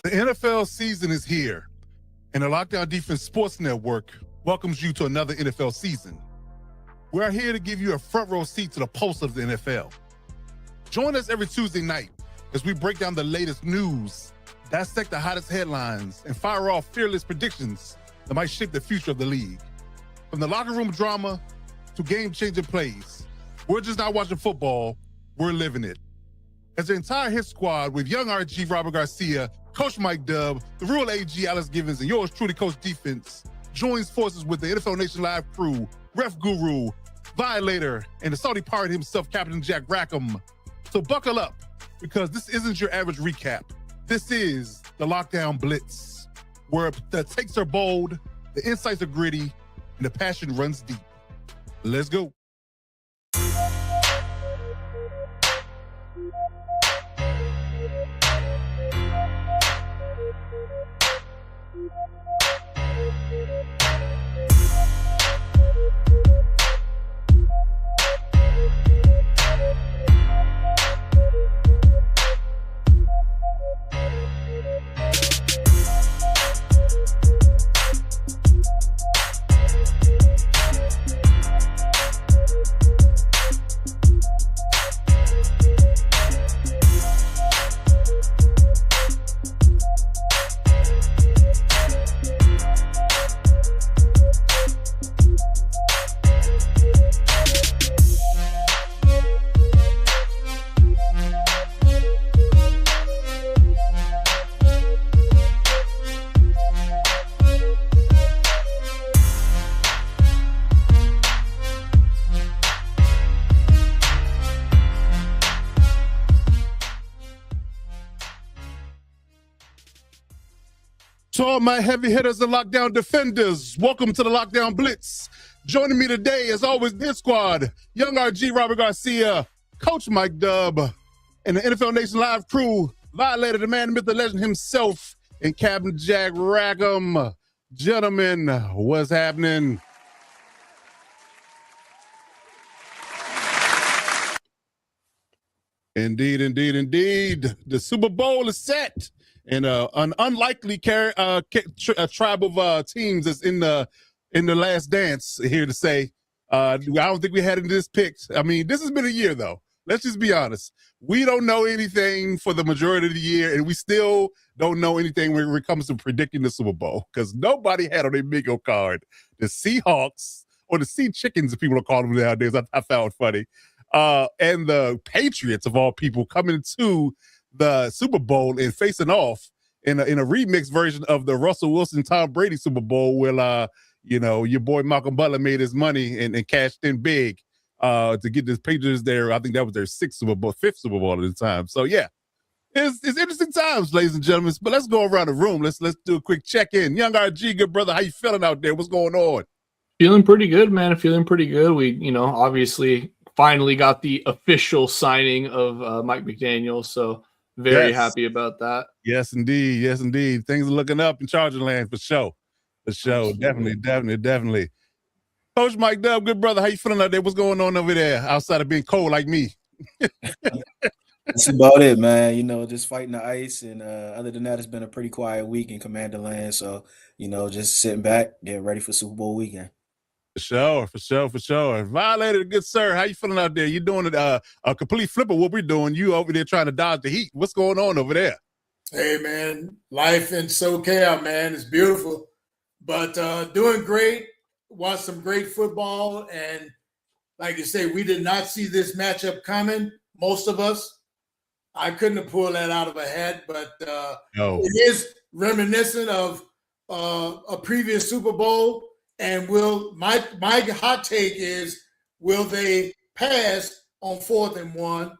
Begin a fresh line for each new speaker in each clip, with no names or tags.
The NFL season is here, and the Lockdown Defense Sports Network welcomes you to another NFL season. We are here to give you a front row seat to the pulse of the NFL. Join us every Tuesday night as we break down the latest news, dissect the hottest headlines, and fire off fearless predictions that might shape the future of the league. From the locker room drama to game-changing plays, we're just not watching football, we're living it. As the entire hit squad with young RG Robert Garcia, Coach Mike Dub, the real AG Alex Givens, and yours truly, Coach Defense, joins forces with the NFL Nation Live crew, Ref Guru, Violator, and the Saudi pirate himself, Captain Jack Rackham. So buckle up, because this isn't your average recap. This is the Lockdown Blitz, where the takes are bold, the insights are gritty, and the passion runs deep. Let's go. To all my heavy hitters and lockdown defenders, welcome to the Lockdown Blitz. Joining me today, as always, this squad, young RG Robert Garcia, Coach Mike Dub, and the NFL Nation Live crew, Violator, the man, the myth, the legend himself, and Captain Jack Rackham. Gentlemen, what's happening? Indeed, indeed, indeed. The Super Bowl is set. And an unlikely tribe of teams is in the last dance here to say. I don't think we had in this pick. I mean, this has been a year, though. Let's just be honest. We don't know anything for the majority of the year, and we still don't know anything when it comes to predicting the Super Bowl, because nobody had on their bingo card the Seahawks, or the Sea Chickens, as people are calling them nowadays. I found funny. And the Patriots, of all people, coming to the Super Bowl and facing off in a remix version of the Russell Wilson Tom Brady Super Bowl, where your boy Malcolm Butler made his money and cashed in big to get the Patriots there. I think that was their fifth Super Bowl at the time. So yeah, it's interesting times, ladies and gentlemen. But let's go around the room. Let's do a quick check in. Young RG, good brother, how you feeling out there? What's going on?
Feeling pretty good, man. Feeling pretty good. We obviously finally got the official signing of Mike McDaniel. So very happy about that.
Yes, indeed. Yes, indeed. Things are looking up in Charger land for sure. For sure. Definitely. Coach Mike Dub, good brother. How you feeling out there? What's going on over there outside of being cold like me?
That's about it, man. Just fighting the ice. And other than that, it's been a pretty quiet week in Commander Land. So, just sitting back, getting ready for Super Bowl weekend.
For sure. Violator, good sir. How you feeling out there? You doing a complete flip of what we're doing. You over there trying to dodge the heat. What's going on over there?
Hey, man. Life in SoCal, man. It's beautiful. But doing great. Watched some great football. And like you say, we did not see this matchup coming. Most of us. I couldn't have pulled that out of a hat. But It is reminiscent of a previous Super Bowl. And my hot take is, will they pass on 4th and 1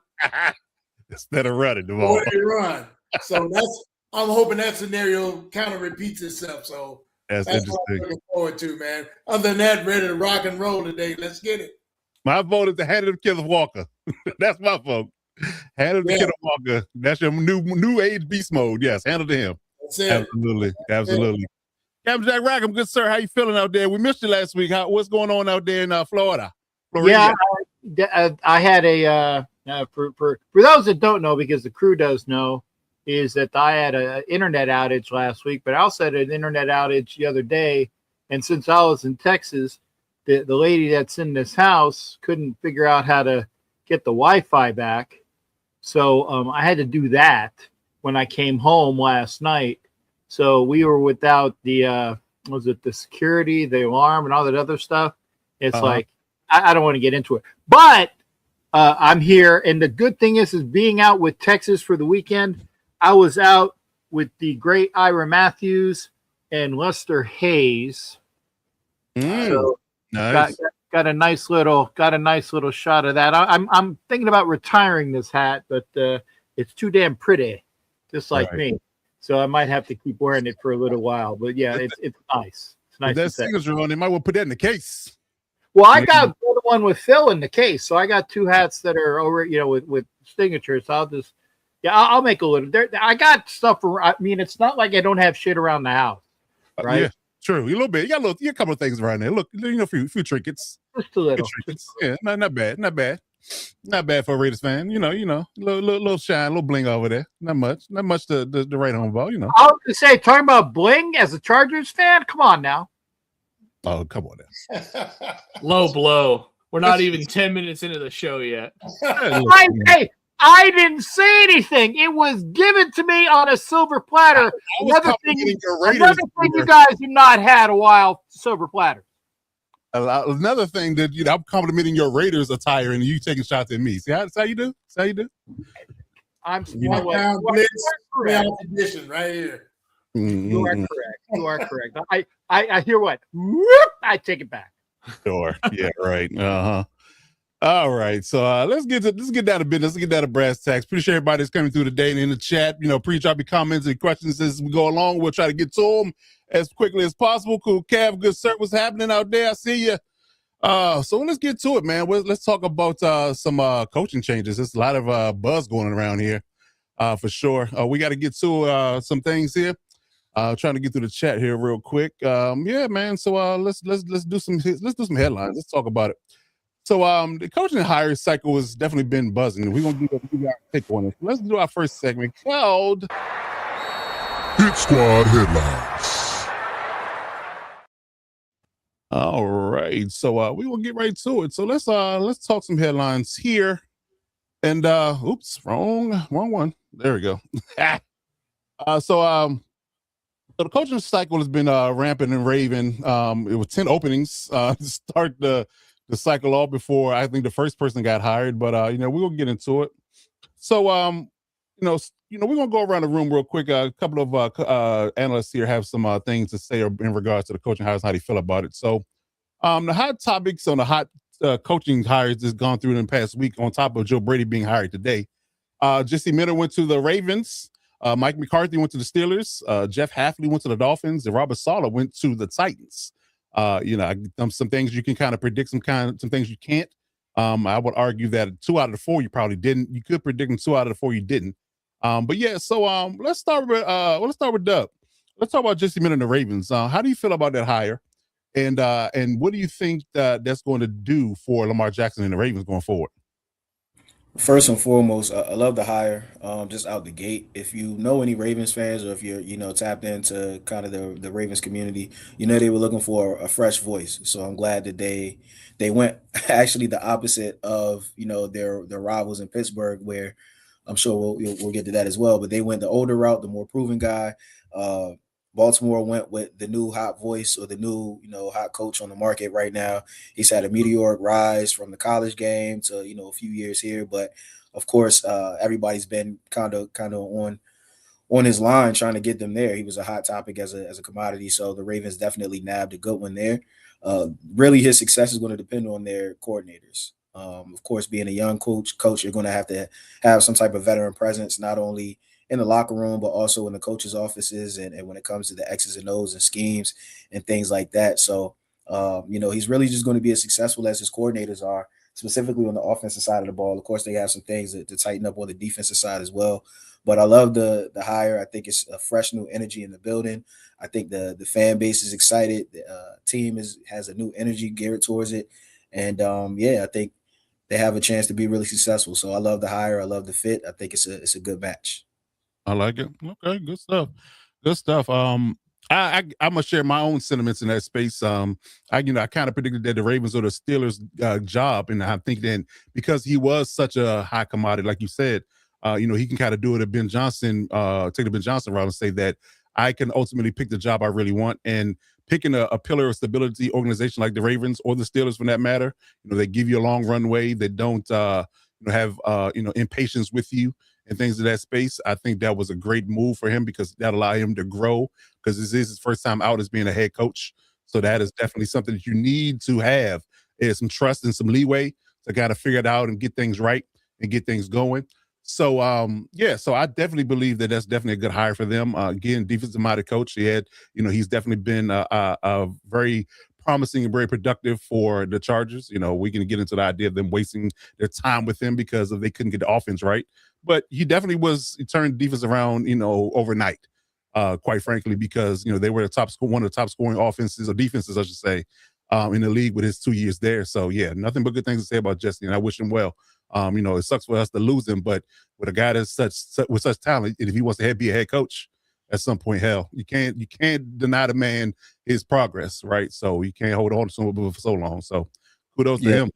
instead of running the ball?
Or they run. So I'm hoping that scenario kind of repeats itself. So that's
interesting.
What I'm looking forward to, man. Other than that, ready to rock and roll today. Let's get it.
My vote is to hand it to Kenneth Walker. That's my vote. Hand it to Kenneth Walker. That's your new age beast mode. Yes, hand it to him.
That's it.
Absolutely. Captain Jack Rackham, good sir. How you feeling out there? We missed you last week. What's going on out there in Florida?
Yeah, I had a for those that don't know, because the crew does know, is that I had an internet outage last week, but I also had an internet outage the other day. And since I was in Texas, the lady that's in this house couldn't figure out how to get the Wi-Fi back. So I had to do that when I came home last night. So we were without the the security, the alarm, and all that other stuff. It's like I don't want to get into it, but I'm here, and the good thing is being out with Texas for the weekend. I was out with the great Ira Matthews and Lester Hayes. So
nice.
got a nice little shot of that. I'm thinking about retiring this hat, but it's too damn pretty, just like me. So I might have to keep wearing it for a little while. But yeah, it's nice. It's nice.
That signature on it, might well put that in the case.
Well, I got the other one with Phil in the case, so I got two hats that are over, with signatures. So I'll make a little. I got stuff. I mean, it's not like I don't have shit around the house, right?
Yeah, true. A little bit. You got a couple of things around there. Look, a few trinkets.
Just a little.
Yeah, not bad. Not bad for a Raiders fan. Little shine, little bling over there. Not much to write home about.
I was gonna say, talking about bling as a Chargers fan. Come on now.
Oh, come on now.
Low blow. We're not even 10 minutes into the show yet.
I didn't say anything. It was given to me on a silver platter. Another thing you guys have not had a while, silver platter.
Another thing that I'm complimenting your Raiders attire and you taking shots at me. See how you do? See how you do?
I'm
edition right here.
You are correct. You are correct. I hear what? I take it back.
Sure. Yeah. Right. All right. So let's get down to business. Let's get down to brass tacks. Appreciate everybody that's coming through today and in the chat. Please drop your comments and questions as we go along. We'll try to get to them as quickly as possible. Cool, Cav. Good, sir. What's happening out there? I see you. So let's get to it, man. Let's talk about some coaching changes. There's a lot of buzz going around here, for sure. We got to get to some things here. Trying to get through the chat here real quick. Yeah, man. So let's do some headlines. Let's talk about it. So the coaching hire cycle has definitely been buzzing. We're gonna do our take on it. Let's do our first segment called
Hit Squad Headlines.
All right. So we will get right to it. So let's talk some headlines here. And oops, wrong one. There we go. So the coaching cycle has been rampant and raving. It was 10 openings to start the cycle off before I think the first person got hired. But we're gonna get into it. So we're gonna go around the room real quick. A couple of analysts here have some things to say in regards to the coaching hires, how they feel about it. So the hot topics on the hot coaching hires that's gone through in the past week, on top of Joe Brady being hired today. Jesse Miller went to the Ravens. Mike McCarthy went to the Steelers. Jeff Hafley went to the Dolphins, and Robert Saleh went to the Titans. Some things you can kind of predict, some things you can't. I would argue that 2 out of the 4 you probably didn't. You could predict them 2 out of the 4 you didn't. But yeah, so let's start with Dub. Let's talk about Jesse Miller and the Ravens. How do you feel about that hire? And what do you think that's going to do for Lamar Jackson and the Ravens going forward?
First and foremost, I love the hire just out the gate. If you know any Ravens fans, or if you're tapped into kind of the Ravens community, they were looking for a fresh voice. So I'm glad that they went actually the opposite of their rivals in Pittsburgh, where I'm sure we'll get to that as well. But they went the older route, the more proven guy. Baltimore went with the new hot voice, or the new hot coach on the market right now. He's had a meteoric rise from the college game to a few years here, but of course everybody's been kind of on his line trying to get them there. He was a hot topic as a commodity, so the Ravens definitely nabbed a good one there. Really, his success is going to depend on their coordinators. Of course, being a young coach, you're going to have some type of veteran presence, not only in the locker room, but also in the coaches' offices, and when it comes to the X's and O's and schemes and things like that. So, he's really just going to be as successful as his coordinators are, specifically on the offensive side of the ball. Of course, they have some things to tighten up on the defensive side as well. But I love the hire. I think it's a fresh new energy in the building. I think the fan base is excited. The team has a new energy geared towards it. And, I think they have a chance to be really successful. So I love the hire. I love the fit. I think it's a good match.
I like it. Okay, good stuff. Good stuff. I'm gonna share my own sentiments in that space. I kind of predicted that the Ravens or the Steelers job, and I think then because he was such a high commodity, like you said, he can kind of do it at Ben Johnson, take the Ben Johnson route and say that I can ultimately pick the job I really want. And picking a pillar of stability organization like the Ravens or the Steelers, for that matter, they give you a long runway. They don't, have impatience with you and things of that space. I think that was a great move for him because that allowed him to grow because this is his first time out as being a head coach. So that is definitely something that you need to have is some trust and some leeway to kind of figure it out and get things right and get things going. So so I definitely believe that that's definitely a good hire for them. Again, defensive minded coach. He's definitely been a very promising and very productive for the Chargers. We can get into the idea of them wasting their time with him because they couldn't get the offense right. But he definitely he turned defense around, overnight. Quite frankly, because they were one of the top scoring offenses or defenses, I should say, in the league with his 2 years there. So yeah, nothing but good things to say about Jesse, and I wish him well. It sucks for us to lose him, but with a guy that's with such talent, if he wants to be a head coach at some point, hell, you can't deny the man his progress, right? So you can't hold on to someone for so long. So kudos to him.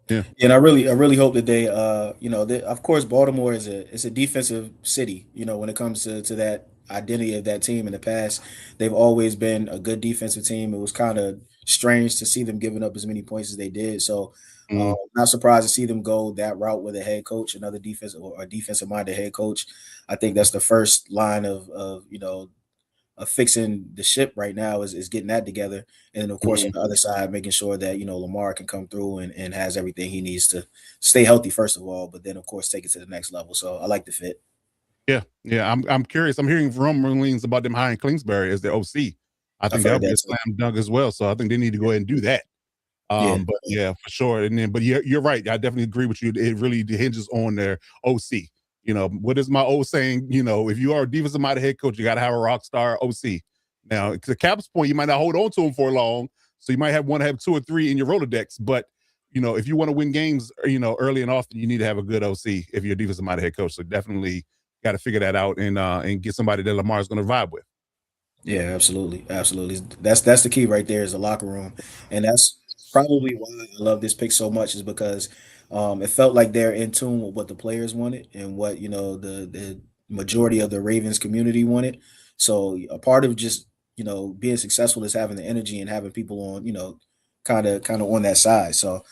Yeah.
And I really hope that they, of course, Baltimore is a defensive city. When it comes to that identity of that team in the past, they've always been a good defensive team. It was kind of strange to see them giving up as many points as they did. So, not surprised to see them go that route with a head coach, another defensive or a defensive minded head coach. I think that's the first line of fixing the ship right now is getting that together. And then, of course, on the other side, making sure that, Lamar can come through and has everything he needs to stay healthy, first of all, but then, of course, take it to the next level. So I like the fit.
Yeah. I'm curious. I'm hearing rumblings about them hiring Kingsbury as their OC. I think that would be a slam dunk as well. So I think they need to go ahead and do that. But yeah, for sure. And then, but you're right. I definitely agree with you. It really hinges on their OC. What is my old saying? If you are a defensive minded head coach, you got to have a rock star OC. Now, to Cap's point, you might not hold on to him for long, so you might want to have 2 or 3 in your Rolodex. But if you want to win games, early and often, you need to have a good OC if you're a defensive minded head coach. So definitely got to figure that out and get somebody that Lamar is going to vibe with.
Yeah, absolutely. That's the key right there is the locker room, and that's probably why I love this pick so much is because it felt like they're in tune with what the players wanted and what the majority of the Ravens community wanted. So a part of just being successful is having the energy and having people on kind of on that side. So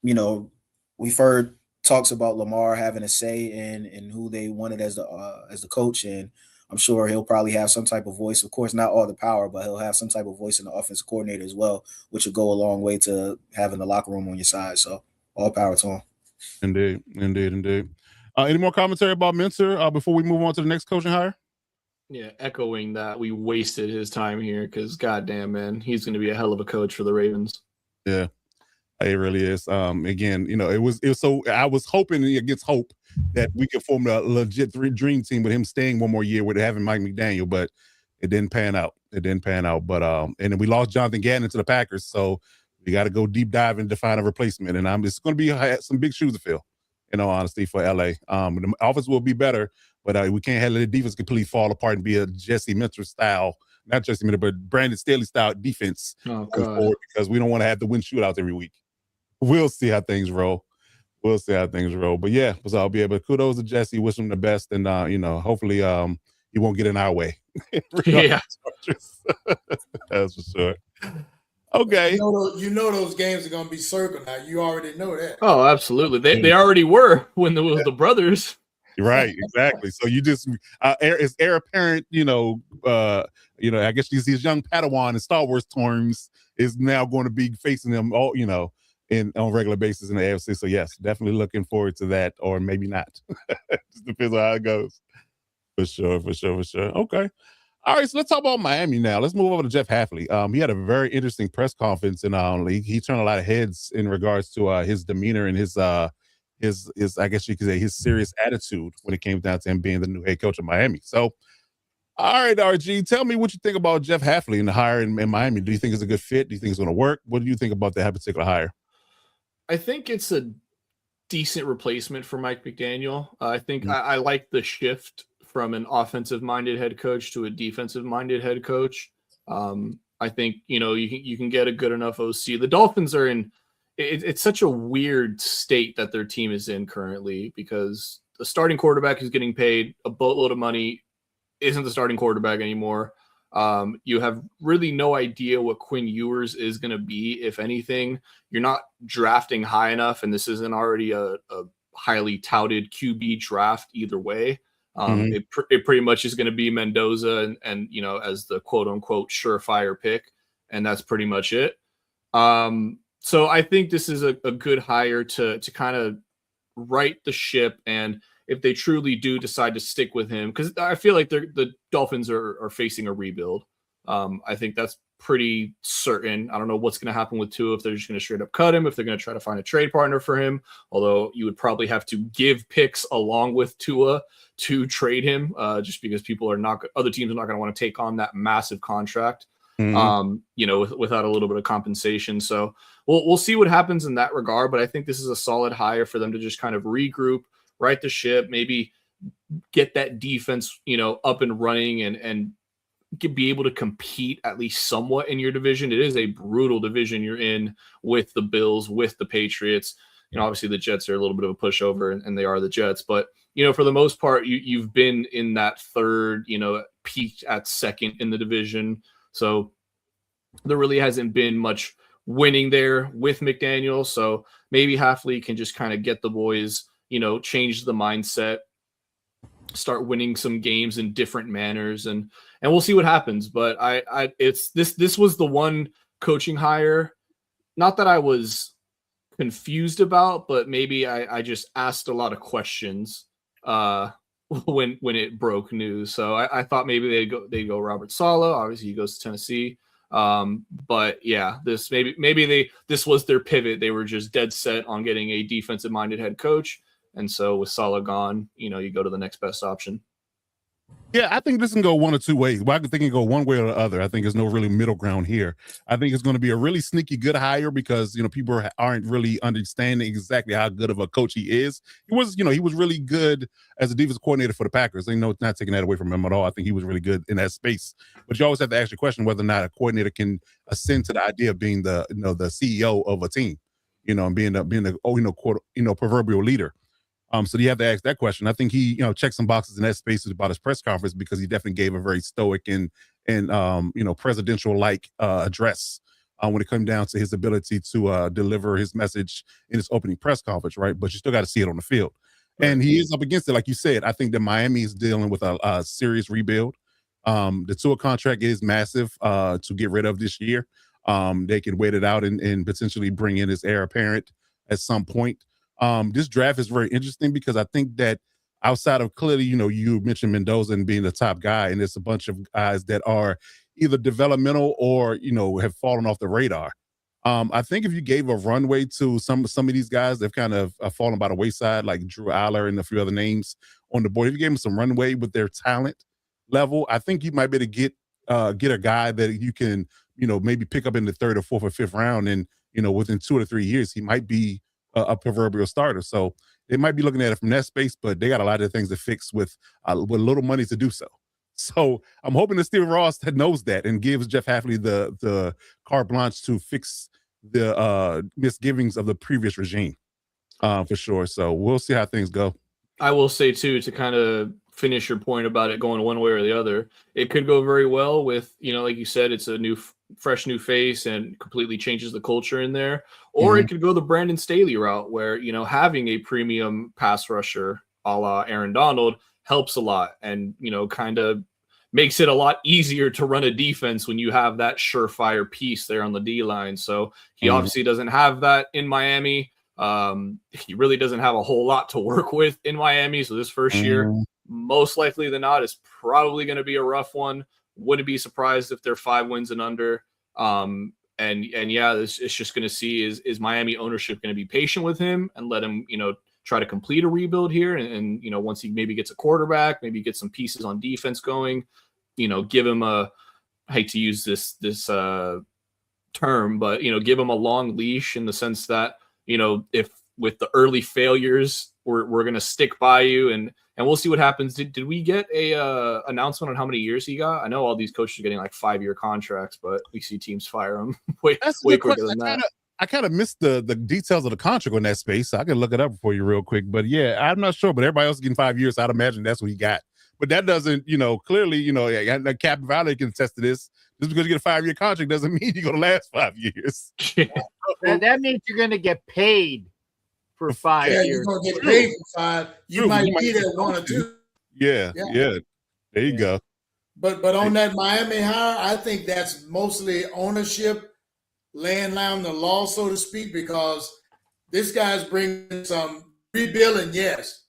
we've heard talks about Lamar having a say in who they wanted as the coach, and I'm sure he'll probably have some type of voice. Of course, not all the power, but he'll have some type of voice in the offensive coordinator as well, which will go a long way to having the locker room on your side. So all power to him.
Indeed. Any more commentary about Minter before we move on to the next coaching hire?
Yeah, echoing that we wasted his time here because goddamn, man, he's going to be a hell of a coach for the Ravens.
Yeah, it really is. Again, it was so I was hoping against hope that we could form a legit dream team with him staying one more year with having Mike McDaniel, but it didn't pan out. But and then we lost Jonathan Gannon to the Packers, so we got to go deep dive and find a replacement. And it's going to be some big shoes to fill, in all honesty, for LA. The offense will be better, but we can't have the defense completely fall apart and be a Jesse Minter style, not Jesse Minter, but Brandon Staley style defense forward, because we don't want to have to win shootouts every week. We'll see how things roll. But yeah, so I'll be able to kudos to Jesse, wish him the best, and hopefully he won't get in our way.
Yeah.
That's for sure. Okay.
You know those games are gonna be circled now. You already know that.
Oh, absolutely. They already were when there was the brothers.
Right, exactly. So you just it's heir apparent, I guess these young Padawan in Star Wars terms is now going to be facing them all, on a regular basis in the AFC. So yes, definitely looking forward to that, or maybe not. Just depends on how it goes. For sure. Okay. All right, so let's talk about Miami now. Let's move over to Jeff Hafley. He had a very interesting press conference in league. He turned a lot of heads in regards to his demeanor and his I guess you could say his serious attitude when it came down to him being the new head coach of Miami. So, all right, RG, tell me what you think about Jeff Hafley and the hire in Miami. Do you think it's a good fit? Do you think it's going to work? What do you think about that particular hire?
I think it's a decent replacement for Mike McDaniel. I think I like the shift from an offensive-minded head coach to a defensive-minded head coach. I think, you can get a good enough OC. The Dolphins are in it's such a weird state that their team is in currently, because the starting quarterback who's getting paid a boatload of money isn't the starting quarterback anymore. You have really no idea what Quinn Ewers is going to be. If anything, you're not drafting high enough, and this isn't already a highly touted QB draft either way. It pretty much is going to be Mendoza and as the quote unquote surefire pick, and that's pretty much it. So I think this is a good hire to kind of right the ship, and if they truly do decide to stick with him, because I feel like the Dolphins are facing a rebuild. I think that's pretty certain. I don't know what's going to happen with Tua, if they're just going to straight up cut him, if they're going to try to find a trade partner for him, although you would probably have to give picks along with Tua to trade him, just because other teams are not going to want to take on that massive contract, without a little bit of compensation. So we'll see what happens in that regard, but I think this is a solid hire for them to just kind of regroup, right the ship, maybe get that defense, up and running and be able to compete at least somewhat in your division. It is a brutal division you're in with the Bills, with the Patriots. Obviously the Jets are a little bit of a pushover, and they are the Jets, but for the most part, you've been in that third, peaked at second in the division. So there really hasn't been much winning there with McDaniel. So maybe Halfley can just kind of get the boys, change the mindset, start winning some games in different manners, and we'll see what happens. But this was the one coaching hire, not that I was confused about, but maybe I just asked a lot of questions when it broke news. So I thought maybe they'd go Robert Saleh. Obviously he goes to Tennessee. But yeah, this was their pivot. They were just dead set on getting a defensive minded head coach. And so with Saleh gone, you go to the next best option.
Yeah, I think this can go one or two ways. Well, I think it can go one way or the other. I think there's no really middle ground here. I think it's going to be a really sneaky good hire because, people aren't really understanding exactly how good of a coach he is. He was really good as a defensive coordinator for the Packers. Not taking that away from him at all. I think he was really good in that space. But you always have to ask your question whether or not a coordinator can ascend to the idea of being the CEO of a team, and being the proverbial leader. So you have to ask that question. I think he, checked some boxes in that space about his press conference, because he definitely gave a very stoic and presidential-like address when it comes down to his ability to deliver his message in his opening press conference, right? But you still got to see it on the field. Right. And he is up against it, like you said. I think that Miami is dealing with a serious rebuild. The Tua contract is massive to get rid of this year. They can wait it out and potentially bring in his heir apparent at some point. This draft is very interesting because I think that outside of clearly, you mentioned Mendoza and being the top guy, and there's a bunch of guys that are either developmental or, have fallen off the radar. I think if you gave a runway to some of these guys, they've kind of fallen by the wayside, like Drew Aller and a few other names on the board. If you gave them some runway with their talent level, I think you might be able to get a guy that you can, maybe pick up in the third or fourth or fifth round. And, within 2 to 3 years, he might be a proverbial starter. So they might be looking at it from that space, but they got a lot of things to fix with little money to do so. So I'm hoping that Stephen Ross knows that and gives Jeff Hafley the carte blanche to fix the misgivings of the previous regime for sure. So we'll see how things go.
I will say too, to kind of finish your point about it going one way or the other, it could go very well with, like you said, it's a fresh new face and completely changes the culture in there. Or it could go the Brandon Staley route where, having a premium pass rusher a la Aaron Donald helps a lot and, kind of makes it a lot easier to run a defense when you have that surefire piece there on the D line. So he obviously doesn't have that in Miami. He really doesn't have a whole lot to work with in Miami. So this first year, most likely than not, is probably going to be a rough one. Wouldn't be surprised if they're 5 wins and under. And yeah, it's just going to see is Miami ownership going to be patient with him and let him, try to complete a rebuild here. And once he maybe gets a quarterback, maybe get some pieces on defense going, give him I hate to use this term, but, give him a long leash in the sense that, if with the early failures, we're gonna stick by you, and we'll see what happens. Did we get a announcement on how many years he got? I know all these coaches are getting like 5-year contracts, but we see teams fire them way quicker than that.
I kind of missed the details of the contract on that space. So I can look it up for you real quick. But yeah, I'm not sure. But everybody else is getting 5 years. So I'd imagine that's what he got. But that doesn't, clearly, Cap Valley can attest to this. Just because you get a 5-year contract doesn't mean you're going to last 5 years.
That means you're going to get paid for 5 years.
You're going to get paid for 5. You might be there 1 or 2.
Yeah. There you go.
But on that Miami hire, I think that's mostly ownership laying down the law, so to speak, because this guy's bringing some rebuilding, yes,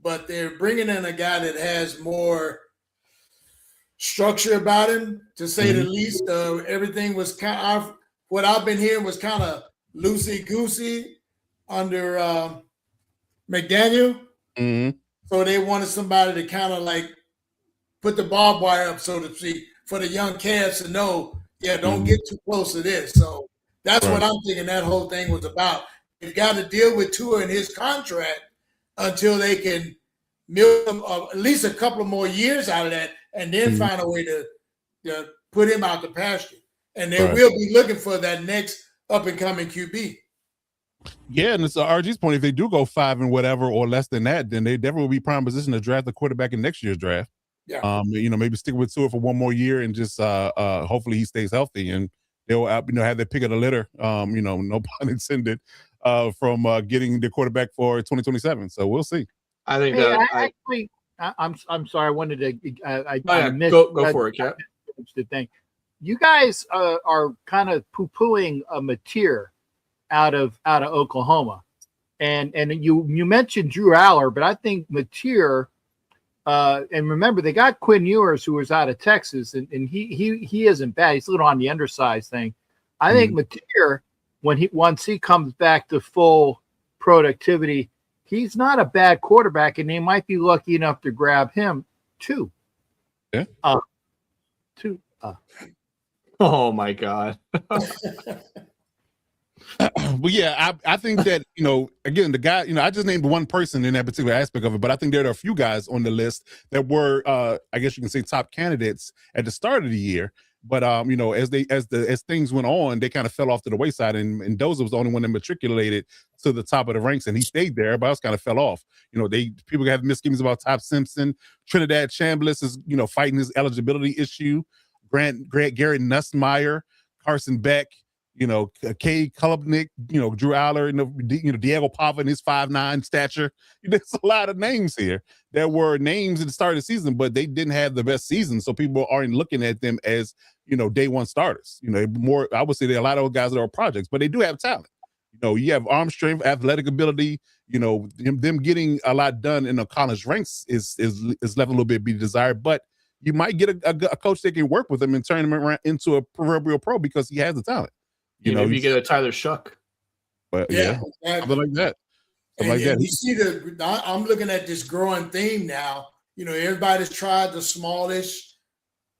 but they're bringing in a guy that has more structure about him, to say the least. Everything was what I've been hearing was kind of loosey-goosey under McDaniel. So they wanted somebody to kind of like put the barbed wire up, so to speak, for the young cats to know, don't get too close to this. So that's what I'm thinking that whole thing was about. You've got to deal with Tua and his contract until they can milk him at least a couple of more years out of that, and then find a way to put him out the pasture. And they will be looking for that next up-and-coming QB.
Yeah, and it's RG's point. If they do go 5 and whatever or less than that, then they definitely will be prime position to draft the quarterback in next year's draft.
Yeah.
Maybe stick with Tua for 1 more year and just hopefully he stays healthy and they'll have their pick of the litter. No pun intended, from getting the quarterback for 2027. So we'll see.
I think
I'm sorry. I wanted to.
Go for it, Cap.
The thing, you guys are kind of poo-pooing a Mateer out of Oklahoma, and you mentioned Drew Aller, but I think Mateer. And remember, they got Quinn Ewers, who was out of Texas, and he isn't bad. He's a little on the undersized thing. I think Mateer, once he comes back to full productivity, he's not a bad quarterback, and they might be lucky enough to grab him too.
Yeah.
Oh my God.
But yeah, I think that, again, the guy, I just named one person in that particular aspect of it, but I think there are a few guys on the list that were, I guess you can say, top candidates at the start of the year. But as things went on, they kind of fell off to the wayside, and Mendoza was the only one that matriculated to the top of the ranks, and he stayed there. Everybody else kind of fell off. People have misgivings about Top Simpson. Trinidad Chambliss is fighting his eligibility issue. Garrett Nussmeier, Carson Beck. Kay Klubnik, Drew Aller, Diego Pava and his 5'9" stature. There's a lot of names here. There were names at the start of the season, but they didn't have the best season, so people aren't looking at them as day one starters. More, I would say there are a lot of guys that are projects, but they do have talent. You have arm strength, athletic ability. Them getting a lot done in the college ranks is left a little bit be desired, but you might get a coach that can work with him and turn him around into a proverbial pro because he has the talent.
Maybe you get a Tyler Shuck.
But exactly. Something like that.
You see I'm looking at this growing theme now. Everybody's tried the smallish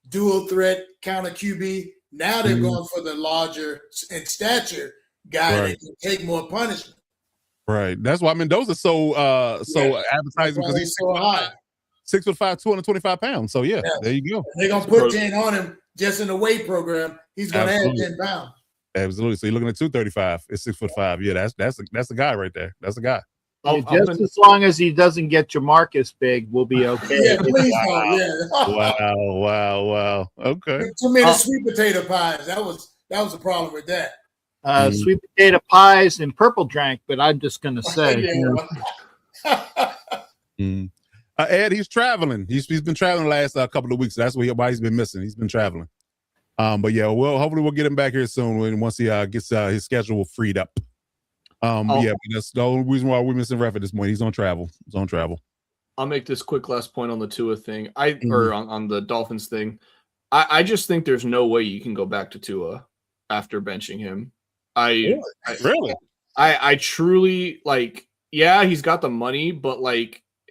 dual threat kind of QB. Now they're going for the larger in stature guy that can take more punishment.
Right. That's why Mendoza's so advertising, because he's
so high.
6'5", 225 pounds. So there you go.
They're gonna put 10 on him just in the weight program. He's gonna add 10 pounds.
Absolutely. So you're looking at 235. It's 6'5". Yeah, that's the guy right there. That's the guy.
Just as long as he doesn't get Jamarcus big, we'll be okay.
Yeah, please don't. Yeah.
Wow. Okay.
Too many sweet potato pies. That was the problem with that.
Sweet potato pies and purple drank, but I'm just gonna say.
Ed, he's traveling. He's been traveling the last couple of weeks. That's why he's been missing. He's been traveling. But yeah, hopefully we'll get him back here soon once he gets his schedule freed up. Yeah, that's the only reason why we're missing Ref at this point. He's on travel.
I'll make this quick last point on the Tua thing. Or on the Dolphins thing. I just think there's no way you can go back to Tua after benching him. I truly he's got the money, but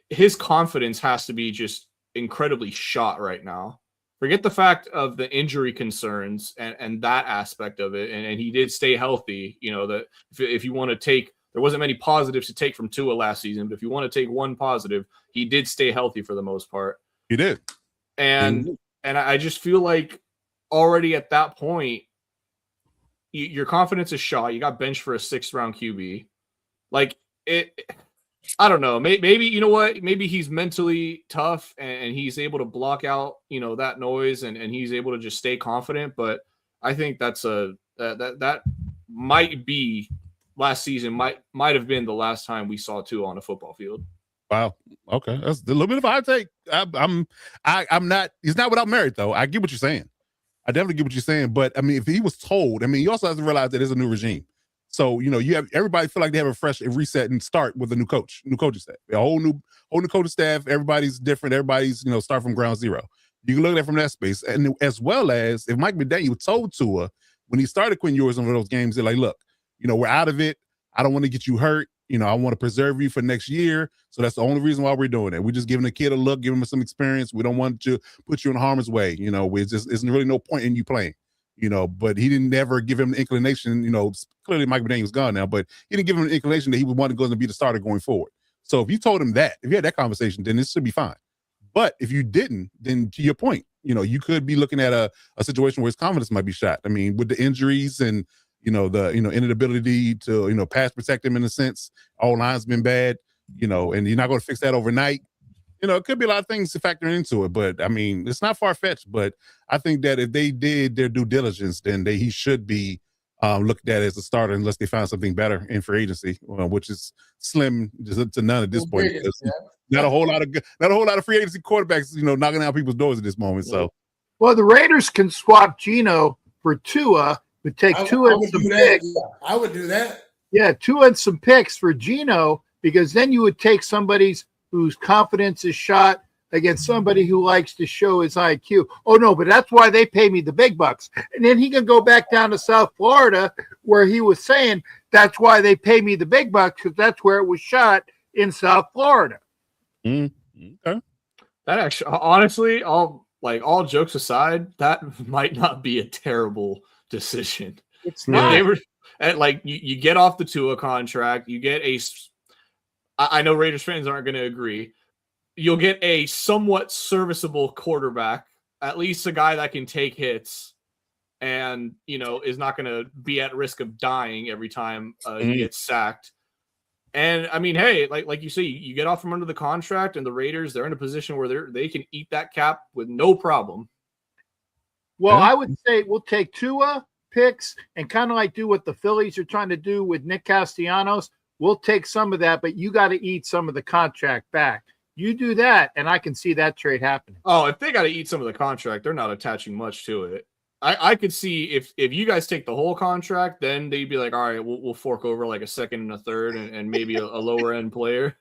his confidence has to be just incredibly shot right now. Forget the fact of the injury concerns and that aspect of it. And he did stay healthy. That if you want to take there wasn't many positives to take from Tua last season. But if you want to take one positive, he did stay healthy for the most part.
He did.
And I just feel like already at that point, your confidence is shot. You got benched for a 6th round QB. Like I don't know. Maybe you know what? Maybe he's mentally tough and he's able to block out, that noise and he's able to just stay confident. But I think that might be last season. Might have been the last time we saw Tua on a football field.
Wow. Okay, that's a little bit of a hot take. I'm not. He's not without merit, though. I get what you're saying. I definitely get what you're saying. But I mean, if he was told, you also have to realize that there's a new regime. So you have everybody feel like they have a fresh reset and start with a new coaching staff, a whole new coaching staff. Everybody's different. Everybody's start from ground zero. You can look at it from that space, and as well as if Mike McDaniel told Tua when he started Quinn Ewers in those games, they're like, look, we're out of it. I don't want to get you hurt. I want to preserve you for next year. So that's the only reason why we're doing it. We're just giving the kid a look, giving him some experience. We don't want to put you in harm's way. There's really no point in you playing. But he didn't never give him the inclination. Clearly Mike McDaniel's gone now, but he didn't give him an inclination that he would want to go and be the starter going forward. So if you told him that, if you had that conversation, then this should be fine. But if you didn't, then to your point, you could be looking at a situation where his confidence might be shot. With the injuries and the inability to pass protect him in a sense, all lines been bad, and you're not going to fix that overnight. It could be a lot of things to factor into it, but it's not far fetched. But I think that if they did their due diligence, then he should be looked at as a starter unless they find something better in free agency, which is slim to none at this point. Not a whole lot of free agency quarterbacks, knocking out people's doors at this moment. So,
well, the Raiders can swap Geno for Tua, but take Tua and some picks.
I would do that.
Yeah, Tua and some picks for Geno, because then you would take somebody's whose confidence is shot against somebody who likes to show his IQ. Oh, no, but that's why they pay me the big bucks. And then he can go back down to South Florida where he was saying that's why they pay me the big bucks, because that's where it was shot in South Florida.
Okay.
That actually, honestly, all jokes aside, that might not be a terrible decision.
It's not.
You get off the Tua contract, you get I know Raiders fans aren't going to agree. You'll get a somewhat serviceable quarterback, at least a guy that can take hits and, is not going to be at risk of dying every time he gets sacked. And hey, like you say, you get off from under the contract, and the Raiders, they're in a position where they can eat that cap with no problem.
Well, I would say we'll take Tua picks and kind of do what the Phillies are trying to do with Nick Castellanos. We'll take some of that, but you got to eat some of the contract back. You do that, and I can see that trade happening.
Oh, if they got to eat some of the contract, they're not attaching much to it. I could see if you guys take the whole contract, then they'd be like, all right, we'll fork over like a second and a third and maybe a lower end player.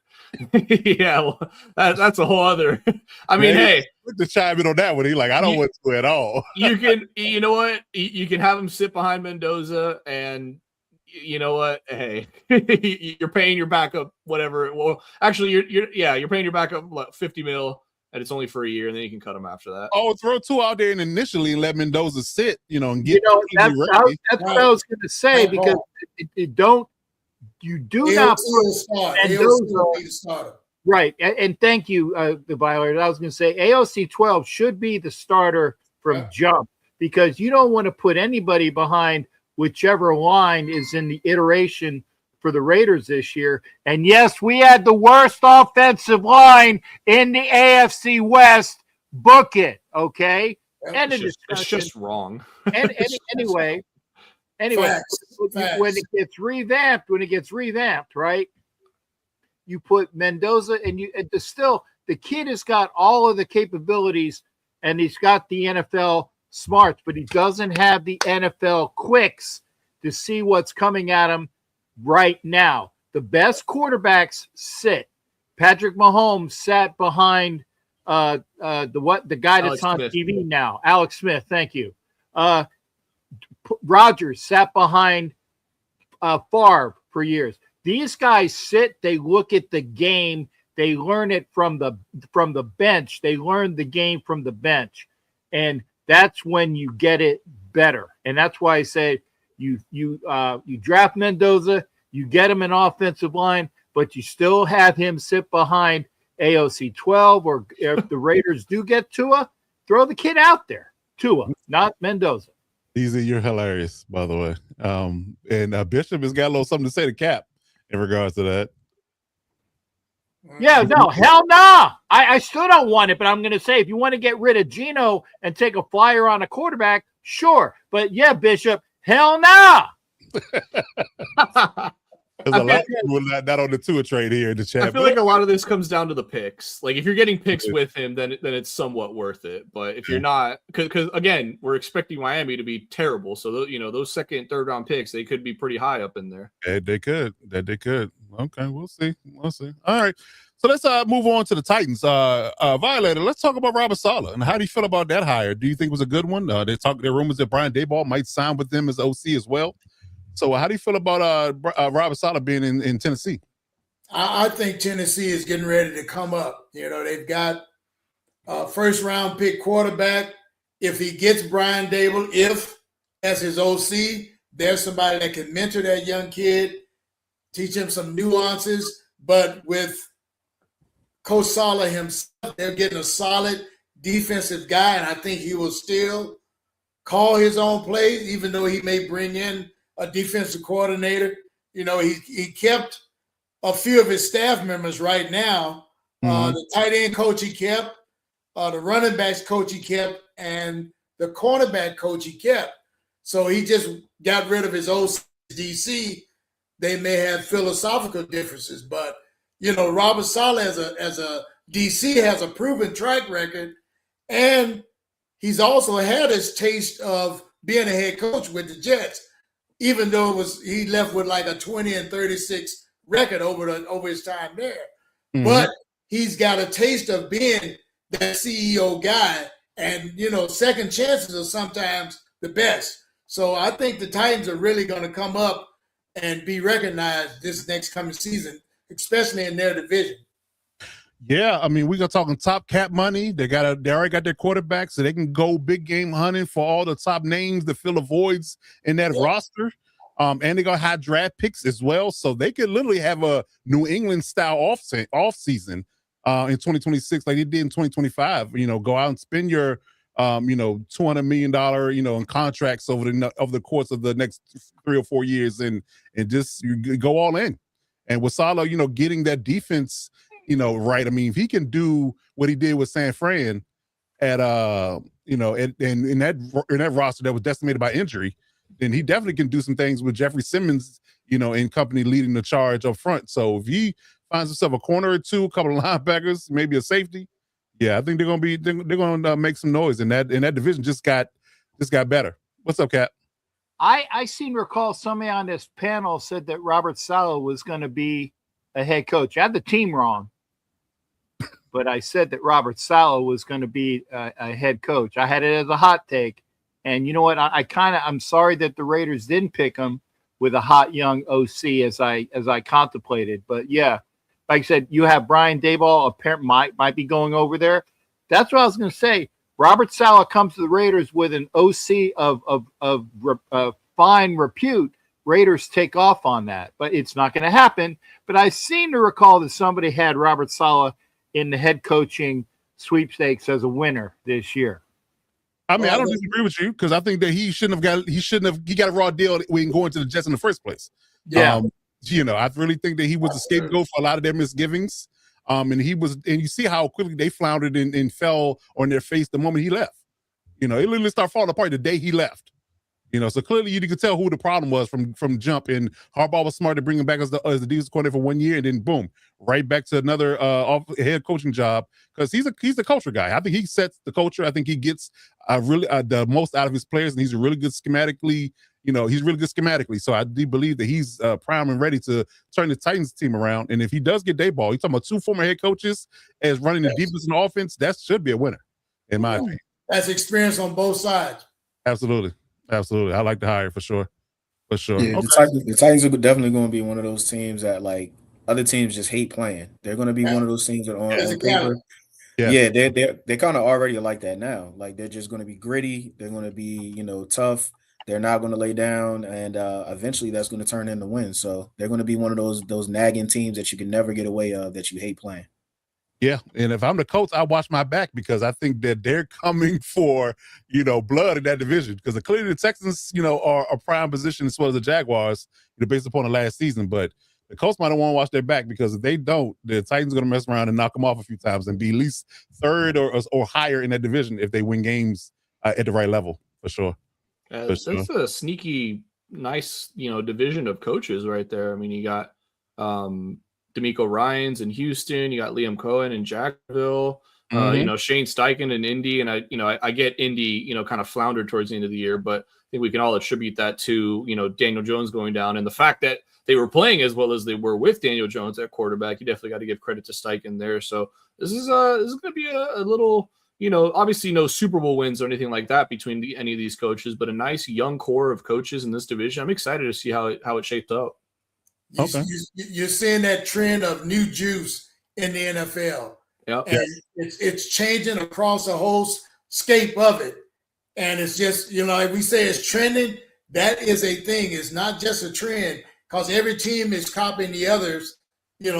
Yeah, well, that's a whole other. Hey,
to chime in on that one, he I don't want to at all.
You know what? You can have him sit behind Mendoza, and you know what? Hey, you're paying your backup whatever. Well, actually, you're paying your backup $50 million. And it's only for a year, and then you can cut them after that.
Oh, throw Tua out there and initially let Mendoza sit, and get.
That's what I was going to say, because you do not put Mendoza. Right, and thank you, the violators. I was going to say AOC 12 should be the starter from jump, because you don't want to put anybody behind whichever line is in the iteration for the Raiders this year. And yes, we had the worst offensive line in the AFC West. Book it, okay?
It's just wrong.
Anyway, when it gets revamped, right? You put Mendoza and the kid has got all of the capabilities, and he's got the NFL smarts, but he doesn't have the NFL quicks to see what's coming at him right now. The best quarterbacks sit. Patrick Mahomes sat behind the guy that's on TV now, Alex Smith. Thank you. Rodgers sat behind Favre for years. These guys sit. They look at the game. They learn it from the bench. They learn the game from the bench, and that's when you get it better. And that's why I say you draft Mendoza. You get him an offensive line, but you still have him sit behind AOC 12, or if the Raiders do get Tua, throw the kid out there. Tua, not Mendoza.
Easy, you're hilarious, by the way. And Bishop has got a little something to say to Cap in regards to that.
Yeah, no, hell nah. I still don't want it, but I'm going to say if you want to get rid of Geno and take a flyer on a quarterback, sure. But yeah, Bishop, hell nah.
There's a lot of people not on the Tua trade here in the chat.
I feel like a lot of this comes down to the picks. Like if you're getting picks with him, then it's somewhat worth it. But if you're not, because again, we're expecting Miami to be terrible. So those second, third round picks, they could be pretty high up in there.
They could. Okay, we'll see. All right. So let's move on to the Titans. Violator, let's talk about Robert Saleh. And how do you feel about that hire? Do you think it was a good one? There rumors that Brian Daboll might sign with them as OC as well. So how do you feel about Robert Saleh being in Tennessee?
I think Tennessee is getting ready to come up. They've got a first-round pick quarterback. If he gets Brian Daboll, as his OC, there's somebody that can mentor that young kid, teach him some nuances. But with Coach Saleh himself, they're getting a solid defensive guy, and I think he will still call his own plays, even though he may bring in a defensive coordinator. He kept a few of his staff members right now. The tight end coach he kept, the running backs coach he kept, and the cornerback coach he kept. So he just got rid of his old DC. They may have philosophical differences, but Robert Saleh as a DC has a proven track record, and he's also had his taste of being a head coach with the Jets, even though he left with like a 20-36 record over his time there. Mm-hmm. But he's got a taste of being that CEO guy, and second chances are sometimes the best. So I think the Titans are really going to come up and be recognized this next coming season, especially in their division.
Yeah, I mean, we're talking top cap money. They already got their quarterback, so they can go big game hunting for all the top names to fill the voids in that roster. And they got high draft picks as well, so they could literally have a New England style off season in 2026, like they did in 2025. Go out and spend your $200 million in contracts over the course of the next 3 or 4 years, and just you go all in. And with Saleh, getting that defense right. I mean, if he can do what he did with San Fran at in that roster that was decimated by injury, then he definitely can do some things with Jeffrey Simmons, and company leading the charge up front. So if he finds himself a corner or two, a couple of linebackers, maybe a safety, yeah, I think they're gonna make some noise. And that division just got better. What's up, Cap?
I seem to recall somebody on this panel said that Robert Saleh was going to be a head coach. I had the team wrong, but I said that Robert Saleh was going to be a head coach. I had it as a hot take. And you know what? I'm sorry that the Raiders didn't pick him with a hot young OC as I contemplated. But yeah, like I said, you have Brian Daboll apparently might be going over there. That's what I was going to say. Robert Saleh comes to the Raiders with an OC of fine repute. Raiders take off on that, but it's not going to happen. But I seem to recall that somebody had Robert Saleh in the head coaching sweepstakes as a winner this year.
I mean, I don't disagree with you, because I think that he got a raw deal when going to the Jets in the first place.
Yeah.
I really think that he was a scapegoat for a lot of their misgivings. And you see how quickly they floundered and fell on their face the moment he left. It literally started falling apart the day he left. So clearly you could tell who the problem was from jump. And Harbaugh was smart to bring him back as the defensive coordinator for 1 year, and then boom, right back to another head coaching job, because he's a culture guy. I think he sets the culture. I think he gets really the most out of his players, and he's really good schematically. He's really good schematically. So I do believe that he's prime and ready to turn the Titans team around. And if he does get Daboll, you're talking about 2 former head coaches as running the defense and offense. That should be a winner, in my opinion.
That's experience on both sides.
Absolutely. I like the hire for sure. Yeah,
okay. The Titans are definitely going to be one of those teams that like other teams just hate playing. They're going to be one of those teams that on paper. Yeah, they're kind of already like that now. Like they're just going to be gritty. They're going to be tough. They're not going to lay down, and eventually that's going to turn into wins. So they're going to be one of those nagging teams that you can never get away of, that you hate playing.
Yeah, and if I'm the coach, I watch my back because I think that they're coming for, blood in that division. Because clearly the Texans, are a prime position as well as the Jaguars, based upon the last season. But the Colts might want to watch their back, because if they don't, the Titans are going to mess around and knock them off a few times and be at least third or higher in that division if they win games at the right level, for sure.
That's a sneaky, nice, division of coaches right there. I mean, you got D'Amico Ryans in Houston, you got Liam Cohen in Jacksonville, Shane Steichen in Indy, and I get Indy, kind of floundered towards the end of the year, but I think we can all attribute that to Daniel Jones going down, and the fact that they were playing as well as they were with Daniel Jones at quarterback. You definitely got to give credit to Steichen there. So this is going to be a little, obviously no Super Bowl wins or anything like that between any of these coaches, but a nice young core of coaches in this division. I'm excited to see how it shaped up.
You're seeing that trend of new juice in the NFL.
Yep.
And it's changing across the whole scape of it. And it's just, like we say, it's trending. That is a thing. It's not just a trend, because every team is copying the others,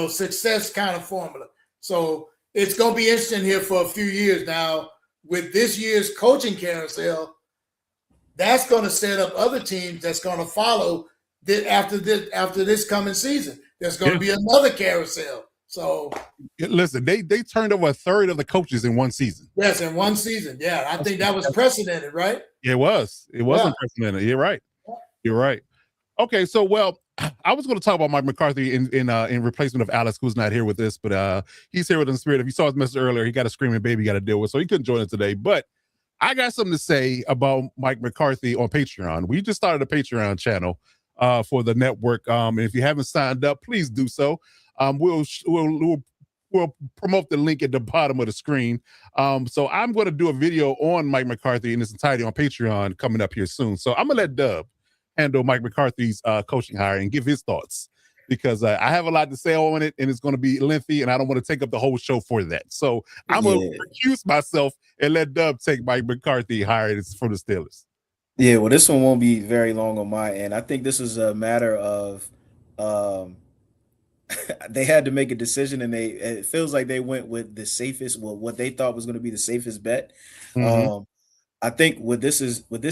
success kind of formula. So it's going to be interesting here for a few years now with this year's coaching carousel. That's going to set up other teams that's going to follow after this coming season. There's going to be another carousel. So
listen, they turned over a third of the coaches in one season.
Yes, in one season. Yeah, I think that was precedented, right?
It was unprecedented. You're right. Okay, so I was going to talk about Mike McCarthy in replacement of Alex, who's not here with us, but he's here with us in spirit. If you saw his message earlier, he got a screaming baby he got to deal with, so he couldn't join us today. But I got something to say about Mike McCarthy on Patreon. We just started a Patreon channel for the network. And if you haven't signed up, please do so. We'll promote the link at the bottom of the screen. So I'm going to do a video on Mike McCarthy in its entirety on Patreon coming up here soon. So I'm going to let Dub handle Mike McCarthy's coaching hire and give his thoughts, because I have a lot to say on it, and it's going to be lengthy, and I don't want to take up the whole show for that. So I'm going to recuse myself and let Dub take Mike McCarthy hire from the Steelers.
Yeah, well, this one won't be very long on my end. I think this is a matter of they had to make a decision, and it feels like they went with the safest, what they thought was going to be the safest bet.
Mm-hmm.
I think what this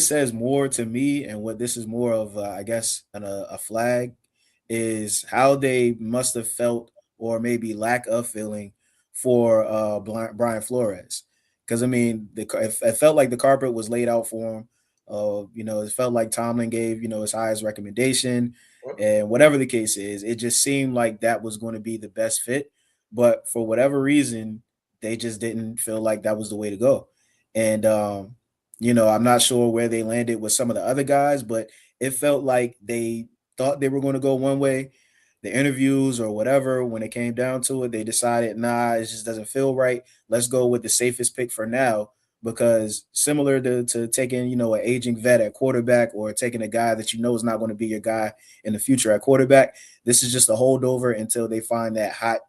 says more to me, and what this is more of, I guess, a flag, is how they must have felt, or maybe lack of feeling, for Brian Flores. Because, I mean, it felt like the carpet was laid out for him. It felt like Tomlin gave, his highest recommendation, and whatever the case is, it just seemed like that was going to be the best fit. But for whatever reason, they just didn't feel like that was the way to go. And, I'm not sure where they landed with some of the other guys, but it felt like they thought they were going to go one way. The interviews or whatever, when it came down to it, they decided, nah, it just doesn't feel right. Let's go with the safest pick for now. Because similar to taking, an aging vet at quarterback, or taking a guy that is not going to be your guy in the future at quarterback, this is just a holdover until they find that hot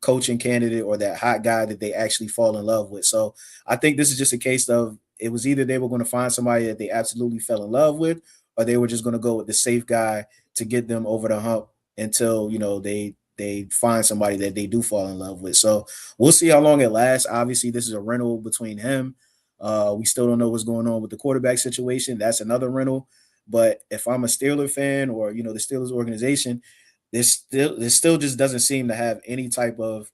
coaching candidate or that hot guy that they actually fall in love with. So I think this is just a case of, it was either they were going to find somebody that they absolutely fell in love with, or they were just going to go with the safe guy to get them over the hump until, they find somebody that they do fall in love with. So we'll see how long it lasts. Obviously, this is a rental between him. We still don't know what's going on with the quarterback situation. That's another rental. But if I'm a Steeler fan, or, the Steelers organization, this still just doesn't seem to have any type of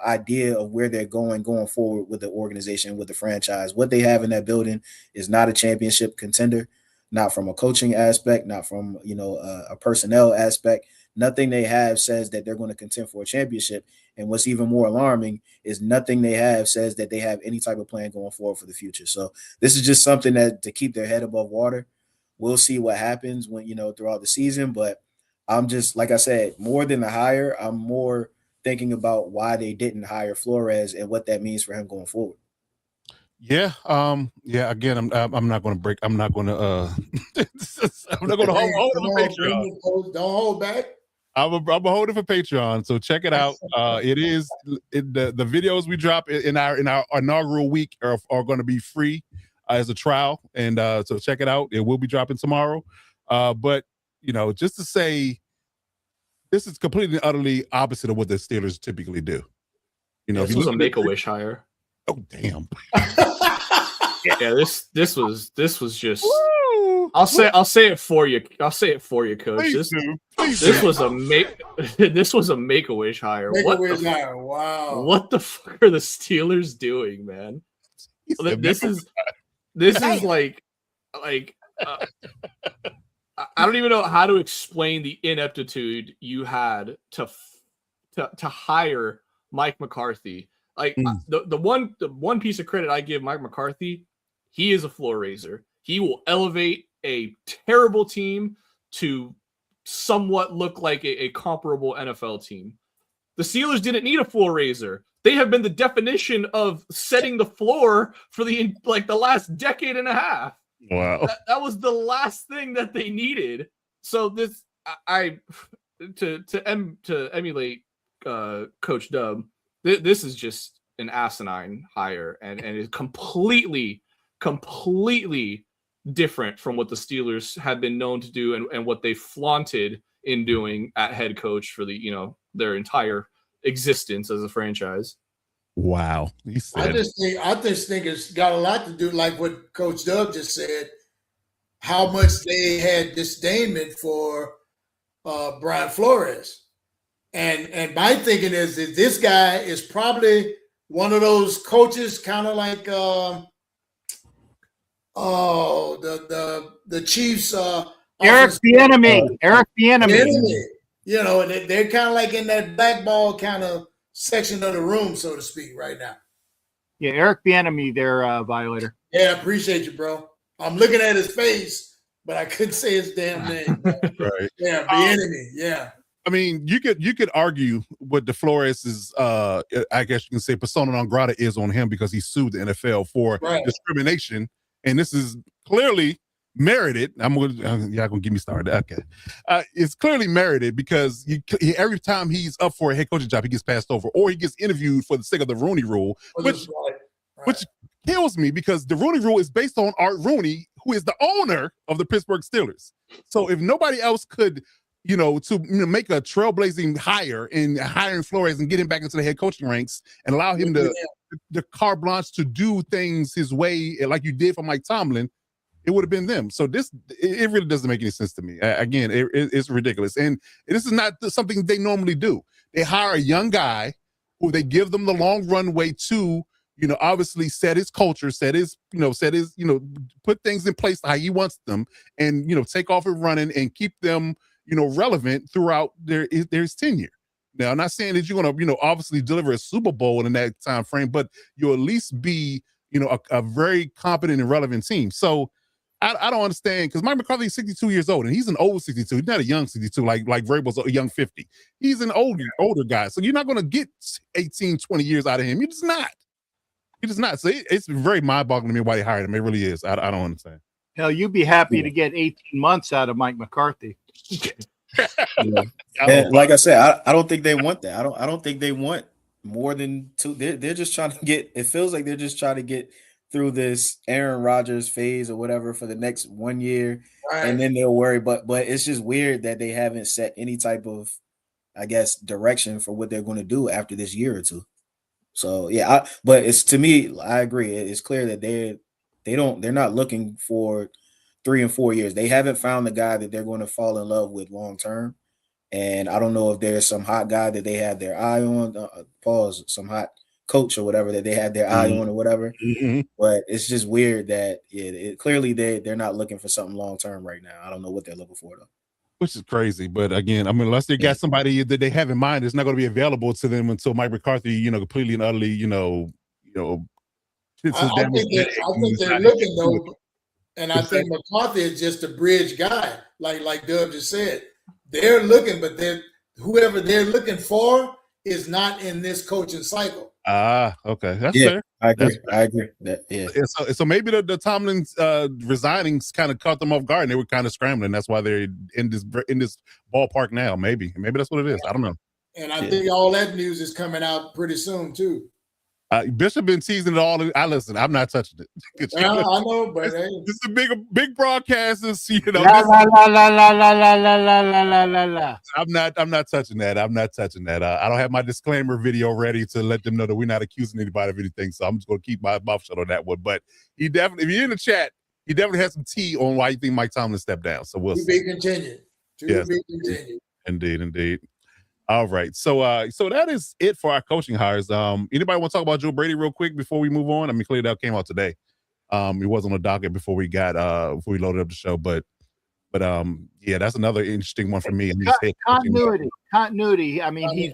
idea of where they're going forward with the organization, with the franchise. What they have in that building is not a championship contender, not from a coaching aspect, not from, a personnel aspect. Nothing they have says that they're going to contend for a championship. And what's even more alarming is nothing they have says that they have any type of plan going forward for the future. So this is just something that to keep their head above water. We'll see what happens when, throughout the season. But I'm just, like I said, more than the hire, I'm more thinking about why they didn't hire Flores and what that means for him going forward.
Yeah. Again, I'm not going to break. I'm not going to. I'm not going to hold it for Patreon.
Don't hold back.
I'm holding for Patreon, so check it out. The videos we drop in our inaugural week are going to be free. as a trial, and so check it out. It will be dropping tomorrow. But just to say, this is completely and utterly opposite of what the Steelers typically do.
This was a Make-A-Wish hire.
Oh damn!
Yeah, this was just. I'll say it for you. I'll say it for you, Coach. This was a Make-A-Wish hire.
Make-A-Wish hire. Wow.
What the fuck are the Steelers doing, man? This is like I don't even know how to explain the ineptitude you had to hire Mike McCarthy. Like the one piece of credit I give Mike McCarthy, he is a floor raiser. He will elevate a terrible team to somewhat look like a comparable NFL team. The Steelers didn't need a floor raiser. They have been the definition of setting the floor for the last decade and a half.
Wow.
That was the last thing that they needed. So this, to emulate Coach Dub, this is just an asinine hire, and is completely different from what the Steelers have been known to do and what they flaunted in doing at head coach for their entire existence as a franchise.
Wow.
I just think it's got a lot to do, like what Coach Dub just said, how much they had disdainment for Brian Flores. And my thinking is that this guy is probably one of those coaches, kind of like the Chiefs.
Eric Bieniemy.
They're kind of like in that blackball kind of section of the room, so to speak, right now.
Yeah, Eric Bieniemy, their violator.
Yeah, I appreciate you, bro. I'm looking at his face, but I couldn't say his damn name.
Right.
Yeah, Bieniemy. Yeah.
I mean, you could argue what the Flores is, I guess you can say persona non grata is on him because he sued the NFL for discrimination, and this is clearly merited. Y'all gonna get me started. Okay, it's clearly merited because every time he's up for a head coaching job, he gets passed over, or he gets interviewed for the sake of the Rooney Rule, which kills me because the Rooney Rule is based on Art Rooney, who is the owner of the Pittsburgh Steelers. So if nobody else could, to make a trailblazing hire in hiring Flores and get him back into the head coaching ranks and allow him the carte blanche to do things his way, like you did for Mike Tomlin, it would have been them. So it really doesn't make any sense to me. Again, it's ridiculous. And this is not something they normally do. They hire a young guy who they give them the long runway to, obviously set his culture, put things in place how he wants them, and, take off and running and keep them, relevant throughout their tenure. Now, I'm not saying that you're going to, obviously deliver a Super Bowl in that time frame, but you'll at least be, a very competent and relevant team. So I don't understand, because Mike McCarthy is 62 years old, and he's an old 62. He's not a young 62 like Vrabel's a young 50. He's an older guy. So you're not going to get 18, 20 years out of him. You're just not. So it's very mind-boggling to me why they hired him. It really is. I don't understand.
Hell, you'd be happy to get 18 months out of Mike McCarthy.
And like I said, I don't think they want that. I don't think they want more than two. They're just trying to get. It feels like they're just trying to get through this Aaron Rodgers phase or whatever for the next 1 year, and then they'll worry. But it's just weird that they haven't set any type of, I guess, direction for what they're going to do after this year or two. So yeah, but it's, to me, I agree. It's clear that they're not looking for 3 and 4 years. They haven't found the guy that they're going to fall in love with long term. And I don't know if there's some hot guy that they have their eye on, some hot coach or whatever that they had their eye on or whatever. Mm-hmm. But it's just weird that clearly they're not looking for something long term right now. I don't know what they're looking for though.
Which is crazy, but again, I mean, unless they got somebody that they have in mind, it's not going to be available to them until Mike McCarthy, completely and utterly,
I think they're looking though, and I think McCarthy is just a bridge guy, like Dub just said. They're looking, but whoever they're looking for is not in this coaching cycle.
Okay, that's fair.
I agree.
So maybe the Tomlin's resigning kind of caught them off guard, and they were kind of scrambling. That's why they're in this ballpark now. Maybe that's what it is. I don't know.
And I think all that news is coming out pretty soon too.
Bishop been teasing it all. I listen. I'm not touching it.
I know, but hey.
This is a big broadcasters. You know, I'm not touching that. I'm not touching that. I don't have my disclaimer video ready to let them know that we're not accusing anybody of anything. So I'm just going to keep my mouth shut on that one. But he definitely, if you're in the chat, he definitely has some tea on why you think Mike Tomlin stepped down. So we'll see.
To be continued. To be continued.
Indeed. All right. So that is it for our coaching hires. Anybody want to talk about Joe Brady real quick before we move on? I mean, clearly that came out today. He wasn't on the docket before we loaded up the show, but yeah, that's another interesting one for me.
Continuity. I mean, he's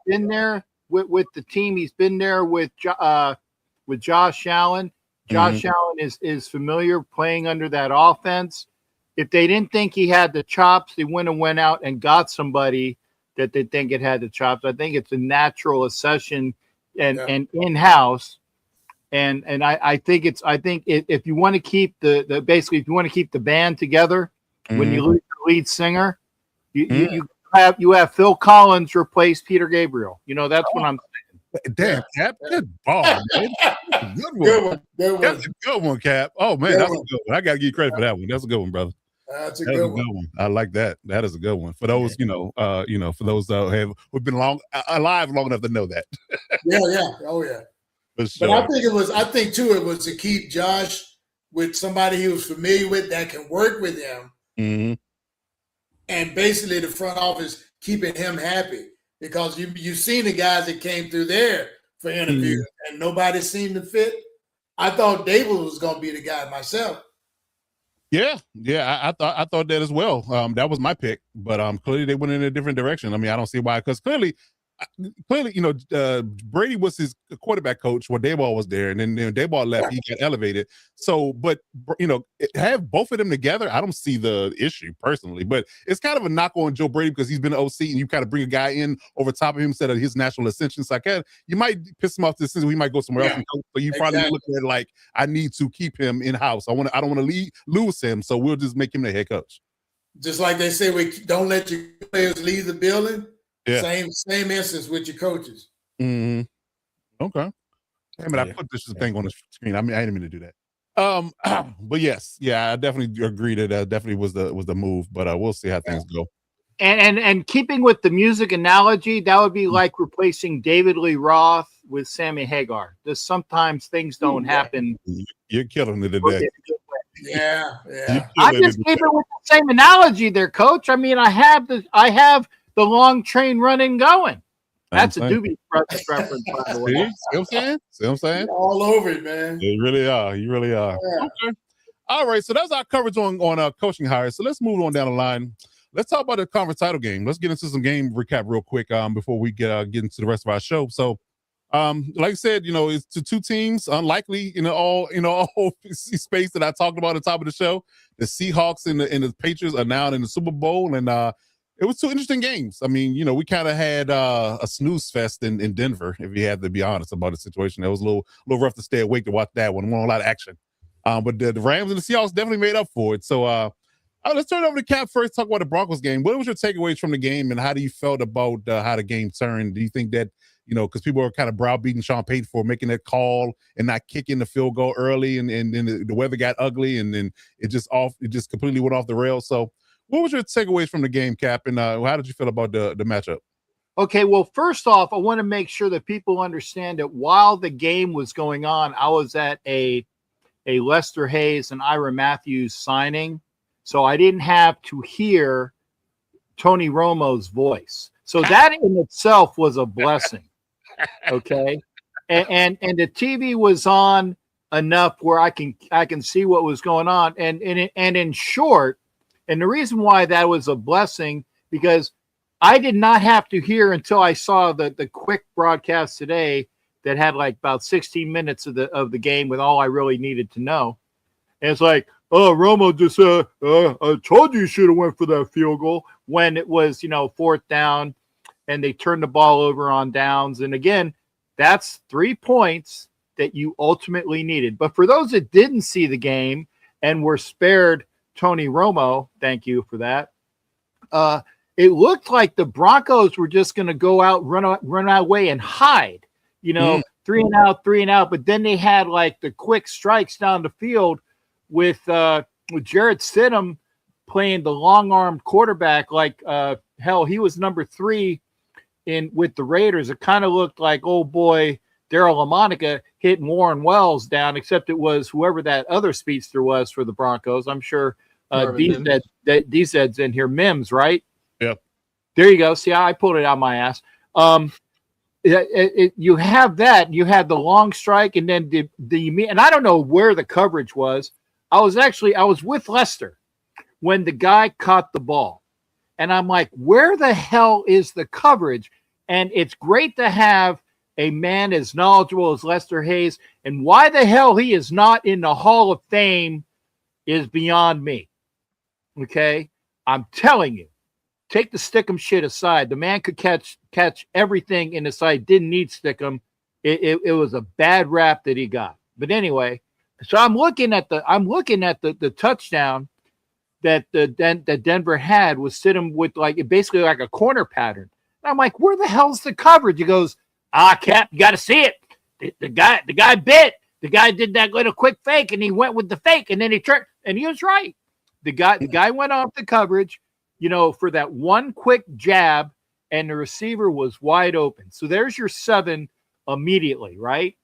been there with the team. He's been there with Josh Allen. Josh Allen is familiar playing under that offense. If they didn't think he had the chops, they went out and got somebody that they think it had the chops. I think it's a natural accession and in-house. And I think if you want to keep if you want to keep the band together, when you lose your lead singer, you have Phil Collins replace Peter Gabriel. You know, that's what I'm saying.
Damn, Cap. Good ball, man. Good one. That's a good one, Cap. Oh man, that's a good one. I gotta give you credit for that one. That's a good one, brother.
That's a good one.
I like that. That is a good one. For those, for those who've been alive long enough to know that.
Yeah. Oh yeah.
Sure.
But I think too, it was to keep Josh with somebody he was familiar with that can work with him.
Mm-hmm.
And basically the front office keeping him happy, because you've seen the guys that came through there for interviews and nobody seemed to fit. I thought David was going to be the guy myself.
Yeah, I thought that as well. That was my pick, but clearly they went in a different direction. I mean, I don't see why, because clearly, Brady was his quarterback coach when Daboll was there, and then Daboll left, he got elevated. So, but have both of them together, I don't see the issue personally. But it's kind of a knock on Joe Brady because he's been an OC, and you kind of bring a guy in over top of him instead of his natural ascension. So you might piss him off this season. He might go somewhere else and coach. So you probably look at it like, I need to keep him in house. I don't want to lose him, so we'll just make him the head coach. Just
like they say, we don't let your players leave the building.
Yeah.
Same instance with your coaches.
Mm-hmm. Okay. Damn it, I put this thing on the screen. I mean, I didn't mean to do that. But yes, I definitely agree that definitely was the move. But we'll see how things go.
And keeping with the music analogy, that would be like replacing David Lee Roth with Sammy Hagar. Just sometimes things don't happen.
You're killing it today.
Yeah.
I'm just keeping with the same analogy there, Coach. I mean, I have the long train running going. That's a Doobie reference, by the way.
See what I'm saying?
All over it, man.
You really are. Yeah. Okay. All right. So that's our coverage on coaching hires. So let's move on down the line. Let's talk about the conference title game. Let's get into some game recap real quick before we get into the rest of our show. So, like I said, it's to two teams, unlikely all space that I talked about at the top of the show. The Seahawks and the Patriots are now in the Super Bowl, and it was two interesting games. I mean, we kind of had a snooze fest in Denver, if you had to be honest about the situation. It was a little rough to stay awake to watch that one. Wasn't a lot of action. But the Rams and the Seahawks definitely made up for it. So let's turn it over to Cap first, talk about the Broncos game. What was your takeaways from the game, and how do you felt about how the game turned? Do you think that, because people are kind of browbeating Sean Payton for making that call and not kicking the field goal early, and then the weather got ugly, and then it just completely went off the rails. So what was your takeaways from the game, Cap, and how did you feel about the matchup?
Okay, well, first off, I want to make sure that people understand that while the game was going on, I was at a Lester Hayes and Ira Matthews signing, so I didn't have to hear Tony Romo's voice. So that in itself was a blessing. Okay, and the TV was on enough where I can see what was going on, and in short. And the reason why that was a blessing, because I did not have to hear until I saw the quick broadcast today that had like about 16 minutes of the game with all I really needed to know. And it's like, Romo just I told you should have went for that field goal, when it was, fourth down and they turned the ball over on downs. And again, that's 3 points that you ultimately needed. But for those that didn't see the game and were spared Tony Romo, thank you for that. It looked like the Broncos were just going to go out, run away, and hide. 3 and out, 3 and out. But then they had like the quick strikes down the field with Jarrett Stidham playing the long-armed quarterback. Like hell, he was number 3 with the Raiders. It kind of looked like old boy Daryl LaMonica hitting Warren Wells down, except it was whoever that other speedster was for the Broncos. I'm sure DZ's in here. Mims, right?
Yep.
There you go. See, I pulled it out my ass. You have that. You had the long strike, and then and I don't know where the coverage was. I was with Lester when the guy caught the ball, and I'm like, where the hell is the coverage? And it's great to have a man as knowledgeable as Lester Hayes, and why the hell he is not in the Hall of Fame is beyond me. Okay, I'm telling you. Take the Stickum shit aside. The man could catch everything in the side. Didn't need Stickum. It was a bad rap that he got. But anyway, so I'm looking at the touchdown that Denver had was sitting with basically like a corner pattern. And I'm like, where the hell's the coverage? He goes, Cap, you got to see it. The guy bit. The guy did that little quick fake, and he went with the fake, and then he turned, and he was right. The guy went off the coverage, for that one quick jab, and the receiver was wide open. So there's your 7 immediately, right?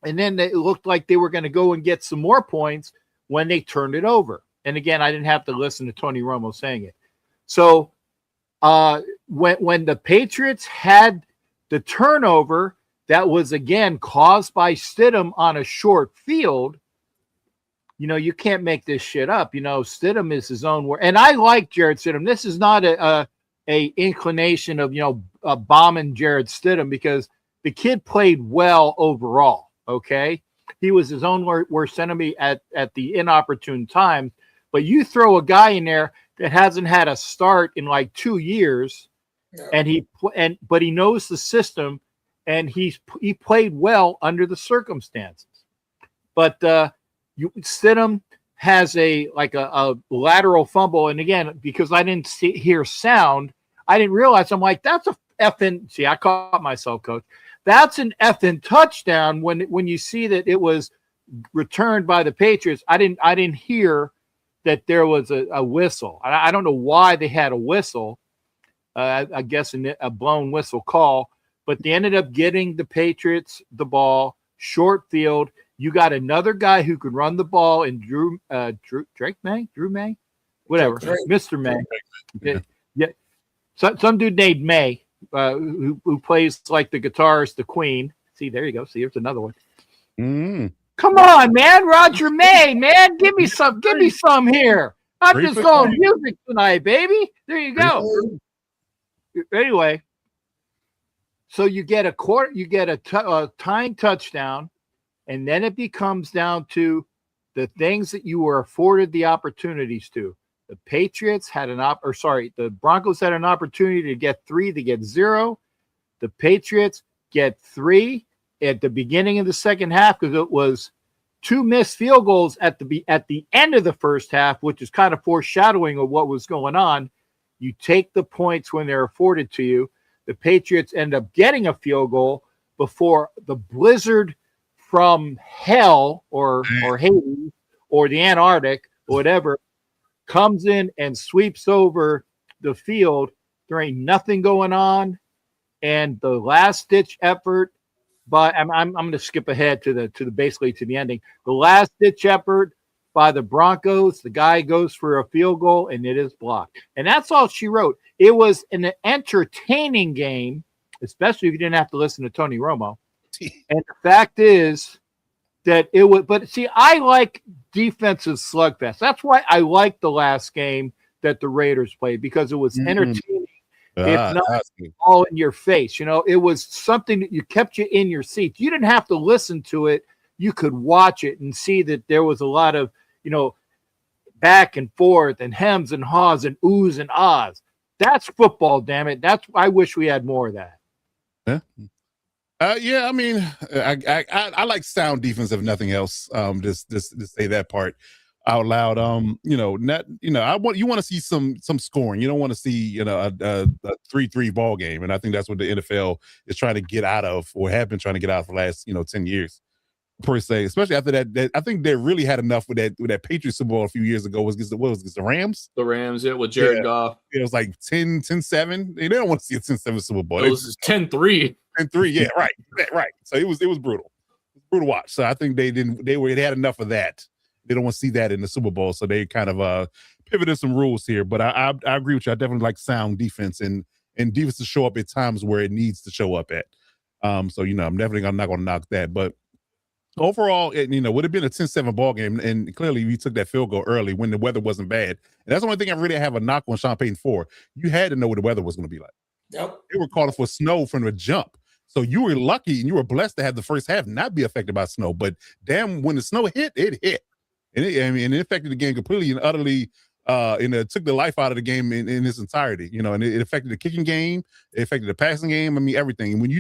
And then it looked like they were going to go and get some more points when they turned it over. And again, I didn't have to listen to Tony Romo saying it. So when the Patriots had the turnover that was, again, caused by Stidham on a short field, you can't make this shit up. Stidham is his own word. And I like Jarrett Stidham. This is not a inclination of, bombing Jarrett Stidham, because the kid played well overall. Okay. He was his own worst enemy at the inopportune times, but you throw a guy in there that hasn't had a start in like 2 years, but he knows the system, and he played well under the circumstances. But, Stidham has a lateral fumble, and again, because I didn't hear sound, I didn't realize. I'm like, that's a effing. See, I caught myself, Coach. That's an effing touchdown. When you see that it was returned by the Patriots, I didn't hear that there was a whistle. I don't know why they had a whistle. I guess a blown whistle call, but they ended up getting the Patriots the ball, short field. You got another guy who could run the ball in Drew May, whatever, Mr. May. Yeah. Some dude named May, who plays like the guitarist, the Queen. See, there you go. See, here's another one. Come on, man, Roger May, man, give me some here. I'm just going music tonight, baby. There you go. Anyway, so you get a tying touchdown. And then it becomes down to the things that you were afforded the opportunities to. The Patriots had the Broncos had an opportunity to get 3, they get 0. The Patriots get 3 at the beginning of the second half, because it was 2 missed field goals at the end of the first half, which is kind of foreshadowing of what was going on. You take the points when they're afforded to you. The Patriots end up getting a field goal before the blizzard from hell or Haiti or the Antarctic or whatever comes in and sweeps over the field. There ain't nothing going on, and the last ditch effort. But I'm going to skip ahead to the ending. The last ditch effort by the Broncos. The guy goes for a field goal, and it is blocked. And that's all she wrote. It was an entertaining game, especially if you didn't have to listen to Tony Romo. And the fact is that it would, but see, I like defensive slugfest. That's why I like the last game that the Raiders played, because it was entertaining. If not all in your face, it was something that you kept you in your seat. You didn't have to listen to it. You could watch it and see that there was a lot of, back and forth and hems and haws and oohs and ahs. That's football, damn it. I wish we had more of that.
Yeah. I mean, I like sound defense if nothing else. Just to say that part. out loud. You want to see some scoring. You don't want to see a 3-3 ball game, and I think that's what the NFL is trying to get out of, or have been trying to get out for the last 10 years per se. Especially after that I think they really had enough with that Patriots Super Bowl a few years ago. Was against the Rams?
The Rams, with Jared Goff.
It was like 10-7. They don't want to see a 10-7 Super Bowl.
It was 10-3.
10-3, yeah, right. So it was brutal. It was brutal to watch. So I think they had enough of that. They don't want to see that in the Super Bowl. So they kind of pivoted some rules here. But I agree with you. I definitely like sound defense and defense to show up at times where it needs to show up at. So I'm definitely not going to knock that. But overall, it would have been a 10-7 ball game, and clearly we took that field goal early when the weather wasn't bad. And that's the only thing I really have a knock on Sean Payton for. You had to know what the weather was going to be like.
Yep.
They were calling for snow from the jump. So you were lucky and you were blessed to have the first half not be affected by snow. But damn, when the snow hit, it hit. And it affected the game completely and utterly, and it took the life out of the game in its entirety. And it affected the kicking game, it affected the passing game. I mean, everything. And when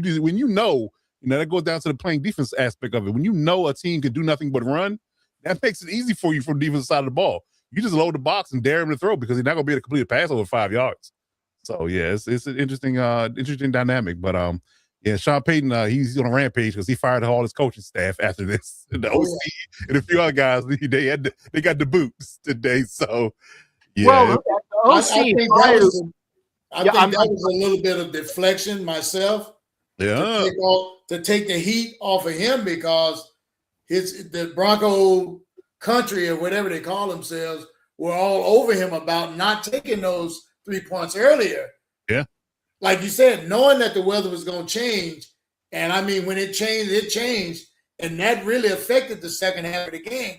that goes down to the playing defense aspect of it. When you know a team can do nothing but run, that makes it easy for you from the defensive side of the ball. You just load the box and dare him to throw because he's not going to be able to complete a pass over 5 yards. So yeah, it's an interesting dynamic. But yeah, Sean Payton, he's on a rampage because he fired all his coaching staff after this. And the OC and a few other guys, they got the boots today. So yeah.
Well,
I think that was a little bit of deflection myself.
Yeah.
To take the heat off of him because the Bronco country or whatever they call themselves were all over him about not taking those 3 points earlier.
Yeah.
Like you said, knowing that the weather was going to change. And I mean, when it changed. And that really affected the second half of the game.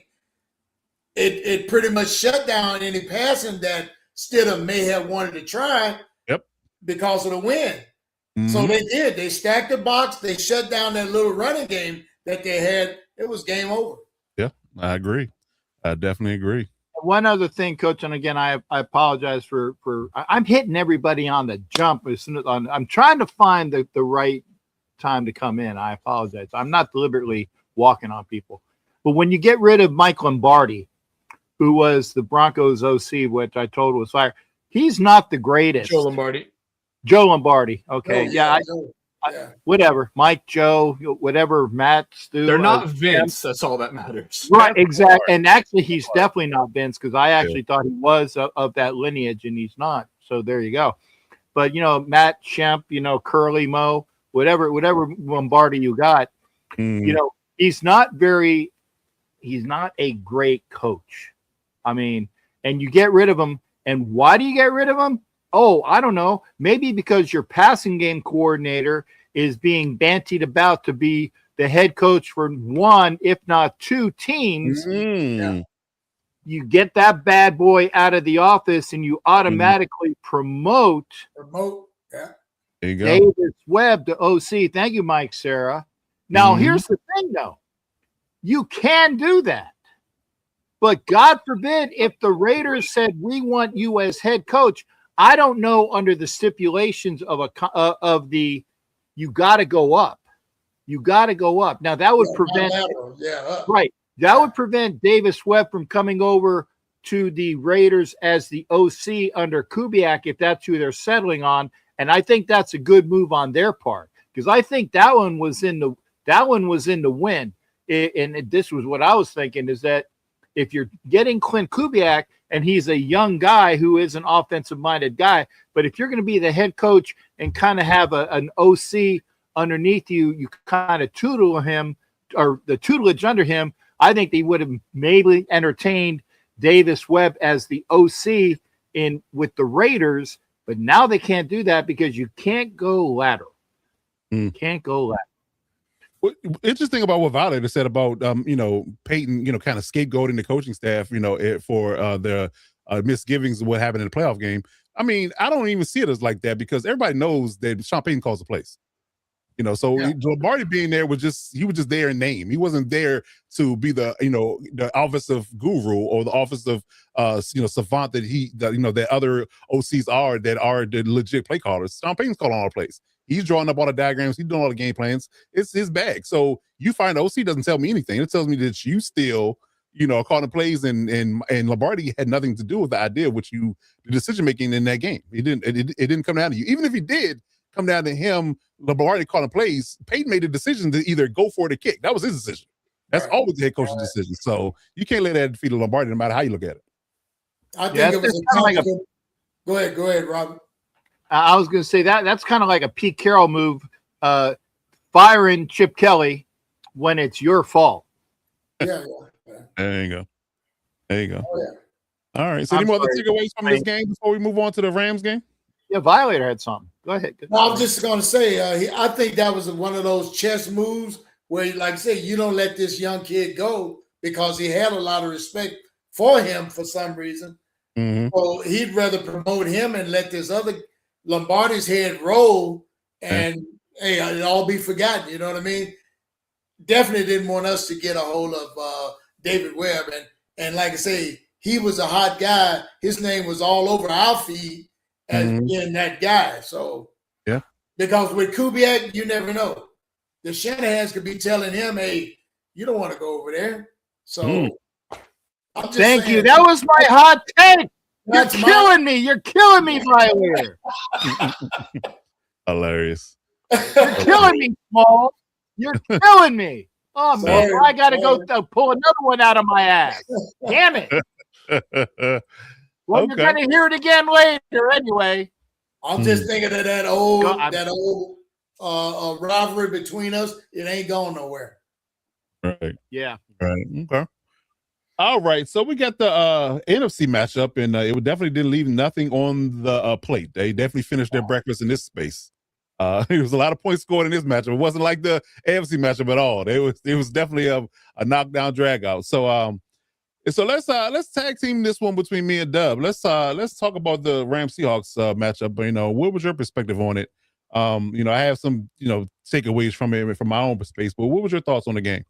It pretty much shut down any passing that Stidham may have wanted to try.
Yep.
Because of the wind. Mm-hmm. So they did. They stacked the box. They shut down that little running game that they had. It was game over.
Yeah, I agree. I definitely agree.
One other thing, Coach, and again, I apologize for I'm hitting everybody on the jump as soon as I'm trying to find the right time to come in. I apologize. I'm not deliberately walking on people. But when you get rid of Mike Lombardi, who was the Broncos OC, which I told was fired, he's not the greatest.
Joe Lombardi.
Okay. Yeah. Whatever. Mike, Joe, whatever, Matt, Stu.
They're not Vince. That's all that matters.
Right. Exactly. And actually, he's definitely not Vince because I actually thought he was of that lineage and he's not. So there you go. But, Matt, Shemp, Curly, Mo, whatever Lombardi you got, he's not a great coach. I mean, and you get rid of him. And why do you get rid of him? Oh, I don't know. Maybe because your passing game coordinator is being bantied about to be the head coach for one, if not two teams. Mm-hmm. You get that bad boy out of the office and you automatically promote.
Yeah.
There you go.
Davis Webb to OC. Thank you, Mike Sarah. Now, here's the thing, though. You can do that. But God forbid if the Raiders said, we want you as head coach, I don't know under the stipulations of you got to go up. You got to go up. Now that would prevent That would prevent Davis Webb from coming over to the Raiders as the OC under Kubiak if that's who they're settling on. And I think that's a good move on their part because I think that one was in the win. And this was what I was thinking is that if you're getting Clint Kubiak and he's a young guy who is an offensive-minded guy, but if you're going to be the head coach and kind of have an OC underneath you, you kind of tutor him or the tutelage under him, I think they would have maybe entertained Davis Webb as the OC with the Raiders, but now they can't do that because you can't go lateral. Can't go lateral.
What interesting about what Violet said about Peyton, kind of scapegoating the coaching staff, for the misgivings of what happened in the playoff game. I mean, I don't even see it as like that because everybody knows that Sean Payton calls the plays. Lombardi being there was just there in name. He wasn't there to be the offensive guru or the office of savant that other OCs are that are the legit play callers. Sean Payton's calling all the plays. He's drawing up all the diagrams. He's doing all the game plans. It's his bag. So you find OC doesn't tell me anything. It tells me that you still, calling plays, and Lombardi had nothing to do with the idea, the decision making in that game. It didn't come down to you. Even if he did come down to him, Lombardi calling plays, Peyton made a decision to either go for it or kick. That was his decision. That's always the head coach's decision. So you can't let that defeat Lombardi, no matter how you look at it.
I think it was go ahead, Robert.
I was going to say that's kind of like a Pete Carroll move, firing Chip Kelly when it's your fault.
Yeah.
There you go. Oh, yeah. All right. So
I'm
any more other
sorry.
takeaways from this game before we move on to the Rams game?
Yeah, Violator had something. Go ahead.
No, I was just going to say, I think that was one of those chess moves where, like I say, you don't let this young kid go because he had a lot of respect for him for some reason.
Mm-hmm.
So he'd rather promote him and let this other Lombardi's head roll and hey, it all be forgotten. You know what I mean? Definitely didn't want us to get a hold of David Webb. And like I say, he was a hot guy. His name was all over our feed as being that guy. So
yeah,
because with Kubiak, you never know. The Shanahans could be telling him, hey, you don't want to go over there. So I'm just
Thank
saying,
you. That was my hot take. You're killing me. You're killing me, Violator.
Hilarious.
You're killing me, Small. You're killing me. Oh, man. I got to go pull another one out of my ass. Damn it. Well, you're going to hear it again later anyway.
I'm just thinking of that old rivalry between us. It ain't going nowhere.
Right.
Yeah.
Right. Okay. All right. So we got the NFC matchup, and it definitely didn't leave nothing on the plate. They definitely finished their breakfast in this space. There was a lot of points scored in this matchup. It wasn't like the AFC matchup at all. It was definitely a knockdown drag out. So let's tag team this one between me and Dub. Let's talk about the Rams Seahawks matchup. What was your perspective on it? I have some takeaways from it from my own perspective. But what was your thoughts on the game?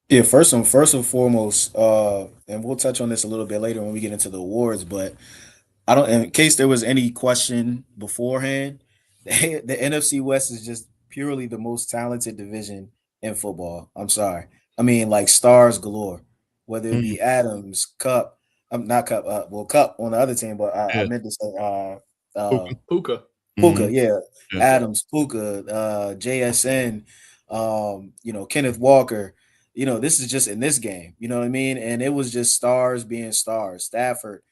Yeah, first and foremost, and we'll touch on this a little bit later when we get into the awards, but in case there was any question beforehand, the NFC West is just purely the most talented division in football. I'm sorry. I mean, like stars galore, whether it be Adams, Cup, not Cup, Cup on the other team, but I meant to say
Puka.
Yeah. Adams, Puka, JSN, Kenneth Walker. This is just in this game, you know what I mean? And it was just stars being stars. Stafford,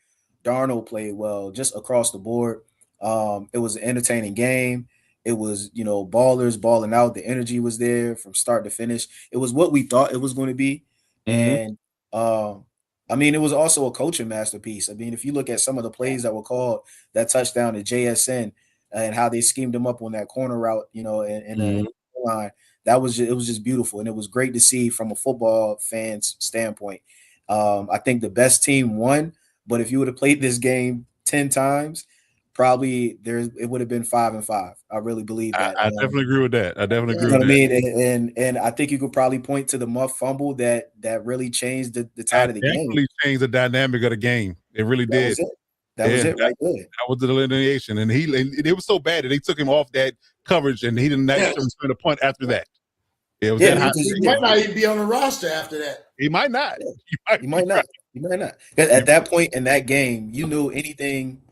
Darnold played well just across the board. It was an entertaining game. It was, ballers balling out. The energy was there from start to finish. It was what we thought it was going to be. And it was also a coaching masterpiece. I mean, if you look at some of the plays that were called, that touchdown to JSN and how they schemed him up on that corner route, in the line. It was just beautiful, and it was great to see from a football fan's standpoint. I think the best team won, but if you would have played this game 10 times, probably it would have been 5-5. I really believe that.
I definitely agree with that.
What I mean? And I think you could probably point to the muff fumble that really changed the tide of the game.
Definitely changed the dynamic of the game. It really did.
That was it right there.
That was the delineation, and it was so bad that they took him off that coverage, and he didn't return a punt after that. It was
he might not even be on the roster after that.
He might not.
He might not. At that point in that game, you knew anything.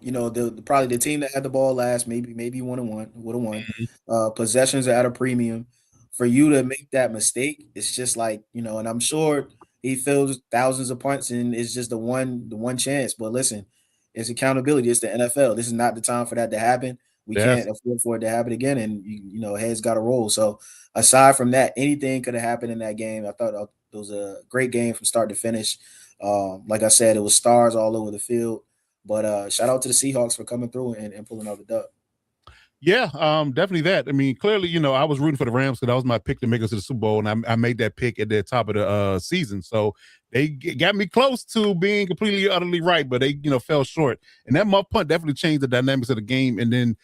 Probably the team that had the ball last, maybe 1-1 would have won. Possessions are at a premium. For you to make that mistake, it's just like and I'm sure he feels thousands of punts, and it's just the one chance. But listen, it's accountability. It's the NFL. This is not the time for that to happen. We can't afford for it to happen again, and heads got to roll. So aside from that, anything could have happened in that game. I thought it was a great game from start to finish. Like I said, it was stars all over the field. But shout out to the Seahawks for coming through and pulling out the dub.
Yeah, definitely that. I mean, clearly, I was rooting for the Rams because that was my pick to make us to the Super Bowl, and I made that pick at the top of the season. So they got me close to being completely, utterly right, but they, fell short. And that muff punt definitely changed the dynamics of the game. And then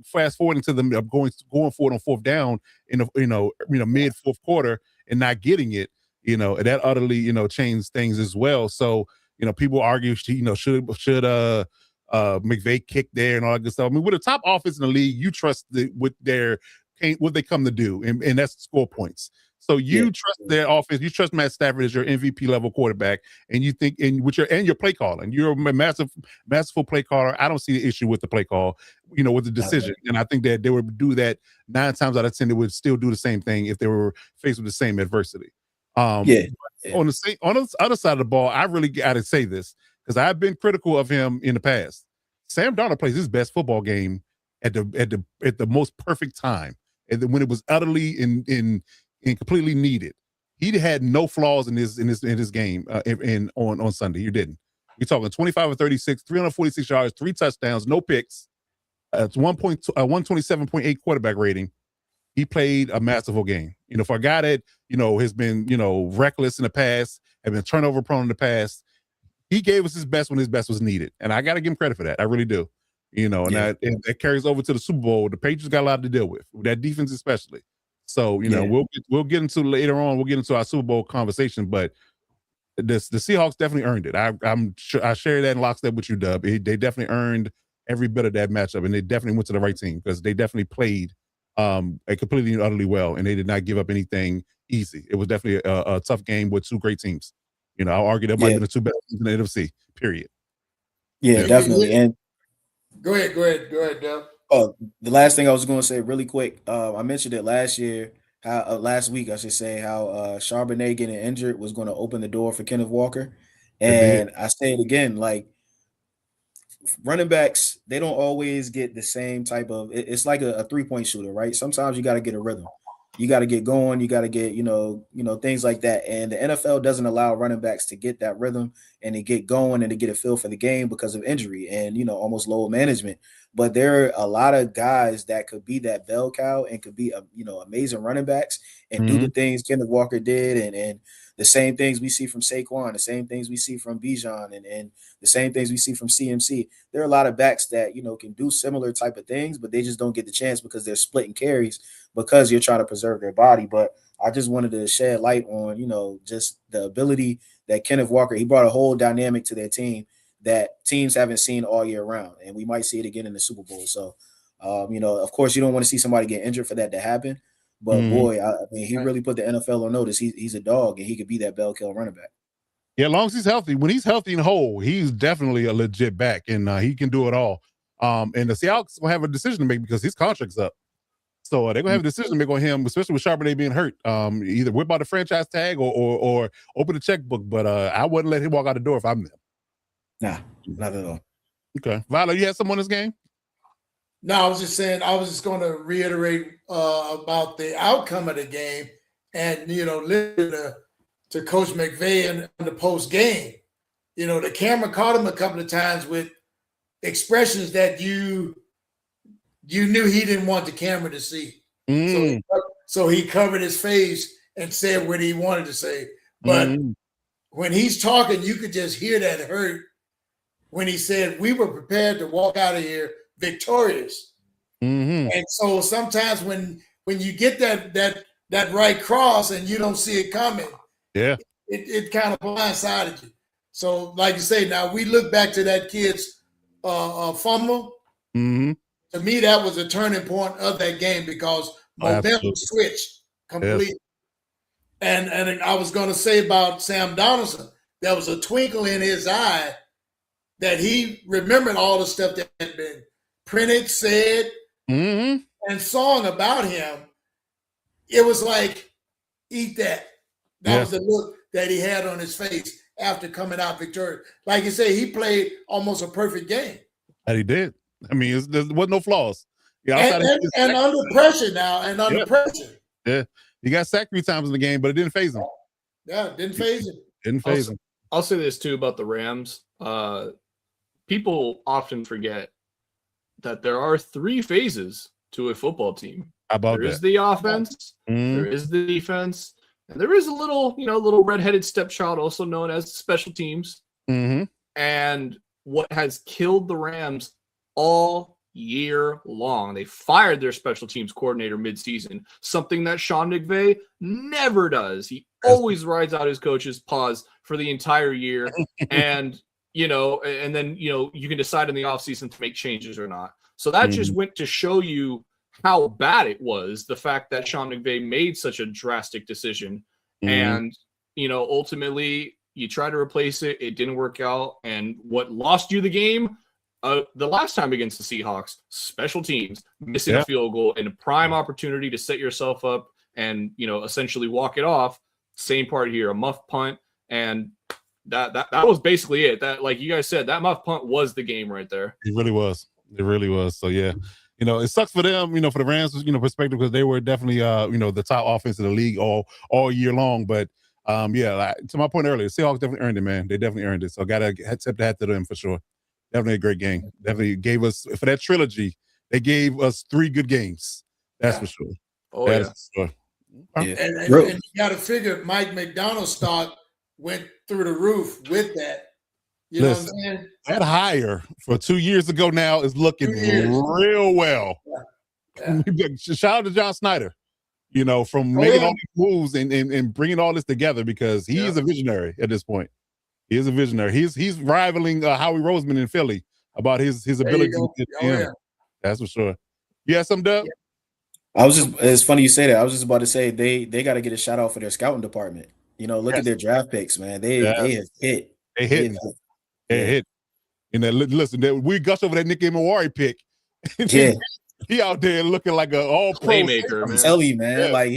fast forward into them going for it on fourth down in the mid fourth quarter and not getting it, that utterly, changed things as well. So people argue, should McVay kick there and all that good stuff. I mean, with the top offense in the league, you trust what they come to do, and that's score points. So you trust their offense. You trust Matt Stafford as your MVP level quarterback, and you think with your play calling. You're a masterful play caller. I don't see the issue with the play call, with the decision. And I think that they would do that 9 times out of 10. They would still do the same thing if they were faced with the same adversity. On the other side of the ball, I really got to say this because I've been critical of him in the past. Sam Darnold plays his best football game at the most perfect time, and when it was utterly in completely needed. He had no flaws in his game on Sunday. You didn't. You're talking 25 or 36, 346 yards, 3 touchdowns, no picks. It's 127.8 quarterback rating. He played a masterful game. For a guy that has been reckless in the past, have been turnover prone in the past, he gave us his best when his best was needed, and I got to give him credit for that. I really do. And that carries over to the Super Bowl. The Patriots got a lot to deal with that defense, especially. So we'll get into later on. We'll get into our Super Bowl conversation, but the Seahawks definitely earned it. I'm sure I share that in lockstep with you, Dub. They definitely earned every bit of that matchup, and they definitely went to the right team because they definitely played completely and utterly well, and they did not give up anything easy. It was definitely a tough game with 2 great teams. I'll argue that might have been the 2 best teams in the NFC. Period.
Yeah, definitely. And
go ahead, Dub.
Oh, the last thing I was going to say really quick. I mentioned it last week, I should say, how Charbonnet getting injured was going to open the door for Kenneth Walker. And I say it again, like running backs, they don't always get the same type of, it's like a 3-point shooter, right? Sometimes you got to get a rhythm. You got to get going. You got to get, things like that. And the NFL doesn't allow running backs to get that rhythm and to get going and to get a feel for the game because of injury and, almost low management. But there are a lot of guys that could be that bell cow and could be, amazing running backs and do the things Kenneth Walker did and the same things we see from Saquon, the same things we see from Bijan and the same things we see from CMC. There are a lot of backs that, can do similar type of things, but they just don't get the chance because they're splitting carries because you're trying to preserve their body. But I just wanted to shed light on, just the ability that Kenneth Walker, he brought a whole dynamic to their team that teams haven't seen all year round. And we might see it again in the Super Bowl. So, of course, you don't want to see somebody get injured for that to happen. But boy, I mean, he really put the NFL on notice. He's a dog, and he could be that bell kill running back.
Yeah, as long as he's healthy. When he's healthy and whole, he's definitely a legit back, and he can do it all. And the Seahawks will have a decision to make because his contract's up. So they're gonna have a decision to make on him, especially with Charbonnet being hurt. Either whip out the franchise tag or open the checkbook. But I wouldn't let him walk out the door if I'm them.
Nah, not at all.
Okay, Viola, you had someone in this game?
No, I was just saying, I was just going to reiterate about the outcome of the game and, listen to Coach McVay in the post game. The camera caught him a couple of times with expressions that you knew he didn't want the camera to see. So he covered his face and said what he wanted to say. But when he's talking, you could just hear that hurt when he said, we were prepared to walk out of here victorious. And so sometimes when you get that right cross and you don't see it coming, it kind of blindsided you. So like you say, now we look back to that kid's fumble. To me, that was a turning point of that game because momentum switched completely. Yes. And I was going to say about Sam Donaldson, there was a twinkle in his eye that he remembered all the stuff that had been printed, said, and song about him. It was like, eat that. That was the look that he had on his face after coming out victorious. Like you say, he played almost a perfect game.
And he did. I mean, there wasn't no flaws.
Yeah, and under pressure now, under pressure.
Yeah, he got sacked 3 times in the game, but it didn't phase him.
Yeah, it didn't phase him.
Didn't phase him.
I'll say this too about the Rams. People often forget that there are 3 phases to a football team.
How about
there is the offense, there is the defense, and there is a little redheaded stepchild, also known as special teams. And what has killed the Rams all year long, they fired their special teams coordinator midseason, something that Sean McVay never does. He always rides out his coach's paws for the entire year. And and then you can decide in the offseason to make changes or not. So that just went to show you how bad it was, the fact that Sean McVay made such a drastic decision. And, ultimately you try to replace it. It didn't work out. And what lost you the game the last time against the Seahawks, special teams, missing a field goal and a prime opportunity to set yourself up and, essentially walk it off. Same part here, a muff punt. And that was basically it. That, like you guys said, that muff punt was the game right there.
It really was. It really was. So yeah, it sucks for them, for the Rams, perspective, because they were definitely, the top offense in the league all year long. But to my point earlier, Seahawks definitely earned it, man. They definitely earned it. So I gotta tip the hat to them for sure. Definitely a great game. Definitely gave us, for that trilogy, they gave us 3 good games. That's for sure.
Oh,
That's for sure.
Yeah. And you got to figure Mike McDonald's stock went through the roof with that. You know what I'm saying?
That hire for 2 years ago now is looking real well. Yeah. Shout out to John Snyder, from making all these moves and bringing all this together, because he is a visionary at this point. He is a visionary. He's rivaling Howie Roseman in Philly about his ability to get That's for sure. You have some, Doug?
It's funny you say that. I was just about to say they got to get a shout out for their scouting department. Look at their draft picks, man. They have hit.
They hit. They hit. Listen, we gush over that Nick Imawari pick.
Yeah.
He out there looking like an all-pro
playmaker.
I'm telling you, man. Like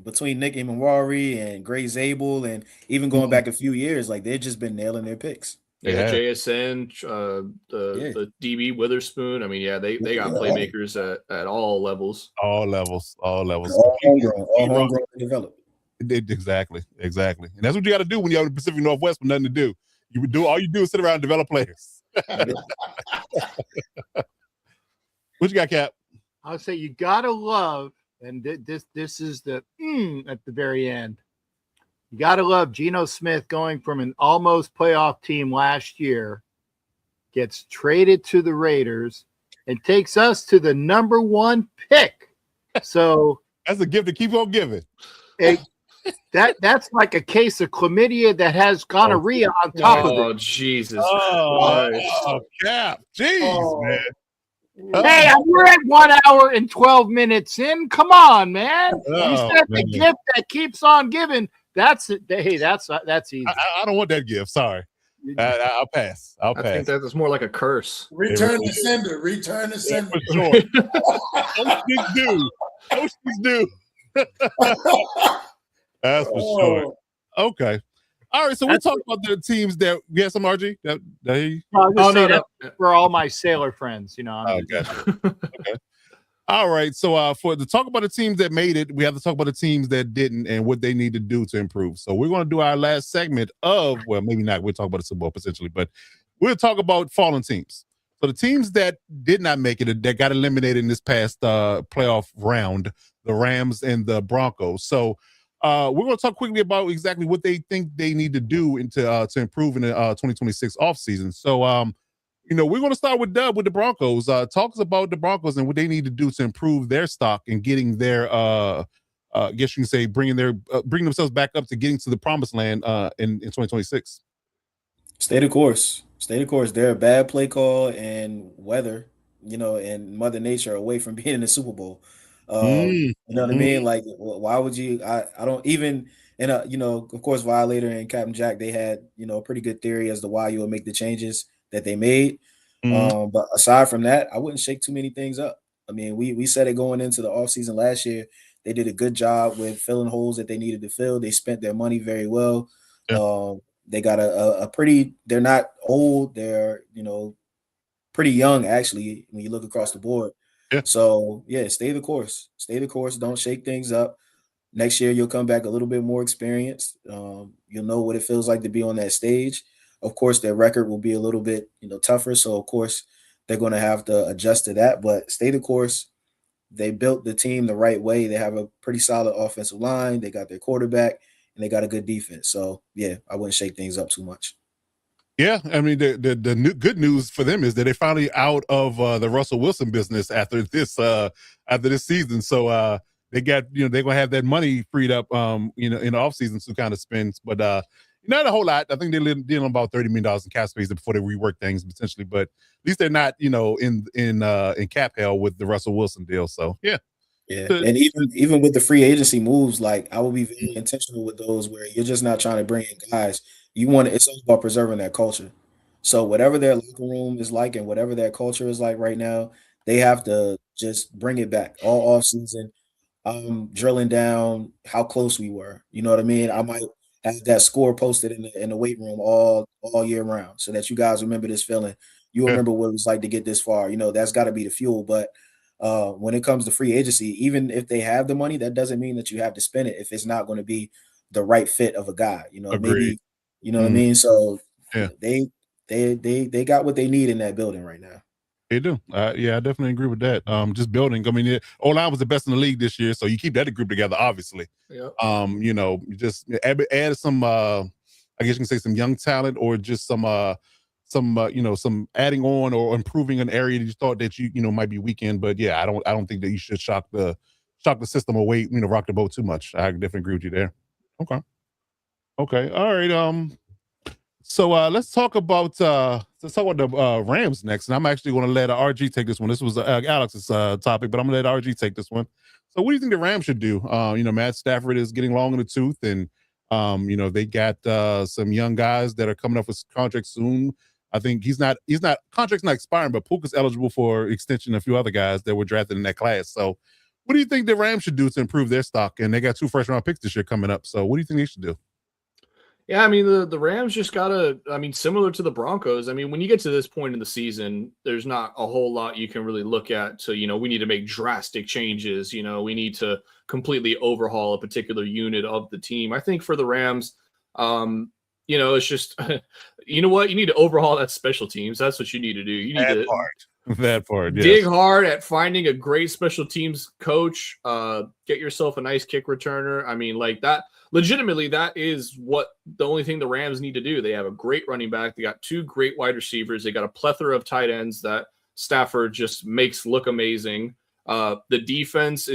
between Nick Imawari and Gray Zabel, and even going back a few years, like they've just been nailing their picks.
They got JSN, the DB Witherspoon. I mean, they got playmakers at all levels.
All levels.
All homegrown developed.
Exactly. And that's what you got to do when you're in the Pacific Northwest with nothing to do. All you do is sit around and develop players. What you got, Cap?
I'll say you gotta love, and this is the at the very end. You gotta love Geno Smith going from an almost playoff team last year, gets traded to the Raiders, and takes us to the #1 pick. So
that's a gift to keep on giving.
That's like a case of chlamydia that has gonorrhea on top of it.
Oh, Jesus
Christ. Cap. Jeez, man.
Hey, we're at 1 hour and 12 minutes in. Come on, man. You said the gift that keeps on giving. That's it. Hey, that's easy.
I don't want that gift. Sorry. I'll pass. I think
that's more like a curse.
Return the sender. Return the sender.
For sure. Those things do. That's for sure. Okay. All right, so we talked about the teams that we had some RG.
That for all my sailor friends,
Okay. All right, so to talk about the teams that made it, we have to talk about the teams that didn't and what they need to do to improve. So we're going to do our last segment maybe not. We'll talk about the Super Bowl potentially, but we'll talk about fallen teams. So the teams that did not make it, that got eliminated in this past playoff round, the Rams and the Broncos. So we're going to talk quickly about exactly what they think they need to do to improve in the 2026 offseason. So, we're going to start with Dub with the Broncos. Talk us about the Broncos and what they need to do to improve their stock and getting their, I guess you can say, bringing themselves back up to getting to the promised land in 2026.
Stay the course. They're a bad play call and weather, and Mother Nature away from being in the Super Bowl. You know what I mean? Like, why would you? I don't even. And of course, Violator and Captain Jack, they had a pretty good theory as to why you would make the changes that they made. But aside from that, I wouldn't shake too many things up. I mean, we said it going into the offseason last year. They did a good job with filling holes that they needed to fill. They spent their money very well. Yeah. They got a pretty. They're not old. They're pretty young actually when you look across the board. Yeah. So, stay the course. Don't shake things up. Next year, you'll come back a little bit more experienced. You'll know what it feels like to be on that stage. Of course, their record will be a little bit, tougher. So, of course, they're going to have to adjust to that. But stay the course. They built the team the right way. They have a pretty solid offensive line. They got their quarterback, and they got a good defense. So, I wouldn't shake things up too much.
Yeah, I mean the new good news for them is that they're finally out of the Russell Wilson business after this season. So they got they're gonna have that money freed up in the offseason to kind of spend. But Not a whole lot. I think they're dealing about $30 million in cap space before they rework things potentially, but at least they're not, in cap hell with the Russell Wilson deal. So yeah.
Yeah, and even with the free agency moves, like I will be very intentional with those where you're just not trying to bring in guys. It's all about preserving that culture. So whatever their locker room is like and whatever their culture is like right now, they have to just bring it back all off season. Drilling down how close we were. You know what I mean? I might have that score posted in the weight room all year round, so that you guys remember this feeling. You
Yeah.
remember what it was like to get this far. That's got to be the fuel. But when it comes to free agency, even if they have the money, that doesn't mean that you have to spend it if it's not going to be the right fit of a guy.
Agreed.
Maybe what I mean. So
Yeah.
they got what they need in that building right now.
They do. Yeah, I definitely agree with that. Just building. I mean, O-line was the best in the league this year, so you keep that group together, obviously.
Yep.
You just add some, I guess you can say some young talent, or just some adding on or improving an area that you thought that you might be weak in. But yeah, I don't think that you should shock the system away, rock the boat too much. I definitely agree with you there. Okay. All right. So let's talk about the Rams next, and I'm actually going to let RG take this one. This was Alex's topic, but I'm going to let RG take this one. So, what do you think the Rams should do? Matt Stafford is getting long in the tooth, and they got some young guys that are coming up with contracts soon. I think contract's not expiring, but Puka's eligible for extension. A few other guys that were drafted in that class. So, what do you think the Rams should do to improve their stock? And they got 2 first-round picks this year coming up. So, what do you think they should do?
Yeah, I mean, the Rams just similar to the Broncos. I mean, when you get to this point in the season, there's not a whole lot you can really look at to, we need to make drastic changes. We need to completely overhaul a particular unit of the team. I think for the Rams, it's just, you know what? You need to overhaul that special teams. That's what you need to do. You need
that part. Yes.
Dig hard at finding a great special teams coach. Get yourself a nice kick returner. I mean, like that. Legitimately, that is what the only thing the Rams need to do. They have a great running back. They got 2 great wide receivers. They got a plethora of tight ends that Stafford just makes look amazing. The defense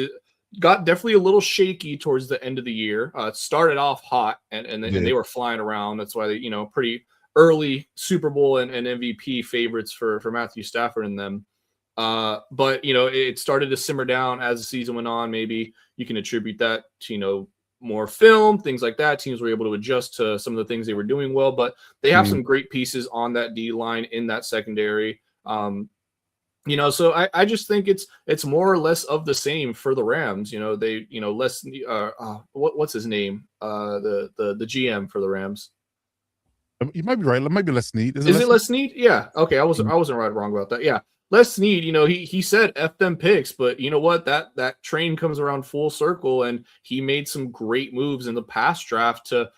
got definitely a little shaky towards the end of the year. It started off hot, and they were flying around. That's why they, pretty early Super Bowl and MVP favorites for Matthew Stafford and them. But it started to simmer down as the season went on. Maybe you can attribute that to more film, things like that. Teams were able to adjust to some of the things they were doing well, but they have some great pieces on that D line in that secondary. So I just think it's more or less of the same for the Rams. They less what's his name? The GM for the Rams.
You might be right. It might be Les Snead.
Is it Les Snead? Yeah. Okay. I wasn't wrong about that. Yeah. Les Snead, he said F them picks, but you know what? That train comes around full circle, and he made some great moves in the past draft to,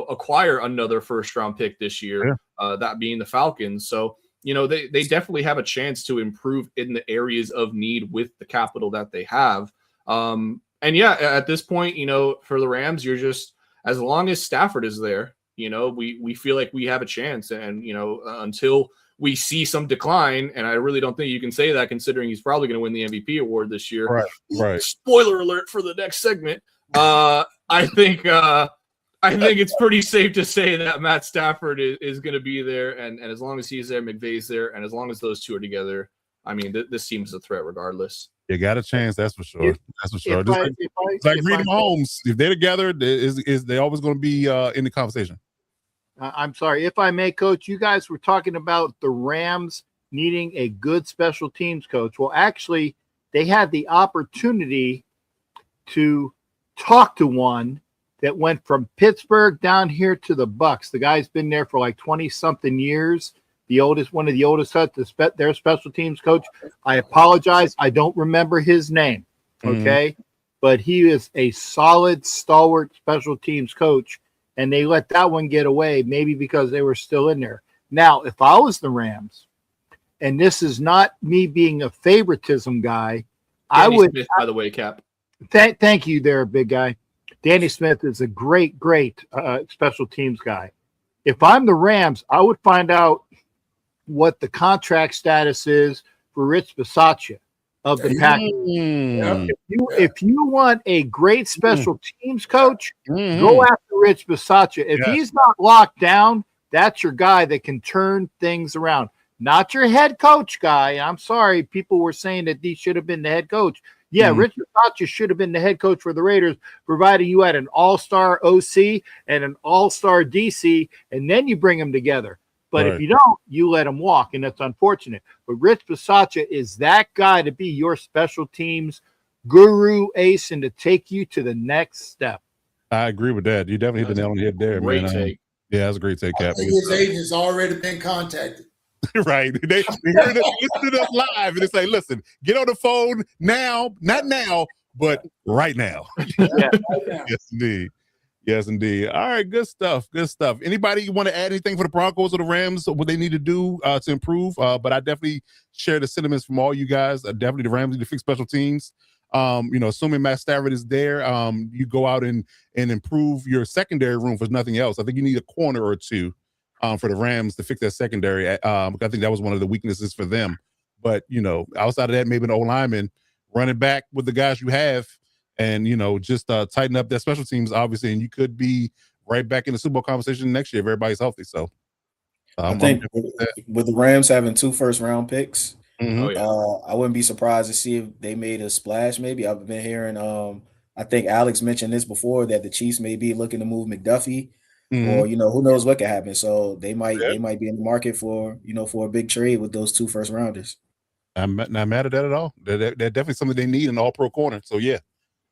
acquire another first-round pick this year, that being the Falcons. So, they definitely have a chance to improve in the areas of need with the capital that they have. And yeah, at this point, for the Rams, you're just, as long as Stafford is there, we feel like we have a chance. And, until we see some decline, and I really don't think you can say that considering he's probably going to win the MVP award this year.
Right.
Spoiler alert for the next segment. I think it's pretty safe to say that Matt Stafford is going to be there, and as long as he's there, McVay's there, and as long as those two are together, I mean, this team is a threat regardless.
You got a chance, that's for sure. It's like Reed and Mahomes. If they're together, they always going to be in the conversation.
I'm sorry, if I may, Coach, you guys were talking about the Rams needing a good special teams coach. Well, actually, they had the opportunity to talk to one that went from Pittsburgh down here to the Bucs. The guy's been there for like 20-something years. One of the oldest, their special teams coach. I apologize, I don't remember his name, okay? But he is a solid, stalwart special teams coach. And they let that one get away, maybe because they were still in there. Now, if I was the Rams, and this is not me being a favoritism guy, I would.
Smith, by the way, Cap.
Thank you, there, big guy. Danny Smith is a great special teams guy. If I'm the Rams, I would find out what the contract status is for Rich Bisaccia. of the package.
Mm.
If you want a great special teams coach,
Mhm.
go after Rich Bisaccia. If
Yes.
he's not locked down, that's your guy that can turn things around. Not your head coach guy. I'm sorry, people were saying that he should have been the head coach. Yeah,
Mhm.
Rich Bisaccia should have been the head coach for the Raiders, provided you had an all-star OC and an all-star DC, and then you bring them together. But if
Right.
you don't, you let him walk, and that's unfortunate. But Rich Bisaccia is that guy to be your special teams guru ace and to take you to the next step.
I agree with that. You definitely hit the nail on the head there,
Great
man.
take.
Yeah, that's a great take,
I
Cap.
think his agent's already been contacted.
Right. They heard us, listen to us live, and they say, listen, get on the phone now, not now, but right now.
Yeah.
Yes, indeed. Yes, indeed. All right, good stuff. Good stuff. Anybody want to add anything for the Broncos or the Rams, what they need to do to improve? But I definitely share the sentiments from all you guys. Definitely the Rams need to fix special teams. Assuming Matt Stafford is there, you go out and improve your secondary room for nothing else. I think you need a corner or two for the Rams to fix that secondary. I think that was one of the weaknesses for them. But, outside of that, maybe an O-lineman running back with the guys you have and, just tighten up that special teams, obviously, and you could be right back in the Super Bowl conversation next year if everybody's healthy. So
I think with the Rams having 2 first-round picks,
Oh yeah.
I wouldn't be surprised to see if they made a splash. Maybe I've been hearing. I think Alex mentioned this before that the Chiefs may be looking to move McDuffie, or who knows what could happen. So they might be in the market for for a big trade with those 2 first-rounders.
I'm not mad at that at all. They're definitely something they need in all-pro corner. So yeah,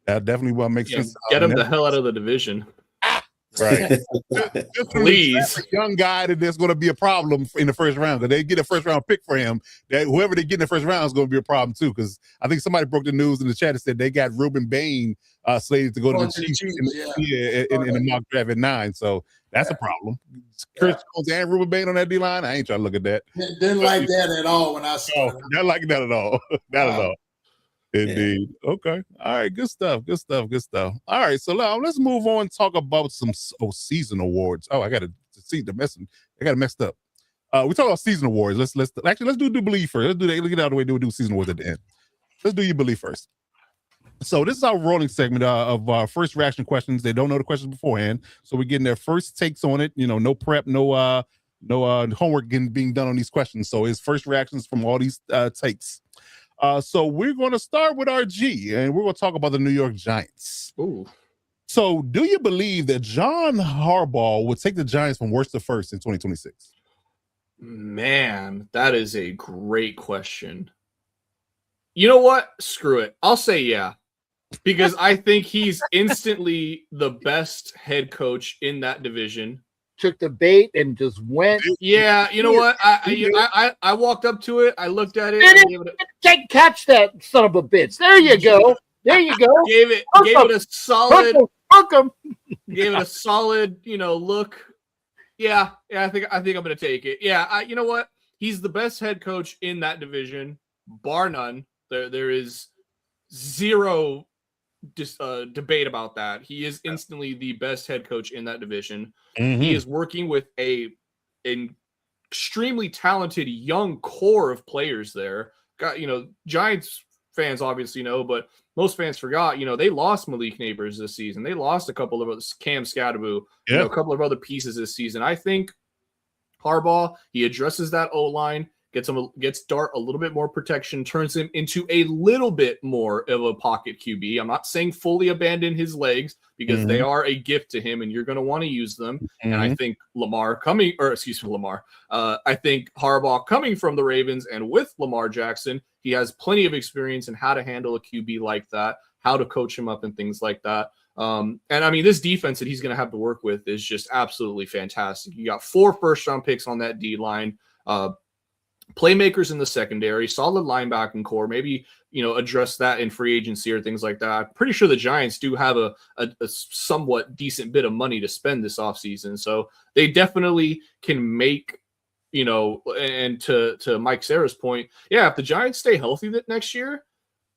that definitely will make sense.
Get them the hell out of the division.
Right. Just
Please.
a young guy that there's going to be a problem in the first round. Because they get a first round pick for him, that whoever they get in the first round is going to be a problem too. Because I think somebody broke the news in the chat and said they got Ruben Bain slated to go to the Chiefs in the mock draft at 9. So that's a problem. Chris Jones and Ruben Bain on that D line. I ain't trying to look at that.
Didn't like that at all when I saw it.
Not like that at all. Not at all. Indeed. Yeah. Okay. All right. Good stuff. Good stuff. Good stuff. All right. So now let's move on and talk about some season awards. Oh, I got to see the message. I got it messed up. We talk about season awards. Let's do believe first. Let's do that. Let's get out of the way. Do season awards at the end. Let's do your believe first. So this is our rolling segment of our first reaction questions. They don't know the questions beforehand, so we're getting their first takes on it. No prep, no homework being done on these questions. So it's first reactions from all these takes. So we're going to start with our G, and we're going to talk about the New York Giants.
Ooh.
So do you believe that John Harbaugh would take the Giants from worst to first in 2026?
Man, that is a great question. You know what? Screw it. I'll say yeah. Because I think he's instantly the best head coach in that division.
Took the bait and just went.
Yeah, you know what? I walked up to it. I looked at it.
Can't catch that son of a bitch. There you go. There you go.
Gave it a solid. Gave it a solid, look. Yeah. I think I'm gonna take it. Yeah. You know what? He's the best head coach in that division, bar none. There is zero debate about that. He is instantly the best head coach in that division. Mm-hmm. He is working with an extremely talented young core of players there. Got Giants fans obviously know, but most fans forgot. They lost Malik Neighbors this season. They lost a couple of others, Cam Scadaboo, a couple of other pieces this season. I think Harbaugh, he addresses that O-line, gets Dart a little bit more protection, turns him into a little bit more of a pocket QB. I'm not saying fully abandon his legs because they are a gift to him and you're going to want to use them. And I think I think Harbaugh coming from the Ravens and with Lamar Jackson, he has plenty of experience in how to handle a QB like that, how to coach him up and things like that. And I mean, this defense that he's going to have to work with is just absolutely fantastic. You got 4 first-round picks on that D line, playmakers in the secondary, solid linebacking core, maybe, address that in free agency or things like that. I'm pretty sure the Giants do have a somewhat decent bit of money to spend this offseason. So they definitely can make, and to Mike Sarah's point, if the Giants stay healthy that next year,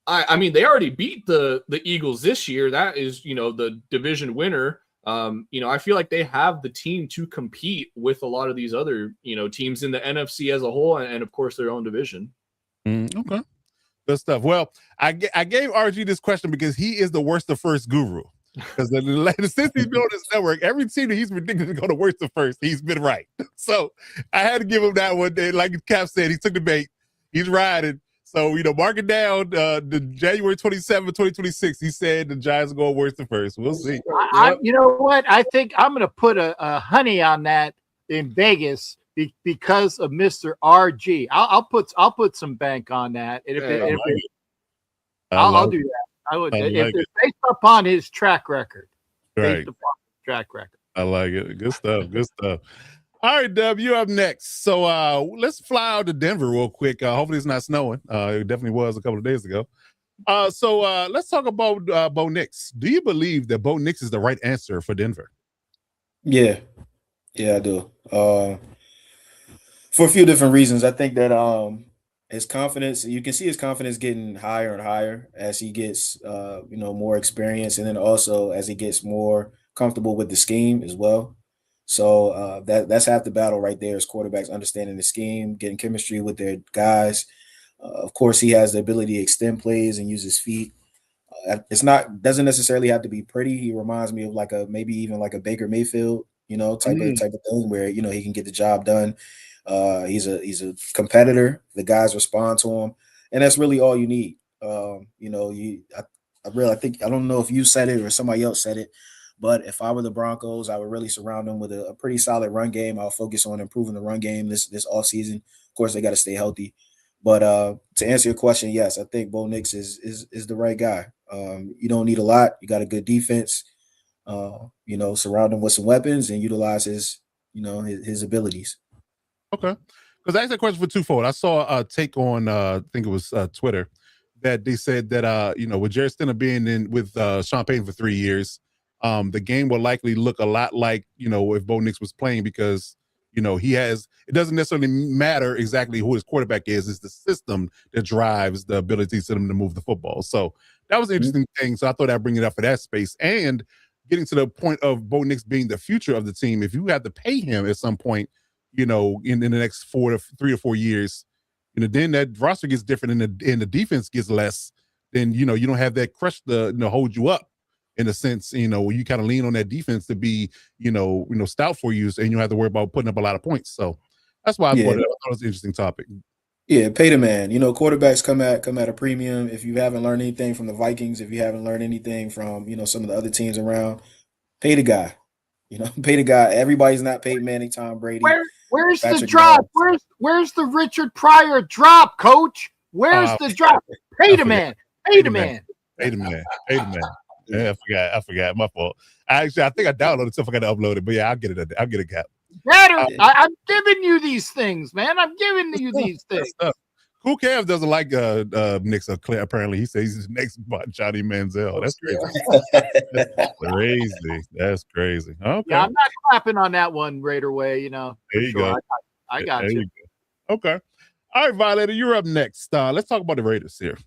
I mean, they already beat the Eagles this year. That is, the division winner. I feel like they have the team to compete with a lot of these other, teams in the NFC as a whole and of course, their own division.
Okay. Good stuff. Well, I gave RG this question because he is the worst of first guru. Because since he's been on this network, every team that he's predicted to go to worst of first, he's been right. So I had to give him that one. Like Cap said, he took the bait. He's riding. So, mark it down. The January 27, 2026, he said the Giants are going worst of first. We'll see.
You know what? I think I'm going to put a honey on that in Vegas because of Mr. RG. I'll put some bank on that. I'll do that. I would if it's based upon his track record.
Right.
Based upon his track record.
I like it. Good stuff. Good stuff. All right, Dub, you're up next. So let's fly out to Denver real quick. Hopefully it's not snowing. It definitely was a couple of days ago. So let's talk about Bo Nix. Do you believe that Bo Nix is the right answer for Denver?
Yeah, I do. For a few different reasons. I think that his confidence, you can see his confidence getting higher and higher as he gets more experience, and then also as he gets more comfortable with the scheme as well. So that's half the battle right there, is quarterbacks understanding the scheme, getting chemistry with their guys. Of course, he has the ability to extend plays and use his feet. Doesn't necessarily have to be pretty. He reminds me of maybe even like a Baker Mayfield, type of thing where he can get the job done. He's a competitor. The guys respond to him, and that's really all you need. I don't know if you said it or somebody else said it, but if I were the Broncos, I would really surround them with a pretty solid run game. I'll focus on improving the run game this offseason. Of course, they got to stay healthy. But to answer your question, yes, I think Bo Nix is the right guy. You don't need a lot. You got a good defense. Surround him with some weapons and utilize his abilities.
Okay. Because I asked that question for twofold. I saw a take on, I think it was Twitter, that they said that, with Jarrett Stidham being in with Sean Payton for 3 years, the game will likely look a lot like, if Bo Nix was playing because, it doesn't necessarily matter exactly who his quarterback is. It's the system that drives the ability for them to move the football. So that was an interesting thing. So I thought I'd bring it up for that space. And getting to the point of Bo Nix being the future of the team, if you have to pay him at some point, in the next 3 to 4 years, then that roster gets different and the defense gets less. Then, you don't have that crush to, hold you up in a sense, where you kind of lean on that defense to be, stout for you, and you don't have to worry about putting up a lot of points. So that's why I thought it was an interesting topic.
Yeah, pay the man. Quarterbacks come at a premium. If you haven't learned anything from the Vikings, if you haven't learned anything from, some of the other teams around, pay the guy. Pay the guy. Everybody's not Peyton Manning, Tom Brady.
Where's the drop? Where's the Richard Pryor drop, Coach? Where's the drop? Pay the man. Pay the man.
Pay the man. Pay the man. Yeah, I forgot. My fault. I think I downloaded it, so I forgot to upload it. But yeah, I'll get it. I'll get a cap.
Better. I'm giving you these things, man. I'm giving you these things.
Cool Cavs doesn't like Nix apparently. He says he's next by Johnny Manziel. That's crazy. That's crazy. Okay.
Yeah, I'm not clapping on that one, Raider Way.
There you go.
I got you.
Okay. All right, Violator, you're up next. Let's talk about the Raiders here.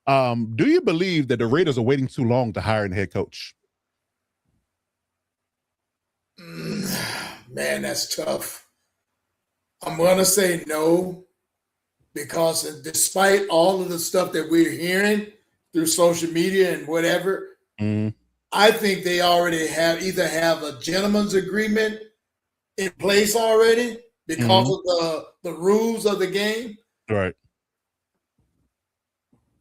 Do you believe that the Raiders are waiting too long to hire a head coach?
Man, that's tough. I'm going to say no, because despite all of the stuff that we're hearing through social media and whatever, I think they already either have a gentleman's agreement in place already because of the rules of the game.
Right.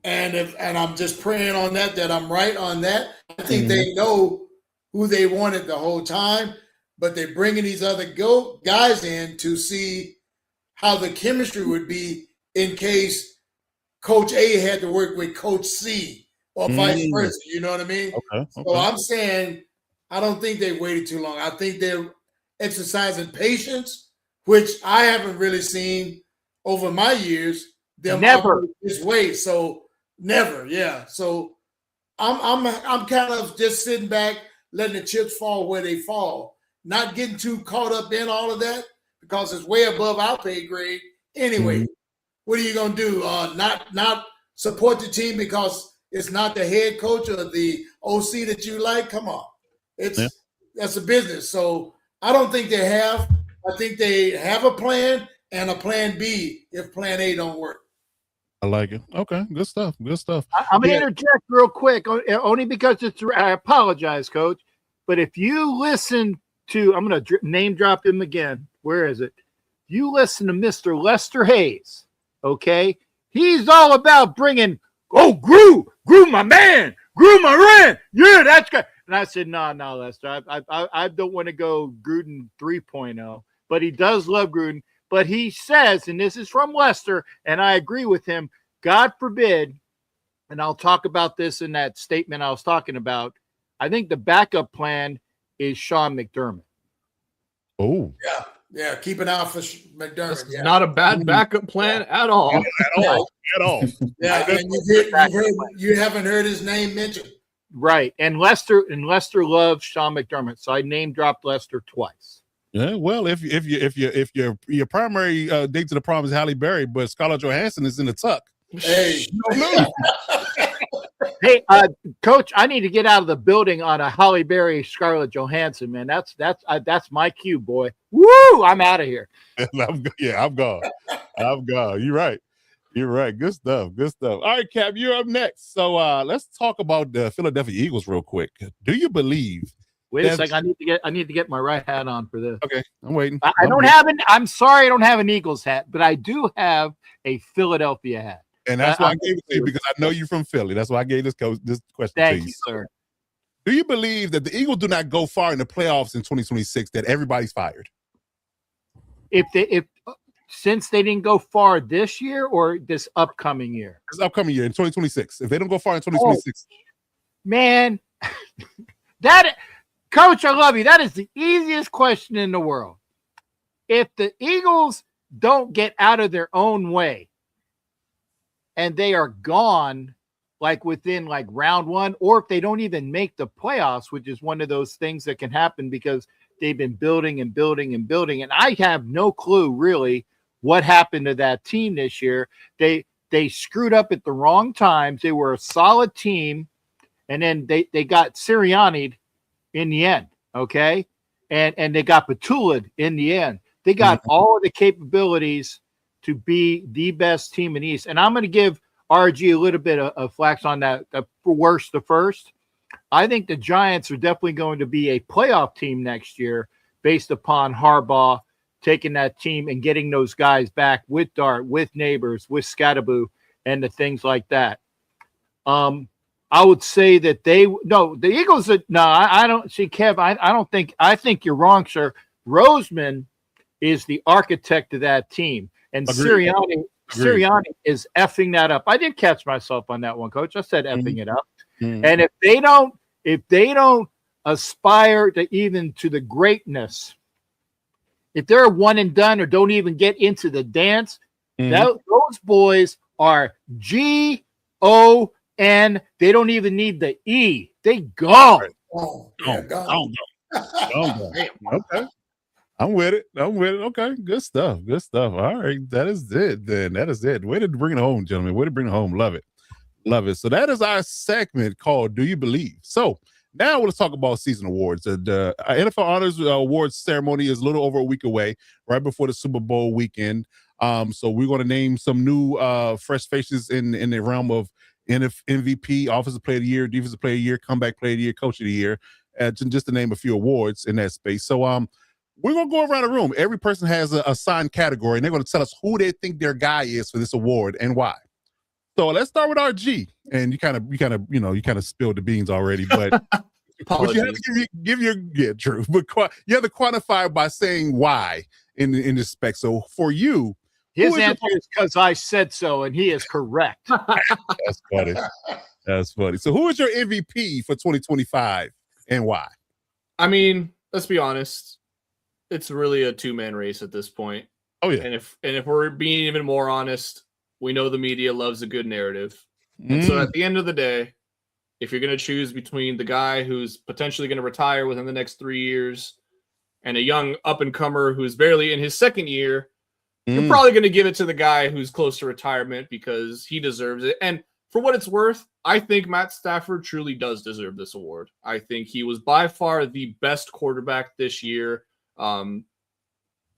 And I'm just praying on that I'm right on that. I think they know who they wanted the whole time, but they're bringing these other guys in to see how the chemistry would be in case Coach A had to work with Coach C or vice versa. You know what I mean?
Okay.
So I'm saying I don't think they waited too long. I think they're exercising patience, which I haven't really seen over my years them operate this way. So never, yeah. So I'm kind of just sitting back, letting the chips fall where they fall, not getting too caught up in all of that because it's way above our pay grade anyway. What are you gonna do? Not support the team because it's not the head coach or the OC that you like? Come on, that's a business. So I don't think they have. I think they have a plan and a plan B if plan A don't work.
I like it. Okay, good stuff. Good stuff.
I'm going to interject real quick, only because I apologize, Coach. But if you listen to, I'm going to name drop him again. Where is it? You listen to Mr. Lester Hayes, okay? He's all about bringing, Grew, my man, Grew, my man. Yeah, that's good. And I said, no, Lester. I don't want to go Gruden 3.0, but he does love Gruden. But he says, and this is from Lester, and I agree with him, God forbid, and I'll talk about this in that statement I was talking about, I think the backup plan is Sean McDermott.
Oh.
Yeah, keep an eye for McDermott.
That's not a bad backup plan at all.
At all.
Yeah, and you haven't heard his name mentioned.
Right. And Lester loves Sean McDermott. So I name dropped Lester twice.
Yeah, well, if your primary date to the prom is Halle Berry, but Scarlett Johansson is in the tuck.
Hey,
hey, Coach, I need to get out of the building on a Halle Berry, Scarlett Johansson, man. That's my cue, boy. Woo! I'm out of here.
I'm gone. You're right. Good stuff. All right, Cap, you're up next. So let's talk about the Philadelphia Eagles real quick. Do you believe?
Wait a second. I need to get my right hat on for this.
Okay, I'm waiting.
I'm sorry, I don't have an Eagles hat, but I do have a Philadelphia hat.
And that's why I gave it to you, because I know you're from Philly. That's why I gave this question
Thank
to
you, sir.
Do you believe that the Eagles do not go far in the playoffs in 2026, that everybody's fired?
Since they didn't go far this year or this upcoming year?
This upcoming year in 2026. If they don't go far in 2026.
Man, Coach, I love you. That is the easiest question in the world. If the Eagles don't get out of their own way and they are gone within round one, or if they don't even make the playoffs, which is one of those things that can happen because they've been building and building and building. And I have no clue really what happened to that team this year. They screwed up at the wrong times. They were a solid team. And then they got Sirianni'd in the end. Okay. And they got Petula'd in the end. They got all of the capabilities to be the best team in the East. And I'm going to give RG a little bit of flax on that. For worse, the first. I think the Giants are definitely going to be a playoff team next year based upon Harbaugh taking that team and getting those guys back with Dart, with Neighbors, with Scatterboo, and the things like that. I would say that the Eagles. I don't see, Kev. I think you're wrong, sir. Roseman is the architect of that team, and Sirianni is effing that up. I did catch myself on that one, Coach. I said effing it up. And if they don't aspire to even to the greatness, if they're one and done or don't even get into the dance, those boys are GON. They don't even need the E. They gone.
Gone. Okay. I'm with it. Okay. Good stuff. All right. That is it then. Way to bring it home, gentlemen. Way to bring it home. Love it. So that is our segment called Do You Believe? So now let's talk about season awards. The NFL Honors Awards ceremony is a little over a week away, right before the Super Bowl weekend. So we're going to name some new fresh faces in the realm of MVP, Offensive Player of the Year, Defensive Player of the Year, Comeback Player of the Year, Coach of the Year, just to name a few awards in that space. So we're going to go around the room. Every person has a assigned category, and they're going to tell us who they think their guy is for this award and why. So let's start with RG. And you kind of spilled the beans already, but but you have to give your true. But you have to quantify by saying why in this spec. So for you,
his answer is because I said so, and he is correct.
That's funny. So who is your MVP for 2025 and why?
I mean, let's be honest. It's really a two-man race at this point.
Oh yeah.
And if we're being even more honest, we know the media loves a good narrative. And so at the end of the day, if you're going to choose between the guy who's potentially going to retire within the next 3 years and a young up-and-comer who's barely in his second year, you're probably going to give it to the guy who's close to retirement because he deserves it. And for what it's worth, I think Matt Stafford truly does deserve this award. I think he was by far the best quarterback this year. And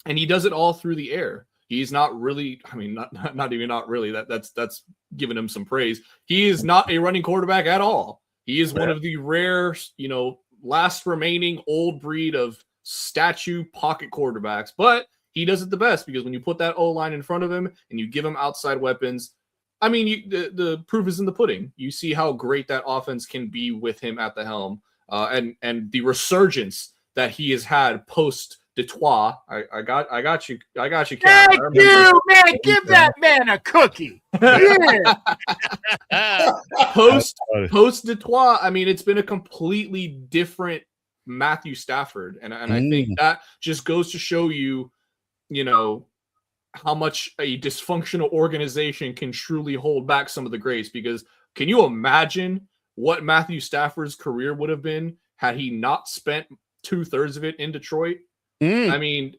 he does it all through the air. He's not really, I mean, not even not really. That's giving him some praise. He is not a running quarterback at all. He is one of the rare, last remaining old breed of statue pocket quarterbacks, but he does it the best because when you put that O-line in front of him and you give him outside weapons, I mean, the proof is in the pudding. You see how great that offense can be with him at the helm, and the resurgence that he has had post Detroit. I got you. Kat.
Thank you, man. Give that man a cookie. Yeah.
post Detroit. I mean, it's been a completely different Matthew Stafford, and I think that just goes to show you, how much a dysfunctional organization can truly hold back some of the greats. Because can you imagine what Matthew Stafford's career would have been had he not spent 2/3 of it in Detroit? I mean,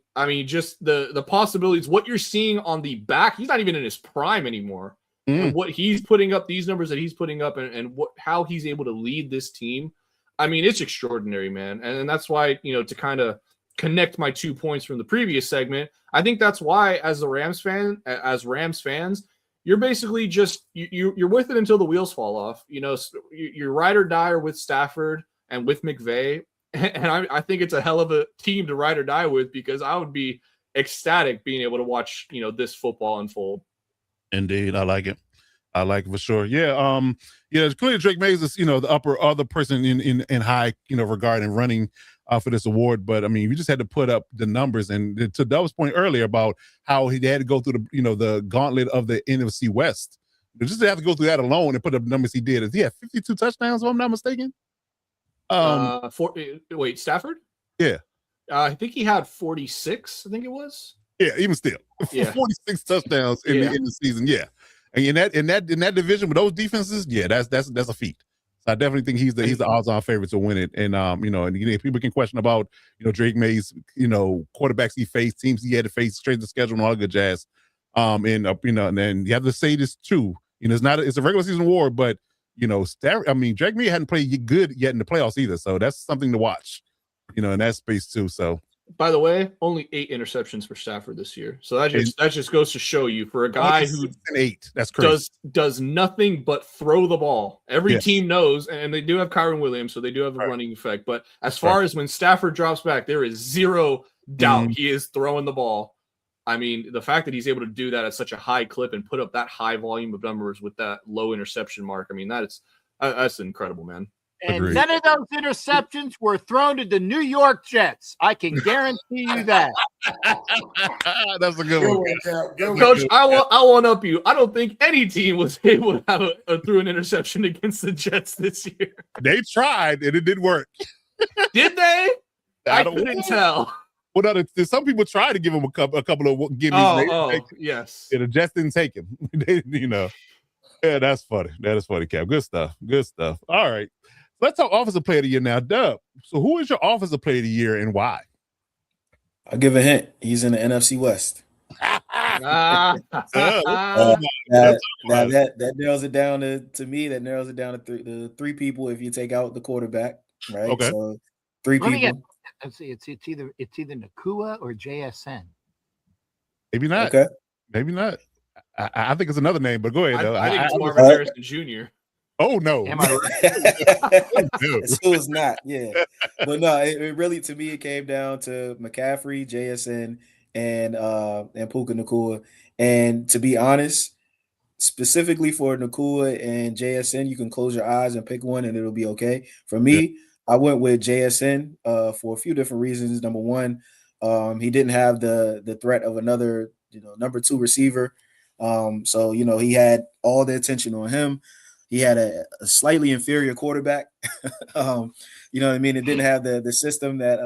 just the possibilities, what you're seeing on the back, he's not even in his prime anymore. And what he's putting up, these numbers that he's putting up, and how he's able to lead this team. I mean, it's extraordinary, man. And that's why, to kind of connect my 2 points from the previous segment, I think that's why, as Rams fans, you're basically just you're with it until the wheels fall off. You're ride or die with Stafford and with McVay, and I think it's a hell of a team to ride or die with, because I would be ecstatic being able to watch this football unfold.
Indeed, I like it. I like it for sure. Yeah. Clearly Drake Mays is, the other person in high, regard and running for this award. But I mean, we just had to put up the numbers, and to Dove's point earlier about how he had to go through the gauntlet of the NFC West. Just to have to go through that alone and put up the numbers he did. He had 52 touchdowns, if I'm not mistaken.
Wait, Stafford?
Yeah.
I think he had 46, I think it was.
Yeah, even still.
Yeah.
46 touchdowns in the season. Yeah. And in that division with those defenses, yeah, that's a feat. So I definitely think he's the odds-on favorite to win it. And and people can question about Drake Mays, quarterbacks he faced, teams he had to face, straight to schedule, and all that good jazz. And then you have to say this too. It's a regular season award, but Drake Mays hadn't played good yet in the playoffs either. So that's something to watch, in that space too. So.
By the way, only 8 interceptions for Stafford this year. So that just goes to show you, for a guy who
8, that's crazy.
does nothing but throw the ball. Every team knows, and they do have Kyron Williams, so they do have a running effect. But as far as when Stafford drops back, there is zero doubt he is throwing the ball. I mean, the fact that he's able to do that at such a high clip and put up that high volume of numbers with that low interception mark, I mean, that's incredible, man.
And
Agreed.
none of those interceptions were thrown to the New York Jets. I can guarantee you that.
That's a good one.
Coach, I want up you. I don't think any team was able to have throw an interception against the Jets this year.
They tried, and it didn't work.
Did they? I couldn't tell.
Well, no, some people tried to give him a couple of gimmies.
Yes.
Yeah, the Jets didn't take him. Yeah, that's funny. That is funny, Cap. Good stuff. All right. Let's talk Offensive Player of the Year now. Dub, so who is your Offensive Player of the Year and why?
I'll give a hint. He's in the NFC West.
That
narrows it down to me. That narrows it down to three people if you take out the quarterback, right?
Okay.
So 3 people.
Let's see. It's either Nakua or JSN.
Maybe not.
Okay.
Maybe not. I think it's another name, but go ahead.
I think it's Marvin Harrison Jr.
Oh no!
Am I right?
It's not. Yeah, but no. It really, to me, it came down to McCaffrey, JSN, and Puka Nacua. And to be honest, specifically for Nacua and JSN, you can close your eyes and pick one, and it'll be okay. For me, I went with JSN for a few different reasons. Number one, he didn't have the threat of another number 2 receiver. So he had all the attention on him. He had a slightly inferior quarterback. You know what I mean? It didn't have the system that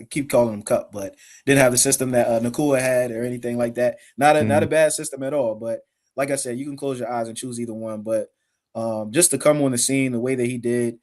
keep calling him Cup, but didn't have the system that Nakua had or anything like that. Not a bad system at all. But like I said, you can close your eyes and choose either one. But just to come on the scene the way that he did,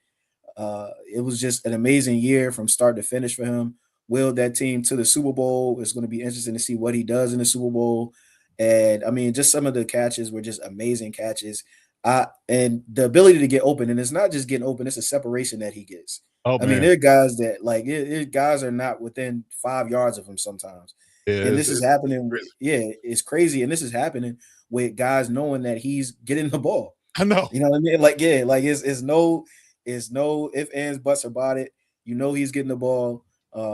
it was just an amazing year from start to finish for him. Willed that team to the Super Bowl. It's going to be interesting to see what he does in the Super Bowl. And I mean, just some of the catches were just amazing catches. And the ability to get open, and it's not just getting open; it's a separation that he gets.
Oh
I mean,
man,
there are guys that like guys are not within 5 yards of him sometimes,
yeah,
and this is happening. It's crazy, and this is happening with guys knowing that he's getting the ball.
I know.
You know what I mean? Like like it's no if ands buts about it. You know he's getting the ball.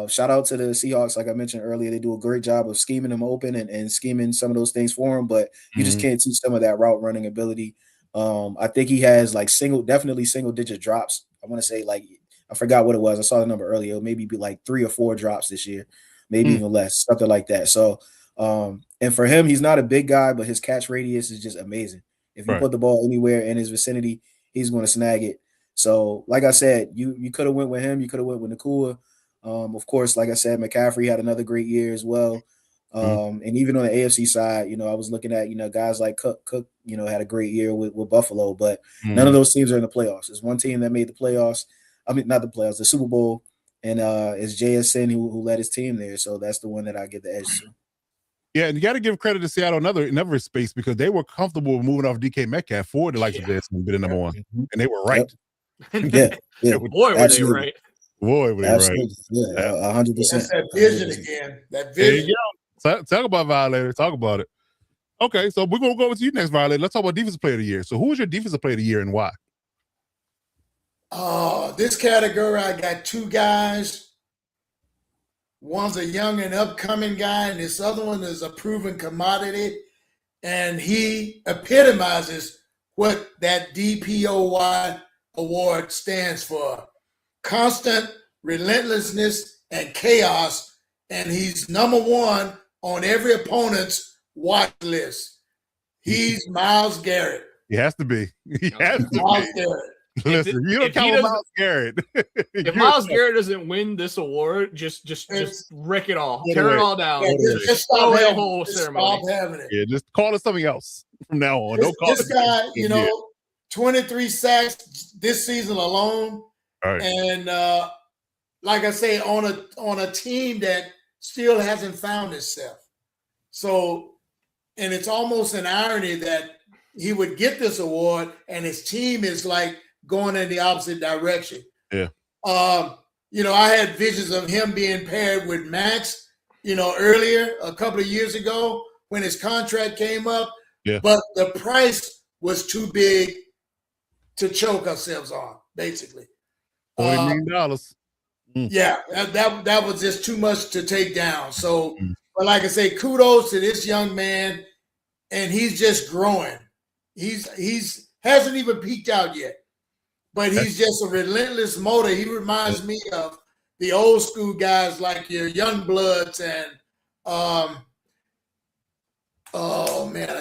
Shout out to the Seahawks, like I mentioned earlier, they do a great job of scheming him open and scheming some of those things for him, but you just can't teach some of that route running ability. I think he has like definitely single digit drops. I want to say like I forgot what it was. I saw the number earlier. It'll maybe be like 3 or 4 drops this year, maybe even less, something like that. So, and for him, he's not a big guy, but his catch radius is just amazing. If you put the ball anywhere in his vicinity, he's going to snag it. So, like I said, you could have went with him. You could have went with Nakua. Of course, like I said, McCaffrey had another great year as well. And even on the AFC side, I was looking at, guys like Cook, had a great year with Buffalo, but none of those teams are in the playoffs. There's one team that made the playoffs. I mean, not the playoffs, the Super Bowl, and it's JSN who led his team there. So that's the one that I get the edge to.
Yeah, and you got to give credit to Seattle in other space because they were comfortable moving off DK Metcalf for the likes of JSN being number one, and they were right.
Yeah.
Boy, were they right.
Boy, were they
Absolutely.
right.
Yeah, 100%.
That's that vision again. That
There
vision.
you go. Talk about Violator. Talk about it. Okay, so we're going to go with you next, Violator. Let's talk about Defensive Player of the Year. So who was your Defensive Player of the Year and why?
This category, I got 2 guys. One's a young and upcoming guy, and this other one is a proven commodity. And he epitomizes what that DPOY award stands for. Constant relentlessness and chaos, and he's number 1 on every opponent's watch list. He's Myles Garrett.
He has to be. He has to
Myles
be.
Garrett.
Listen, you don't count Myles Garrett.
If Myles Garrett doesn't win this award, just wreck it all. Tear it all down.
Just stop having it. Stop having it.
Yeah, just call it something else from now on. Don't call
this guy, 23 sacks this season alone.
Right.
And like I say, on a team that still hasn't found itself. So, and it's almost an irony that he would get this award and his team is like going in the opposite direction.
Yeah.
I had visions of him being paired with Max, earlier, a couple of years ago when his contract came up.
Yeah.
But the price was too big to choke ourselves on, basically.
$40 million.
Yeah, that was just too much to take down. So, but like I say, kudos to this young man, and he's just growing. He's hasn't even peaked out yet, but he's just a relentless motor. He reminds me of the old school guys like your young bloods and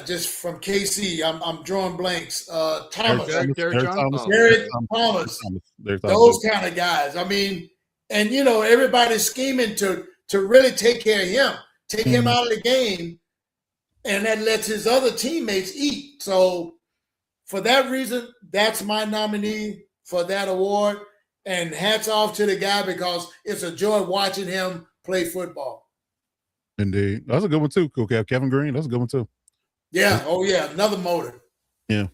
just from KC, I'm drawing blanks. Thomas,
Derek Thomas.
Those kind of guys. I mean, and everybody's scheming to really take care of him, take him out of the game, and that lets his other teammates eat. So for that reason, that's my nominee for that award. And hats off to the guy because it's a joy watching him play football.
Indeed. That's a good one too. Okay, Kevin Green. That's a good one too.
Yeah. Oh yeah. Another motor.
Yeah.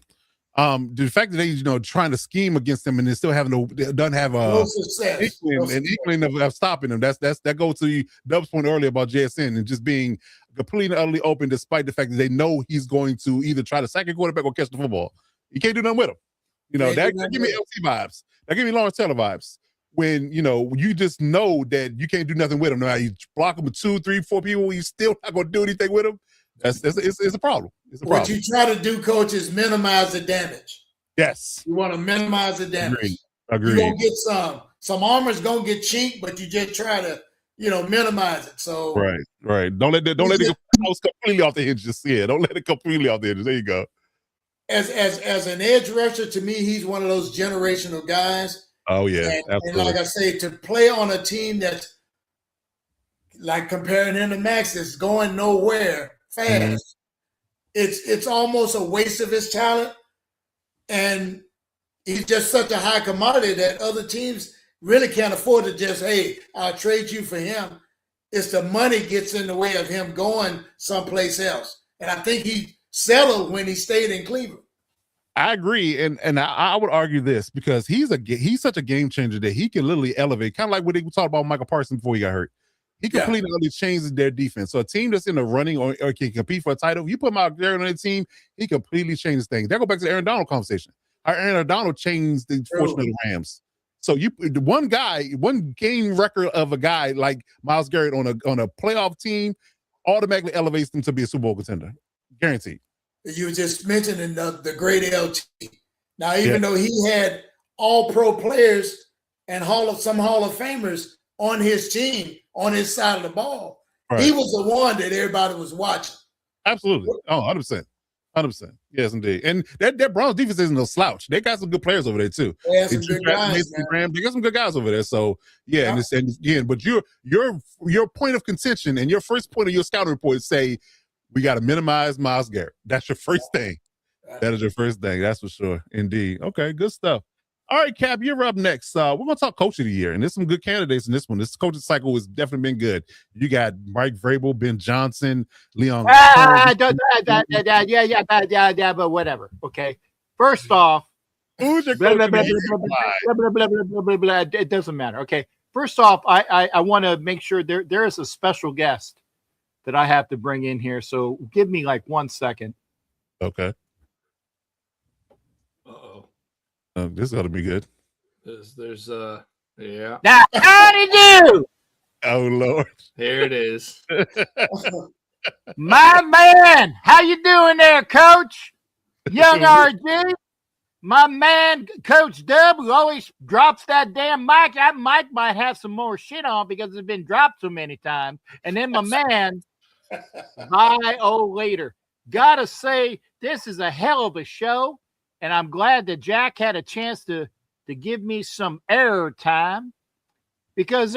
The fact that they, trying to scheme against him and they still doesn't have
no success.
Inkling of stopping him. That goes to Dub's point earlier about JSN and just being completely utterly open, despite the fact that they know he's going to either try to sack a quarterback or catch the football. You can't do nothing with him. That give me LT vibes. That give me Lawrence Taylor vibes. When you just know that you can't do nothing with him. Now you block him with 2, 3, 4 people, you still not gonna do anything with him. It's a problem. It's a problem.
What you try to do, coach, is minimize the damage.
Yes.
You want to minimize the damage.
Agreed.
You're gonna get some armor's gonna get chink, but you just try to, minimize it. So
right. Don't let it go completely off the hinges. Yeah, don't let it completely off the hinges. There you go.
As an edge rusher, to me, he's one of those generational guys.
Oh yeah,
and like I say, to play on a team that's like comparing him to Max, that's going nowhere fast. It's almost a waste of his talent, and he's just such a high commodity that other teams really can't afford to just, hey, I'll trade you for him. It's the money gets in the way of him going someplace else, and I think he settled when he stayed in Cleveland.
I agree, and I would argue this because he's such a game changer that he can literally elevate, kind of like what they talked about Michael Parsons before he got hurt. He completely changes their defense. So a team that's in the running or can compete for a title, you put him out there on the team, he completely changes things. That go back to the Aaron Donald conversation. Aaron Donald changed the fortune of the Rams. So one game record of a guy like Myles Garrett on a playoff team automatically elevates them to be a Super Bowl contender, guaranteed.
You were just mentioning the great LT. Now, even though he had all pro players and some Hall of Famers on his team, on his side of the ball, he was the one that everybody was watching.
Absolutely. Oh, 100%. 100%. Yes, indeed. And that Browns defense isn't no slouch. They got some good players over there, too.
Yeah, some good guys,
they got some good guys over there. So, yeah. And again, but your point of contention and your first point of your scouting report say, we got to minimize Myles Garrett. That's your first thing. That is your first thing. That's for sure. Indeed. Okay, good stuff. All right, Cap, you're up next. We're going to talk Coach of the Year, and there's some good candidates in this one. This coaching cycle has definitely been good. You got Mike Vrabel, Ben Johnson, Leon.
But whatever. Okay. First off,
who's your
coach? It doesn't matter. Okay. First off, I want to make sure there is a special guest that I have to bring in here. So give me like 1 second.
Okay.
Uh-oh.
This ought to be good.
There's yeah.
Now, how do you do?
Oh, Lord.
Here it is.
My man, how you doing there, Coach? Young RG? My man, Coach Dub, who always drops that damn mic. That mic might have some more shit on because it's been dropped so many times. And then my man, later. Gotta say, this is a hell of a show, and I'm glad that Jack had a chance to give me some air time because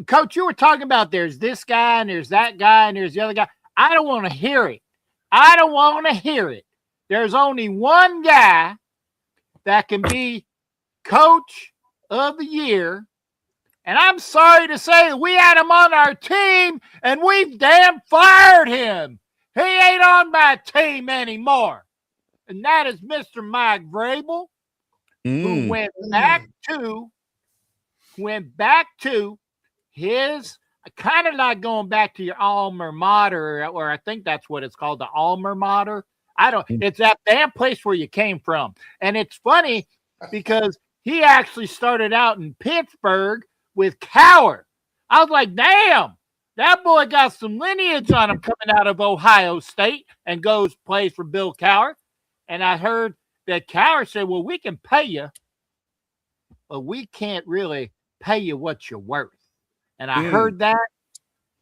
Coach, you were talking about there's this guy and there's that guy and there's the other guy. I don't want to hear it. I don't want to hear it. There's only one guy that can be Coach of the Year. And I'm sorry to say that we had him on our team and we've damn fired him. He ain't on my team anymore. And that is Mr. Mike Vrabel, who went back to his kind of like going back to your alma mater, or I think that's what it's called, the alma mater. It's that damn place where you came from. And it's funny because he actually started out in Pittsburgh with Cowher. I was like, damn, that boy got some lineage on him coming out of Ohio State and plays for Bill Cowher. And I heard that Cowher said, well, we can pay you, but we can't really pay you what you're worth. And I heard that,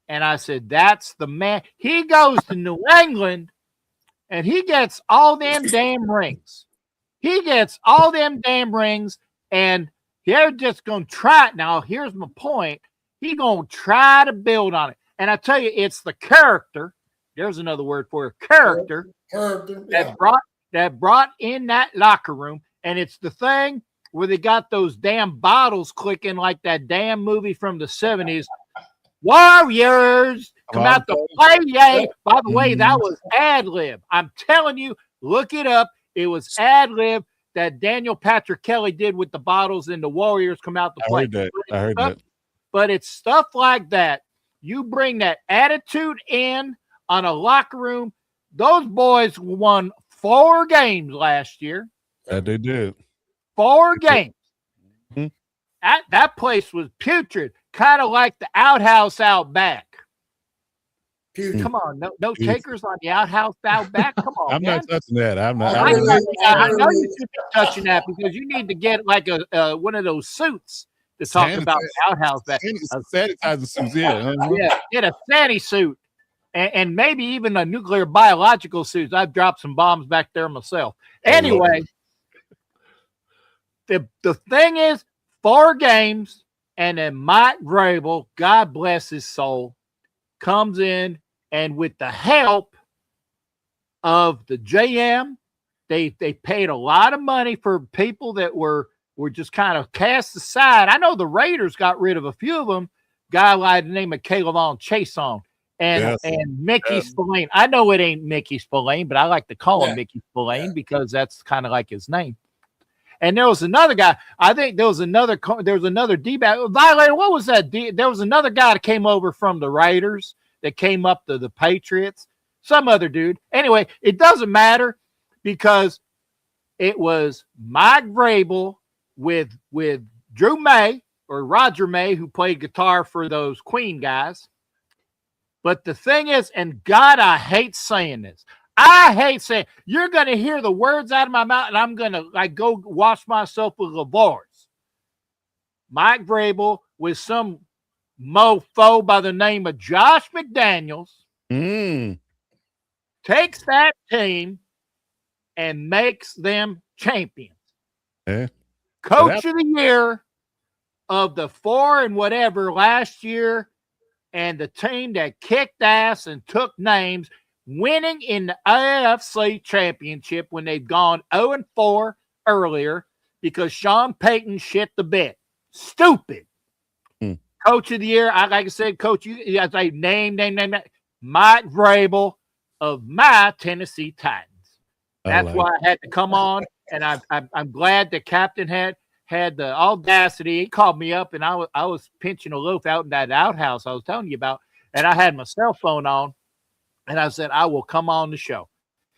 and I said, that's the man. He goes to New England, and he gets all them damn rings. He gets all them damn rings, and they're just going to try it. Now, here's my point. He's going to try to build on it. And I tell you, it's the character. There's another word for it, character. That brought in that locker room. And it's the thing where they got those damn bottles clicking like that damn movie from the 70s. Warriors come out to play. Yay. By the way, that was ad-lib. I'm telling you, look it up. It was ad-lib that Daniel Patrick Kelly did with the bottles and the Warriors come out to play.
I heard that.
But it's stuff like that. You bring that attitude in on a locker room. Those boys won 4 games last year.
Yeah, they did.
4 games. That place was putrid, kind of like the outhouse out back. Come on, no takers on the outhouse out back. Come on,
I'm not touching that.
I know you should be touching that because you need to get like a one of those suits to talk about the outhouse back.
Sanitizer suits, yeah.
Get a Sandy suit. And maybe even a nuclear biological suit. I've dropped some bombs back there myself. Anyway, the thing is, 4 games, and then Mike Vrabel, God bless his soul, comes in, and with the help of the GM, they paid a lot of money for people that were just kind of cast aside. I know the Raiders got rid of a few of them. Guy by the name of Caleb on Chason. and Mickey Spillane. I know it ain't Mickey Spillane, but I like to call him Mickey Spillane because that's kind of like his name. And there was another guy. I think there was another D-back. Violator, what was that? There was another guy that came over from the Raiders that came up to the Patriots. Some other dude. Anyway, it doesn't matter because it was Mike Vrabel with Drew May or Roger May, who played guitar for those Queen guys. But the thing is, and God, I hate saying this. I hate saying, you're going to hear the words out of my mouth, and I'm going to go wash myself with Lavar's. Mike Vrabel with some mofo by the name of Josh McDaniels takes that team and makes them champions. Coach of the year of the 4 and whatever last year, and the team that kicked ass and took names, winning in the AFC Championship when they've gone 0-4 earlier because Sean Payton shit the bed. Stupid. Coach of the year, like I said, Coach, I say name. Mike Vrabel of my Tennessee Titans. That's why I had to come on, and I'm glad the captain had the audacity. He called me up, and I was pinching a loaf out in that outhouse I was telling you about, and I had my cell phone on. And I said, I will come on the show.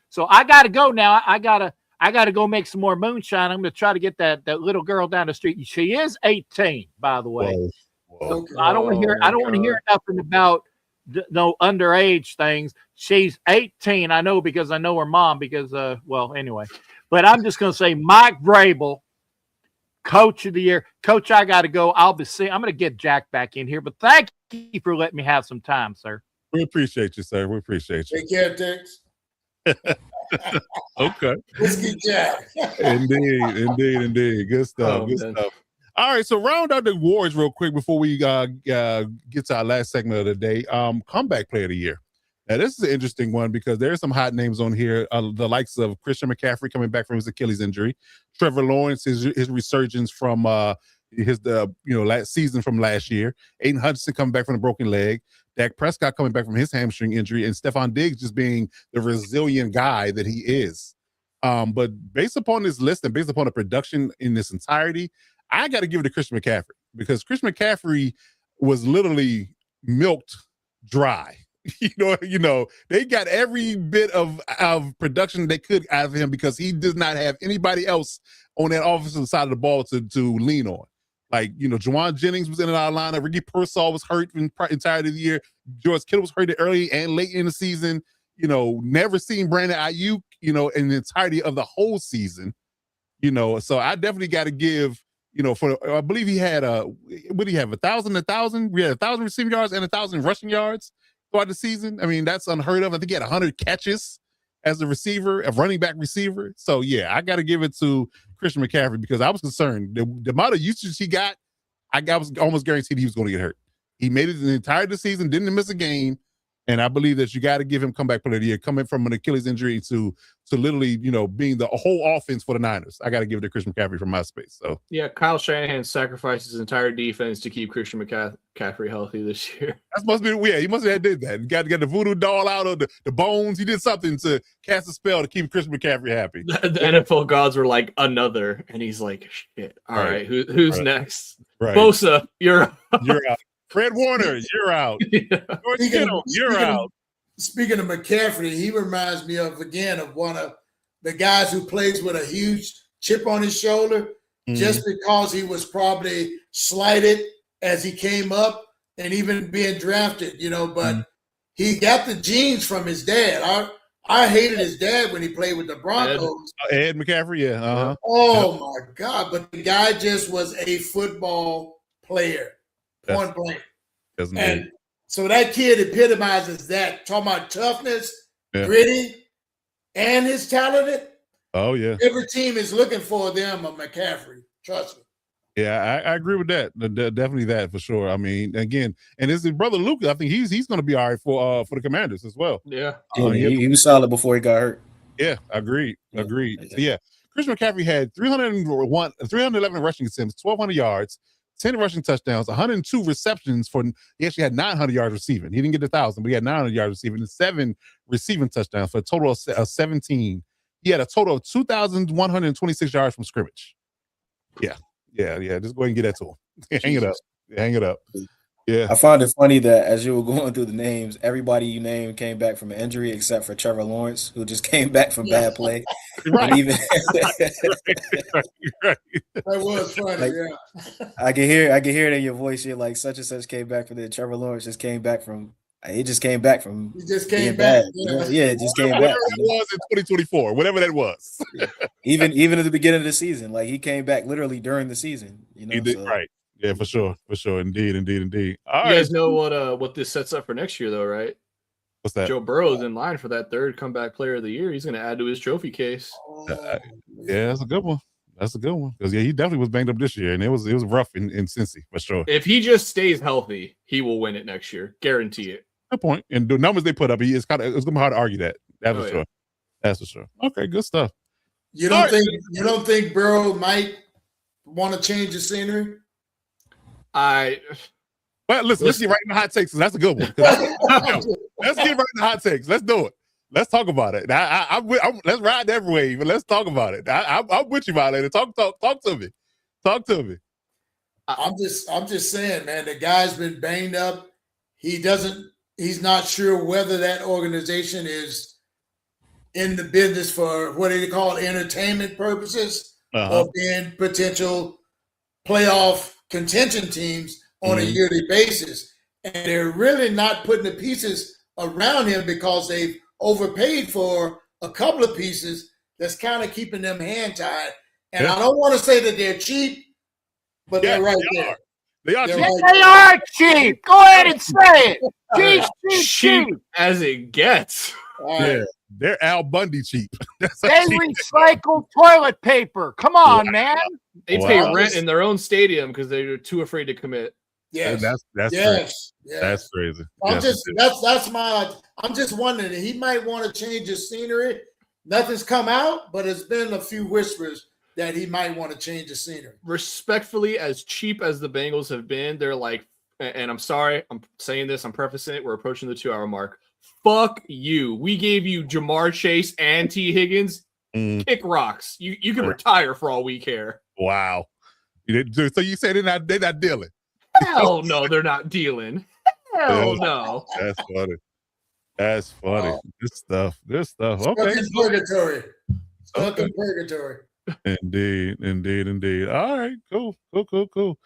So I got to go now. I gotta go make some more moonshine. I'm going to try to get that little girl down the street. She is 18, by the way.
Whoa.
I don't want to hear nothing about no underage things. She's 18. I know because I know her mom because, anyway. But I'm just going to say Mike Vrabel, Coach of the Year. Coach, I got to go. I'm going to get Jack back in here. But thank you for letting me have some time, sir.
We appreciate you, sir. We appreciate you.
Take care, Tex.
Okay.
Whiskey Jack.
Indeed. Good stuff. Stuff. All right, so round out the awards real quick before we get to our last segment of the day. Comeback Player of the Year. Now, this is an interesting one because there's some hot names on here. The likes of Christian McCaffrey coming back from his Achilles injury, Trevor Lawrence, his resurgence from last season from last year, Aiden Hutchinson coming back from a broken leg, Dak Prescott coming back from his hamstring injury, and Stephon Diggs just being the resilient guy that he is. But based upon this list and based upon the production in this entirety, I got to give it to Christian McCaffrey because Christian McCaffrey was literally milked dry. You know, they got every bit of production they could out of him because he does not have anybody else on that offensive side of the ball to lean on. Like, Juwan Jennings was in our lineup. Ricky Pearsall was hurt in the entirety of the year. George Kittle was hurt early and late in the season. Never seen Brandon Ayuk, in the entirety of the whole season. So I definitely got to give, I believe he had what do you have, 1,000? We had 1,000 receiving yards and 1,000 rushing yards throughout the season. I mean, that's unheard of. I think he had 100 catches as a running back receiver. So yeah, I got to give it to Christian McCaffrey because I was concerned. The amount of usage he got, I was almost guaranteed he was going to get hurt. He made it the entire season, didn't miss a game. And I believe that you got to give him comeback player of the year, coming from an Achilles injury to literally, being the whole offense for the Niners. I got to give it to Christian McCaffrey from my space. So yeah,
Kyle Shanahan sacrificed his entire defense to keep Christian McCaffrey healthy this year.
That must be weird. He must have did that. He got the voodoo doll out of the bones. He did something to cast a spell to keep Christian McCaffrey happy.
The NFL gods were like, another, and he's like, shit. All right, who's next? Right. Bosa, you're out.
Fred Warner, you're out. George Kittle, you're out.
Speaking of McCaffrey, he reminds me of one of the guys who plays with a huge chip on his shoulder, just because he was probably slighted as he came up and even being drafted, but he got the genes from his dad. I hated his dad when he played with the Broncos.
Ed McCaffrey, yeah. Uh-huh.
Oh, my God. But the guy just was a football player. Point blank. And so that kid epitomizes that. Talking about toughness, gritty, and his talented.
Oh, yeah.
Every team is looking for them a McCaffrey. Trust me.
Yeah, I agree with that. Definitely that for sure. I mean, again, and his brother Luke, I think he's going to be all right for the Commanders as well.
Yeah.
He was solid before he got hurt.
Yeah, agreed. So, yeah. Christian McCaffrey had 311 rushing attempts, 1,200 yards, 10 rushing touchdowns, 102 receptions for. He actually had 900 yards receiving. He didn't get 1,000, but he had 900 yards receiving and 7 receiving touchdowns for a total of 17. He had a total of 2,126 yards from scrimmage. Yeah. Just go ahead and get that to him. Hang it up. Yeah.
I find it funny that as you were going through the names, everybody you named came back from an injury except for Trevor Lawrence, who just came back from bad play.
Right.
And even
right.
That was funny.
Like,
yeah.
I can hear it in your voice. You're like, such and such came back from the Trevor Lawrence just came back from. He just came back from.
He just came
being
back.
bad.
Yeah.
It just came back.
Whatever it was in 2024, whatever that was.
Even at the beginning of the season, like he came back literally during the season. You know,
He did, right? Yeah, for sure. Indeed. All
You
right.
guys know what this sets up for next year, though, right?
What's that?
Joe Burrow's in line for that third comeback player of the year. He's going to add to his trophy case.
Yeah, that's a good one. Because he definitely was banged up this year, and it was rough in Cincy for sure.
If he just stays healthy, he will win it next year. Guarantee it.
Good point. And the numbers they put up, it's gonna be hard to argue that. That's for
yeah.
sure. That's for sure. Okay, good stuff.
You don't think Burrow might want to change the scenery?
Well, listen, let's get right in the hot takes. That's a good one. Let's get right in the hot takes. Let's do it. Let's talk about it. Let's ride every way, but let's talk about it. I'm with you about it. Talk to me. Talk to me.
I'm just saying, man. The guy's been banged up. He's not sure whether that organization is in the business for what do you call it, entertainment purposes, or being potential playoff contention teams on a yearly basis. And they're really not putting the pieces around him because they've overpaid for a couple of pieces that's kind of keeping them hand tied. And I don't want to say that they're cheap, but they're right there.
They are cheap.
They are cheap. Go ahead and say it. Cheap.
As it gets.
Yeah, they're Al Bundy cheap.
They recycle toilet paper. Come on, man.
They pay rent in their own stadium because they're too afraid to commit.
Yes,
that's
yes,
crazy. That's crazy.
I'm just wondering. He might want to change his scenery. Nothing's come out, but it's been a few whispers that he might want to change the scenery.
Respectfully, as cheap as the Bengals have been, they're like, and I'm sorry, I'm saying this, I'm prefacing it, we're approaching the 2-hour mark. Fuck you. We gave you Jamar Chase and T. Higgins. Kick rocks. You can retire for all we care.
Wow. So you say they're not dealing?
Hell no, they're not dealing. Hell no.
That's funny.
Oh.
Good stuff. Okay.
Stuck in purgatory.
Indeed. All right. Cool. All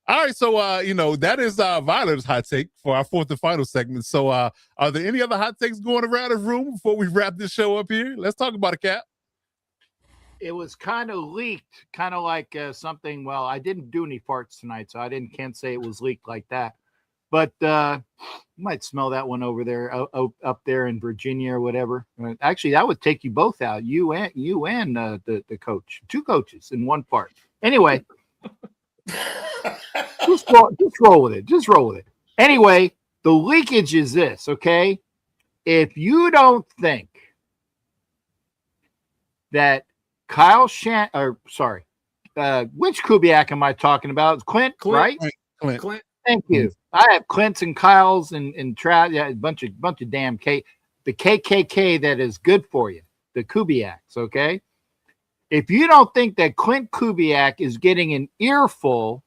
right. So, that is Violet's hot take for our fourth and final segment. So, are there any other hot takes going around the room before we wrap this show up here? Let's talk about it, Cap.
It was kind of leaked, kind of like something. Well, I didn't do any farts tonight, so I can't say it was leaked like that. But you might smell that one over there, up there in Virginia or whatever. Actually, that would take you both out, you and the coach, 2 coaches in one part. Anyway, just roll with it. Anyway, the leakage is this, okay? If you don't think that Kyle which Kubiak am I talking about? It's Clint, right?
Clint.
Thank you. I have Clint's and Kyle's and a bunch of damn the KKK that is good for you, the Kubiaks, okay? If you don't think that Clint Kubiak is getting an earful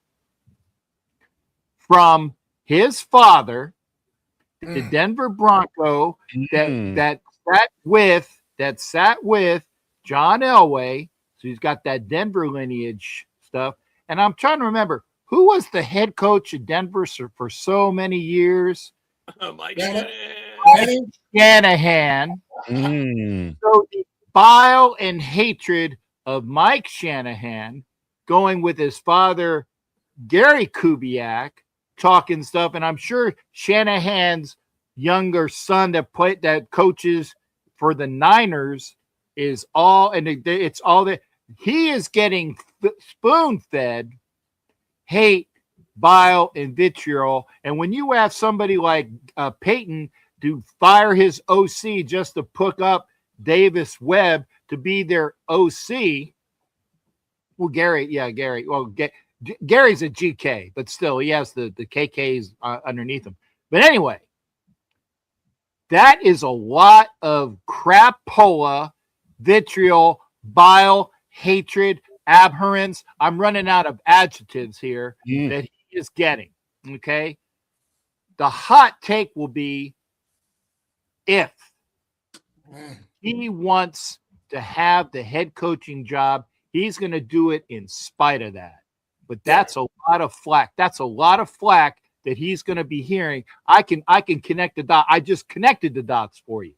from his father, the Denver Bronco, that sat with John Elway, so he's got that Denver lineage stuff. And I'm trying to remember, who was the head coach of Denver for so many years?
Mike
Shanahan. So the bile and hatred of Mike Shanahan going with his father, Gary Kubiak, talking stuff. And I'm sure Shanahan's younger son that coaches for the Niners is all, and it's all that he is getting spoon-fed hate, bile, and vitriol. And when you have somebody like Peyton to fire his OC just to pick up Davis Webb to be their OC, well, Gary. Well, Gary's a GK, but still he has the KKs underneath him. But anyway, that is a lot of crapola, vitriol, bile, hatred, abhorrence. I'm running out of adjectives here that he is getting. Okay. The hot take will be if he wants to have the head coaching job, he's going to do it in spite of that. But that's a lot of flack. That's a lot of flack that he's going to be hearing. I can connect the dots. I just connected the dots for you.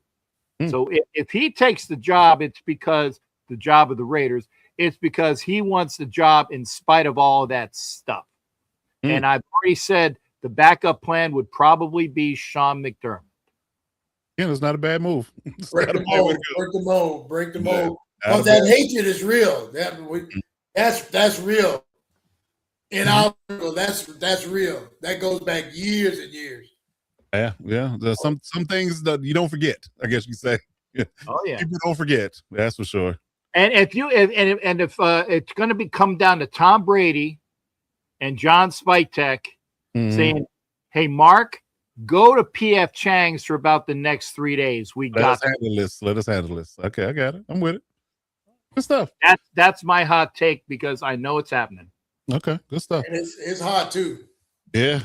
So if he takes the job, it's because the job of the Raiders, it's because he wants the job in spite of all of that stuff. And I've already said the backup plan would probably be Sean McDermott.
Yeah, it's not a bad move.
Break the mold. But that hatred is real. That's real. In our circle, that's real. That goes back years and years.
Yeah. There's some things that you don't forget, I guess you say.
Oh yeah,
people don't forget. That's for sure.
And if it's going to come down to Tom Brady and John Spytek saying, "Hey, Mark, go to PF Chang's for about the next 3 days. Let us
handle this. Okay, I got it. I'm with it. Good stuff.
That's my hot take because I know it's happening.
Okay, good stuff.
And it's hot too.
Yeah.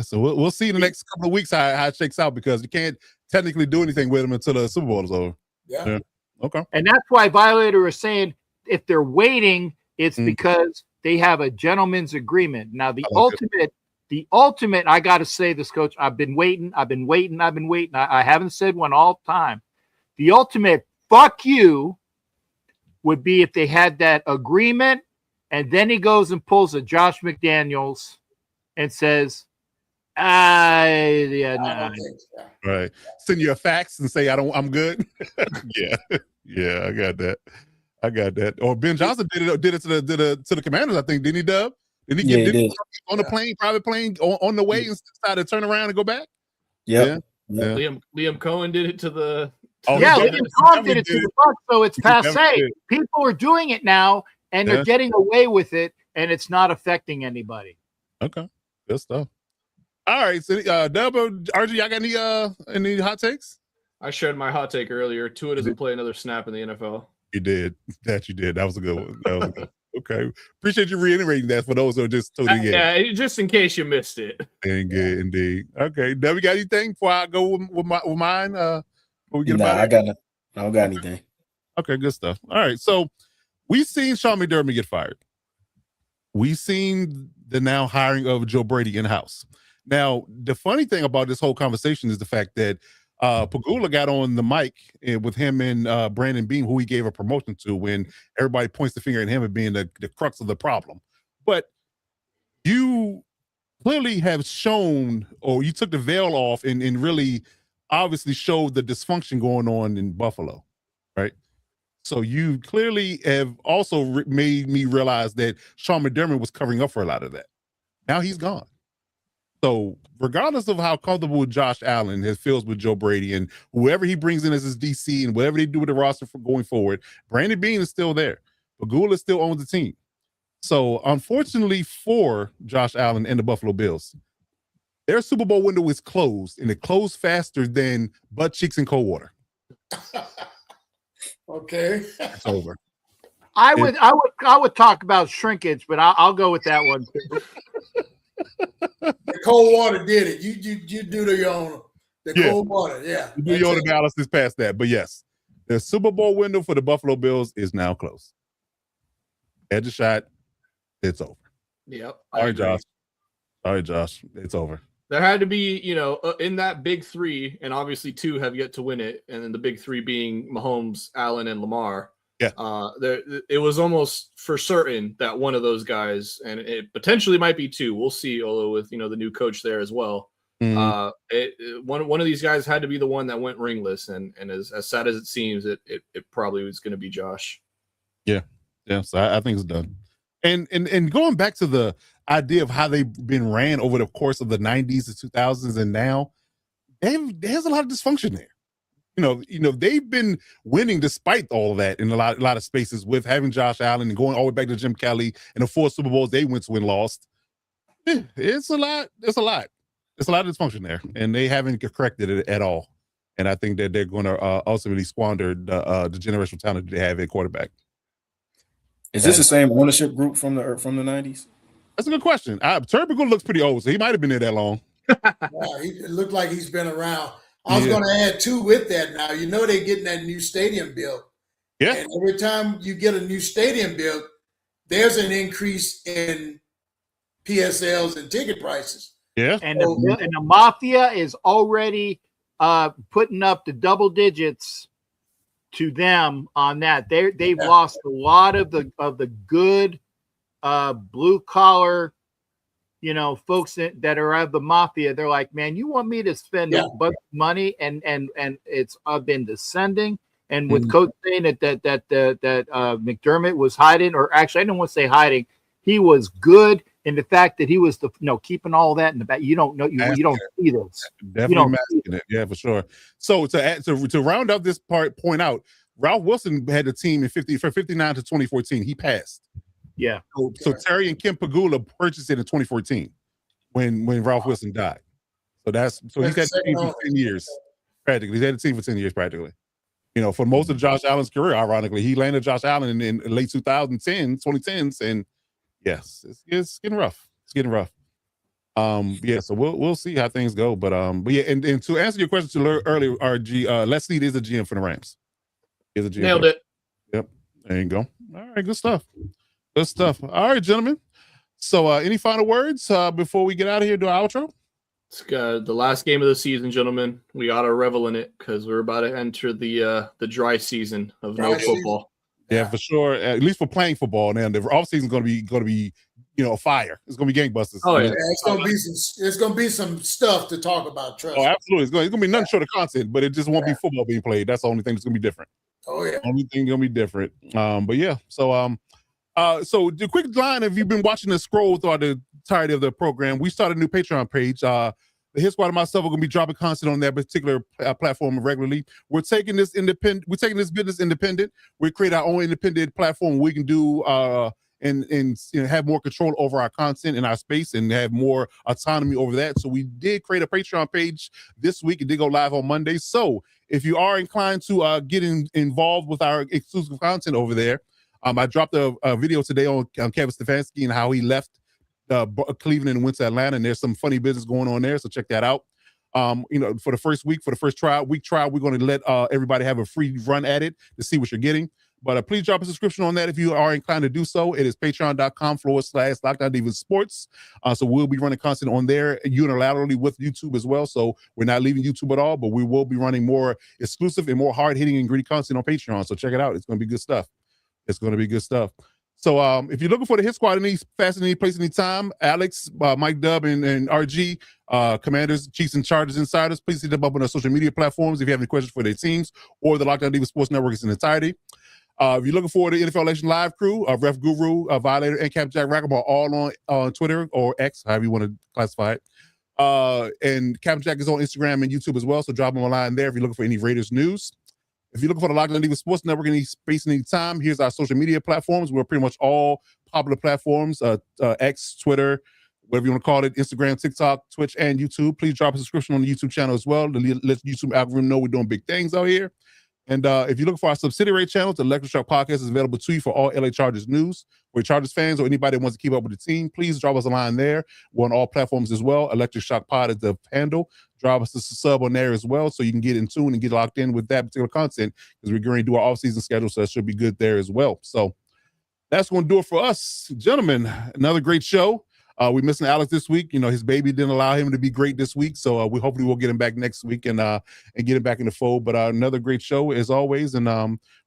So we'll see in the next couple of weeks how it shakes out because you can't technically do anything with them until the Super Bowl is over.
Yeah.
Okay.
And that's why Violator is saying if they're waiting, it's because they have a gentleman's agreement. Now the ultimate, I got to say this, Coach, I've been waiting. I haven't said one all the time. The ultimate fuck you would be if they had that agreement and then he goes and pulls a Josh McDaniels and says,
Right. Send you a fax and say, I'm good. Yeah, I got that. Or Ben Johnson did it to the Commanders, I think. Didn't he, Dub? Did he get on the plane, private plane, on the way and decided to turn around and go back?
Yeah.
Liam Cohen did it to the.
Liam Cohen did it to the Bucs, so it's passe. People are doing it now, and they're getting away with it, and it's not affecting anybody.
Okay, good stuff. All right, so Dub, RG, y'all got any hot takes?
I shared my hot take earlier. Tua doesn't play another snap in the NFL.
You did. That was a good one. Okay. Appreciate you reiterating that for those who are just tuning in.
Yeah, just in case you missed it.
Good, indeed. Okay. Dub, you got anything before I go with mine? I don't
got anything.
Okay, good stuff. All right. So we've seen Sean McDermott get fired. We've seen the now hiring of Joe Brady in-house. Now, the funny thing about this whole conversation is the fact that Pagula got on the mic with him and Brandon Beam, who he gave a promotion to, when everybody points the finger at him as being the crux of the problem. But you clearly have shown, or you took the veil off and really obviously showed the dysfunction going on in Buffalo, right? So you clearly have also made me realize that Sean McDermott was covering up for a lot of that. Now he's gone. So regardless of how comfortable Josh Allen feels with Joe Brady and whoever he brings in as his DC and whatever they do with the roster for going forward, Brandon Beane is still there. Pagula still owns the team. So unfortunately for Josh Allen and the Buffalo Bills, their Super Bowl window is closed, and it closed faster than butt cheeks and cold water.
Okay.
It's over.
I would talk about shrinkage, but I'll go with that one too.
The cold water did it. You do your own. Cold water, yeah.
You do your own analysis past that, but yes, the Super Bowl window for the Buffalo Bills is now closed. Edge a shot, it's over.
Yep.
All right, Josh, it's over.
There had to be, in that big three, and obviously two have yet to win it, and then the big three being Mahomes, Allen, and Lamar.
Yeah.
It was almost for certain that one of those guys, and it potentially might be two. We'll see, although with the new coach there as well.
Mm-hmm.
One of these guys had to be the one that went ringless, and as sad as it seems, it probably was going to be Josh.
Yeah. So I think it's done. And going back to the idea of how they've been ran over the course of the 90s, the 2000s, and now, there's a lot of dysfunction there. they've been winning despite all of that in a lot of spaces with having Josh Allen and going all the way back to Jim Kelly and the 4 Super Bowls they went to and lost. It's a lot. It's a lot of dysfunction there, and they haven't corrected it at all. And I think that they're going to ultimately squander the generational talent that they have at quarterback.
Is this the same ownership group from the 90s?
That's a good question. Terry Pagula looks pretty old, so he might have been there that long.
It looked like he's been around. I was going to add too with that. Now they're getting that new stadium built.
Yeah.
And every time you get a new stadium built, there's an increase in PSLs and ticket prices.
Yeah.
And the Mafia is already putting up the double digits to them on that. They've lost a lot of the good blue collar, folks that are of the Mafia. They're like, man, you want me to spend a bunch of money, and it's been descending. And with Coach saying that McDermott was hiding, or actually, I don't want to say hiding, he was good in the fact that he was keeping all that in the back. You don't know, you don't see this.
Definitely masking it. Yeah, for sure. So to round out this point out, Ralph Wilson had the team from 59 to 2014. He passed.
Yeah.
So Terry and Kim Pagula purchased it in 2014 when Ralph Wilson died. So he's had the team for 10 years. Practically. He's had the team for 10 years practically. For most of Josh Allen's career, ironically, he landed Josh Allen in late 2010s, and yes, it's getting rough. It's getting rough. So we'll see how things go. But yeah, and to answer your question earlier, RG, Les Snead is a GM for the Rams. Is a GM.
Nailed it.
Yep. There you go. All right, good stuff. Good stuff. All right, gentlemen. So any final words before we get out of here, do our outro?
It's the last game of the season, gentlemen. We ought to revel in it because we're about to enter the dry season of no football.
Yeah, for sure. At least for playing football. Now the offseason is going to be fire. It's going to be gangbusters.
Oh yeah,
it's going to be some stuff to talk about. Trust me.
Absolutely. It's going to be nothing short of content, but it just won't be football being played. That's the only thing that's going to be different.
Oh yeah,
only thing going to be different. But yeah. So so the quick line, if you've been watching the scroll throughout the entirety of the program, we started a new Patreon page. The Hit Squad and myself are going to be dropping content on that particular platform regularly. We're taking this business independent. We create our own independent platform we can do and have more control over our content and our space and have more autonomy over that. So we did create a Patreon page this week. It did go live on Monday. So if you are inclined to get involved with our exclusive content over there, I dropped a video today on Kevin Stefanski and how he left Cleveland and went to Atlanta, and there's some funny business going on there, so check that out. For the first week, for the first trial, we're going to let everybody have a free run at it to see what you're getting. But please drop a subscription on that if you are inclined to do so. It is patreon.com/LockdownDavidSports. So we'll be running content on there unilaterally with YouTube as well. So we're not leaving YouTube at all, but we will be running more exclusive and more hard-hitting and gritty content on Patreon. So check it out. It's going to be good stuff. It's going to be good stuff. So if you're looking for the Hit Squad any fast any place, any time, Alex, Mike Dub, and RG, Commanders, Chiefs, and Chargers insiders, please hit them up on our social media platforms if you have any questions for their teams or the Lockdown Diva Sports Network in entirety. If you're looking for the NFL Election Live crew, Ref Guru, Violator, and Captain Jack Racquetball all on Twitter or X, however you want to classify it. And Captain Jack is on Instagram and YouTube as well, so drop them a line there if you're looking for any Raiders news. If you're looking for the Lockdown Diva Sports Network any space, any time, here's our social media platforms. We're pretty much all popular platforms, X, Twitter, whatever you want to call it, Instagram, TikTok, Twitch, and YouTube. Please drop a subscription on the YouTube channel as well to let YouTube algorithm know we're doing big things out here. And if you're looking for our subsidiary channel, the Electric Shock Podcast is available to you for all LA Chargers news. For Chargers fans or anybody that wants to keep up with the team, please drop us a line there. We're on all platforms as well. Electric Shock Pod is the handle. Drop us a sub on there as well so you can get in tune and get locked in with that particular content because we're going to do our off-season schedule, so that should be good there as well. So that's going to do it for us. Gentlemen, another great show. We're missing Alex this week. His baby didn't allow him to be great this week, so we hopefully we'll get him back next week and get him back in the fold. But another great show as always, and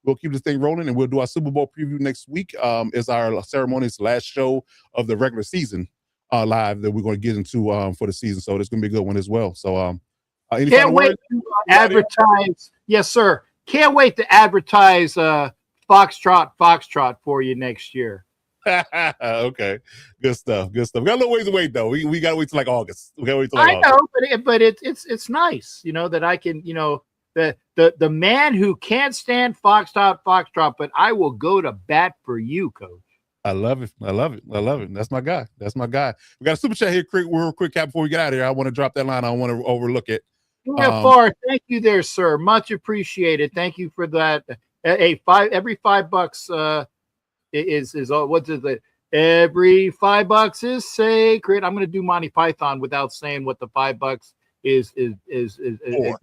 we'll keep this thing rolling, and we'll do our Super Bowl preview next week. Is our ceremony's last show of the regular season live that we're going to get into for the season. So it's going to be a good one as well. So any
can't wait to advertise. Yes, sir. Can't wait to advertise Foxtrot for you next year.
Okay, good stuff. We got a little ways to wait though. We got to wait till like August. We got to wait till
August. But it's nice, that I can, the man who can't stand Foxtrot, but I will go to bat for you, Coach.
I love it. I love it. I love it. That's my guy. That's my guy. We got a super chat here, real quick, Cap, before we get out of here. I want to drop that line. I don't want to overlook it.
Far, thank you there, sir. Much appreciated. Thank you for that. Every $5 is what's it? Every $5 is sacred. I'm going to do Monty Python without saying what the $5 is every four.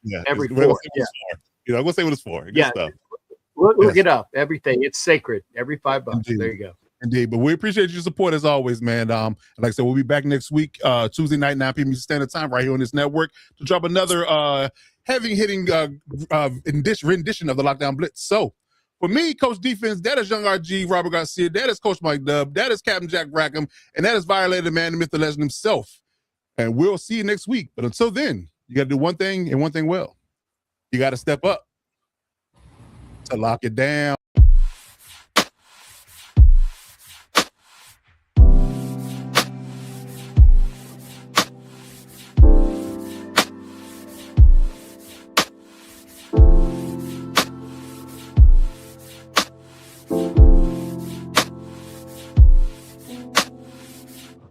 Yeah.
You know, we'll say what it's for. Good stuff.
Look it up. Everything. It's sacred. Every $5.
Indeed.
There you go.
Indeed. But we appreciate your support as always, man. Like I said, we'll be back next week, Tuesday night, 9 p.m. Standard Time, right here on this network to drop another heavy-hitting rendition of the Lockdown Blitz. So, for me, Coach Defense, that is Young RG, Robert Garcia, that is Coach Mike Dub, that is Captain Jack Rackham, and that is Violated Man, the myth, the legend himself. And we'll see you next week. But until then, you got to do one thing and one thing well. You got to step up to lock it down.